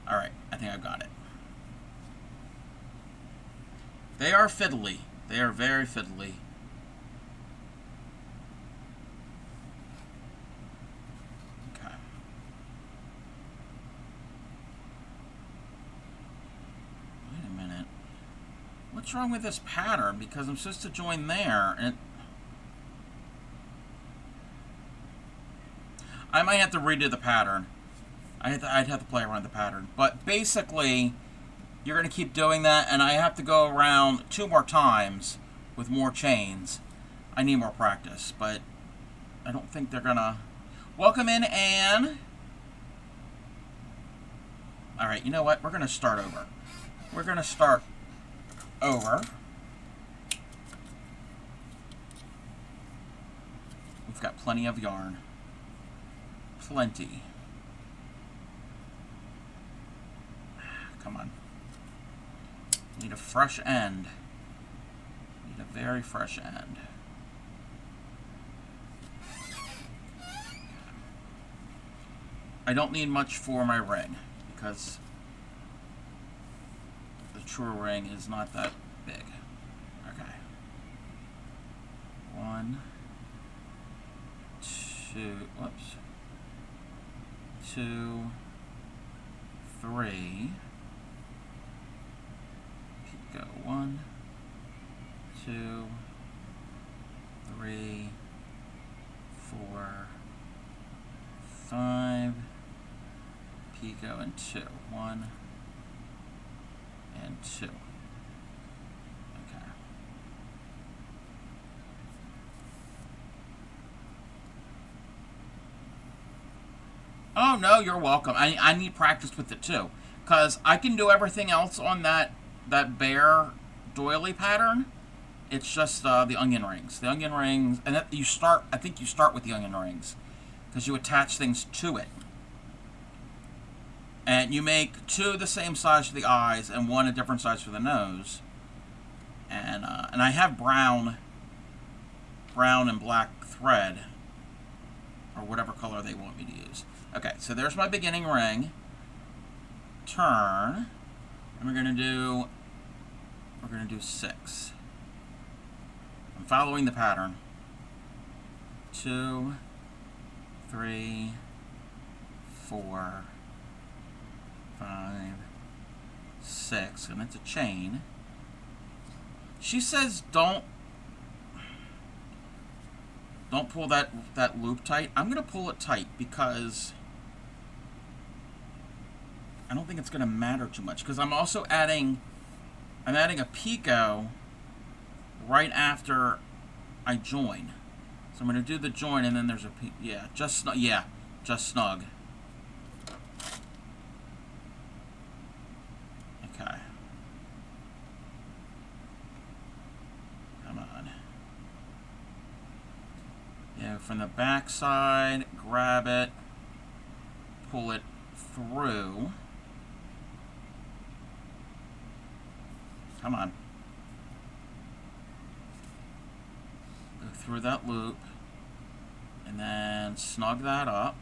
Alright, I think I've got it. They are fiddly. They are very fiddly. Okay. Wait a minute. What's wrong with this pattern? Because I'm supposed to join there, and I might have to redo the pattern. I'd have to play around the pattern. But basically, you're going to keep doing that, and I have to go around 2 more times with more chains. I need more practice, but I don't think they're going to... Welcome in, Anne. Alright, you know what? We're going to start over. We're going to start over. We've got plenty of yarn. Plenty. Come on. Need a fresh end. Need a very fresh end. I don't need much for my ring because the true ring is not that big. Okay. 1, 2, whoops. 2, 3. Go 1, 2, 3, 4, 5. Picot and 2. 1 and 2. Okay. Oh no, you're welcome. I need practice with it too, because I can do everything else on that bear doily pattern. It's just the onion rings. The onion rings, and you start. I think you start with the onion rings, because you attach things to it, and you make 2 the same size for the eyes and 1 a different size for the nose. And I have brown and black thread, or whatever color they want me to use. Okay, so there's my beginning ring. Turn, and we're gonna do 6. I'm following the pattern. 2, 3, 4, 5, 6, and it's a chain. She says don't pull that loop tight. I'm gonna pull it tight because I don't think it's gonna matter too much, because I'm also adding a picot right after I join. So I'm going to do the join, and then there's a just snug. Okay. Come on. Yeah, from the back side, grab it, pull it through. Come on. Go through that loop. And then snug that up.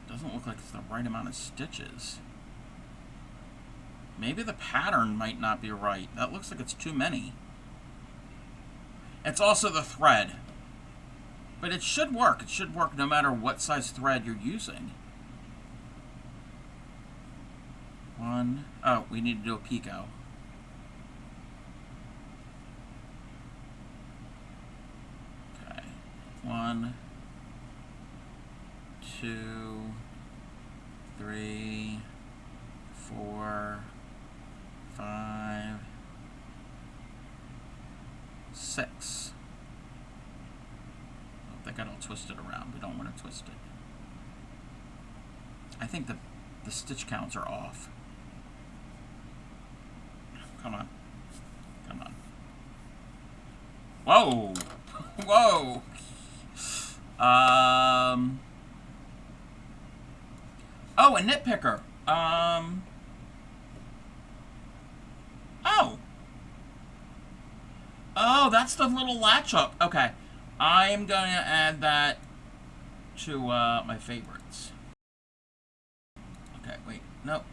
Doesn't look like it's the right amount of stitches. Maybe the pattern might not be right. That looks like it's too many. It's also the thread. But it should work. It should work no matter what size thread you're using. 1. Oh, we need to do a picot. Okay. 1, 2, 3, 4, 5, 6. Oh, they got all twisted around. We don't want to twist it. I think the stitch counts are off. Come on. Come on. Whoa! Whoa! Oh, a nitpicker. Oh. Oh, that's the little latch hook. Okay. I'm going to add that to my favorites. Okay, wait. Nope.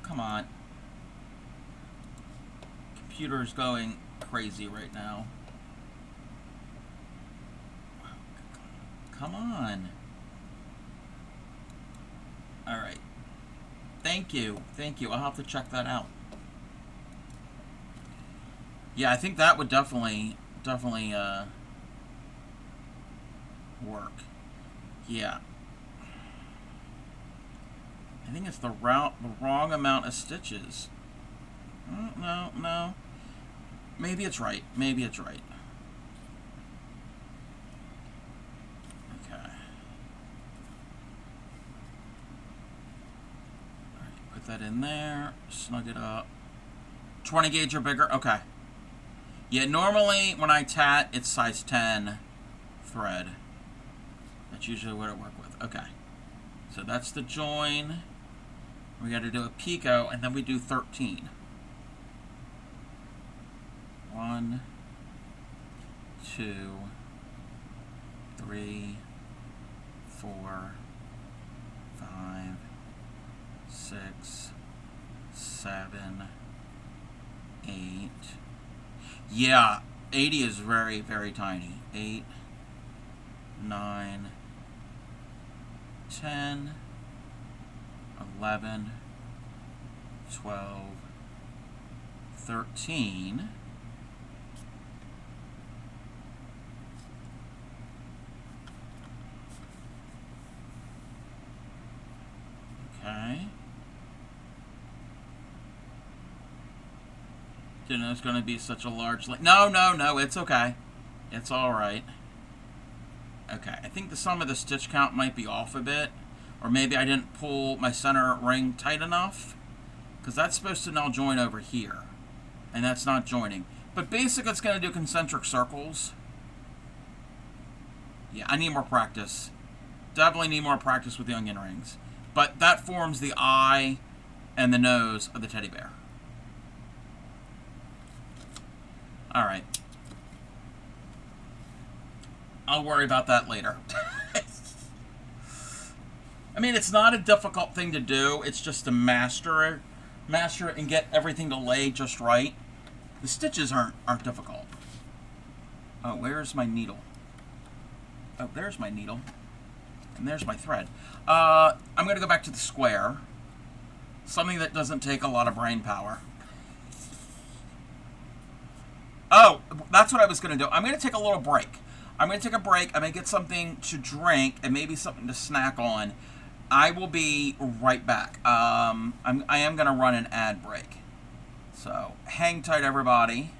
Come on. Computer's going crazy right now. Come on. Alright. Thank you. Thank you. I'll have to check that out. Yeah, I think that would definitely work. Yeah. I think it's the wrong amount of stitches. No. Maybe it's right. Maybe it's right. Okay. Alright, put that in there. Snug it up. 20 gauge or bigger? Okay. Yeah, normally when I tat, it's size 10 thread. That's usually what I work with. Okay. So that's the join. We got to do a picot, and then we do 13. 1, 2, 3, 4, 5, 6, 7, 8. Yeah, 80 is very, very tiny. 8, 9, 10, 11, 12, 13. Okay. Didn't know it was going to be such a large... No, it's okay. It's alright. Okay, I think the sum of the stitch count might be off a bit. Or maybe I didn't pull my center ring tight enough. Because that's supposed to now join over here. And that's not joining. But basically it's going to do concentric circles. Yeah, I need more practice. Definitely need more practice with the onion rings. But that forms the eye and the nose of the teddy bear. Alright. I'll worry about that later. I mean, it's not a difficult thing to do. It's just to master it and get everything to lay just right. The stitches aren't difficult. Oh, where's my needle? Oh, there's my needle. And there's my thread. I'm going to go back to the square. Something that doesn't take a lot of brain power. Oh, that's what I was going to do. I'm going to take a little break. I'm going to take a break. I'm going to get something to drink and maybe something to snack on. I will be right back. I am going to run an ad break. So, hang tight, everybody.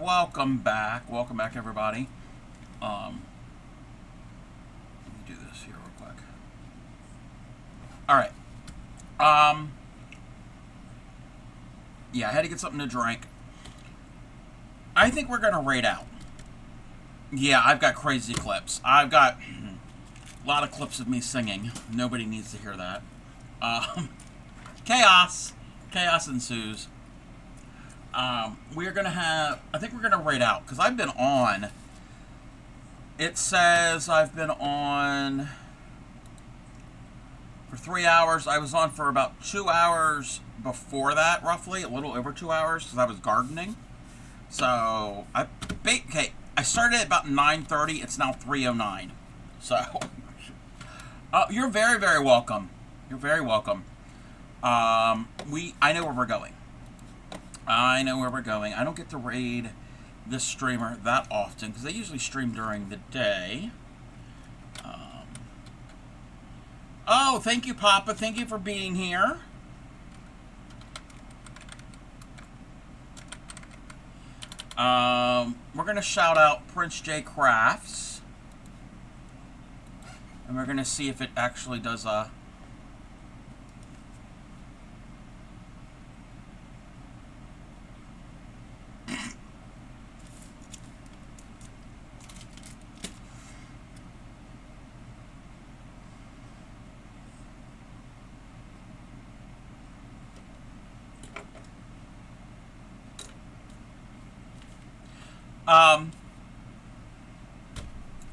welcome back. Welcome back, everybody. Let me do this here real quick. All right. Yeah, I had to get something to drink. I think we're gonna raid out. Yeah, I've got crazy clips. I've got a lot of clips of me singing. Nobody needs to hear that. Chaos. Chaos ensues. We're gonna have, I think we're gonna raid out, because I've been on, it says I've been on for 3 hours. I was on for about 2 hours before that, roughly, a little over 2 hours, because I was gardening. So, I started at about 9:30, it's now 3:09. So, you're very, very welcome. You're very welcome. I know where we're going. I know where we're going. I don't get to raid this streamer that often because they usually stream during the day. Oh, thank you, Papa. Thank you for being here. We're going to shout out Prince J Crafts. And we're going to see if it actually does a...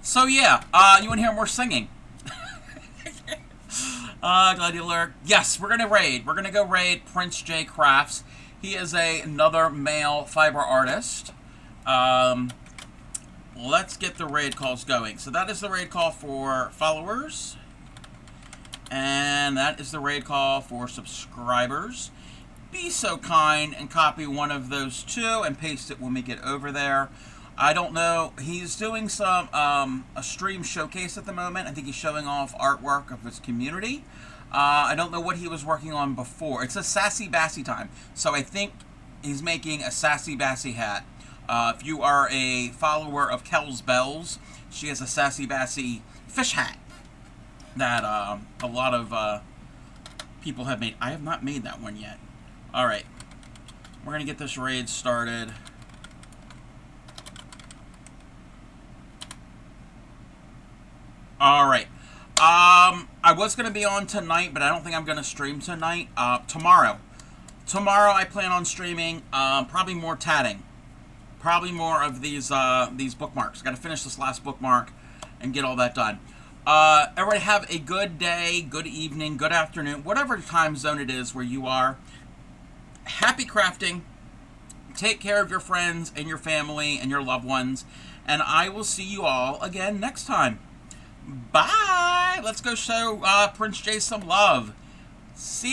So yeah, you want to hear more singing? Glad you lurk. Yes, we're gonna raid. We're gonna go raid Prince J Crafts. He is another male fiber artist. Let's get the raid calls going. So that is the raid call for followers, and that is the raid call for subscribers. Be so kind and copy one of those two and paste it when we get over there. I don't know. He's doing some a stream showcase at the moment. I think he's showing off artwork of his community. I don't know what he was working on before. It's a Sassy Bassy time. So I think he's making a Sassy Bassy hat. If you are a follower of Kel's Bells, she has a Sassy Bassy fish hat that a lot of people have made. I have not made that one yet. All right. We're going to get this raid started. All right. I was going to be on tonight, but I don't think I'm going to stream tonight. Tomorrow. Tomorrow I plan on streaming probably more tatting. Probably more of these bookmarks. Got to finish this last bookmark and get all that done. Everybody have a good day, good evening, good afternoon, whatever time zone it is where you are. Happy crafting. Take care of your friends and your family and your loved ones. And I will see you all again next time. Bye. Let's go show Prince J some love. See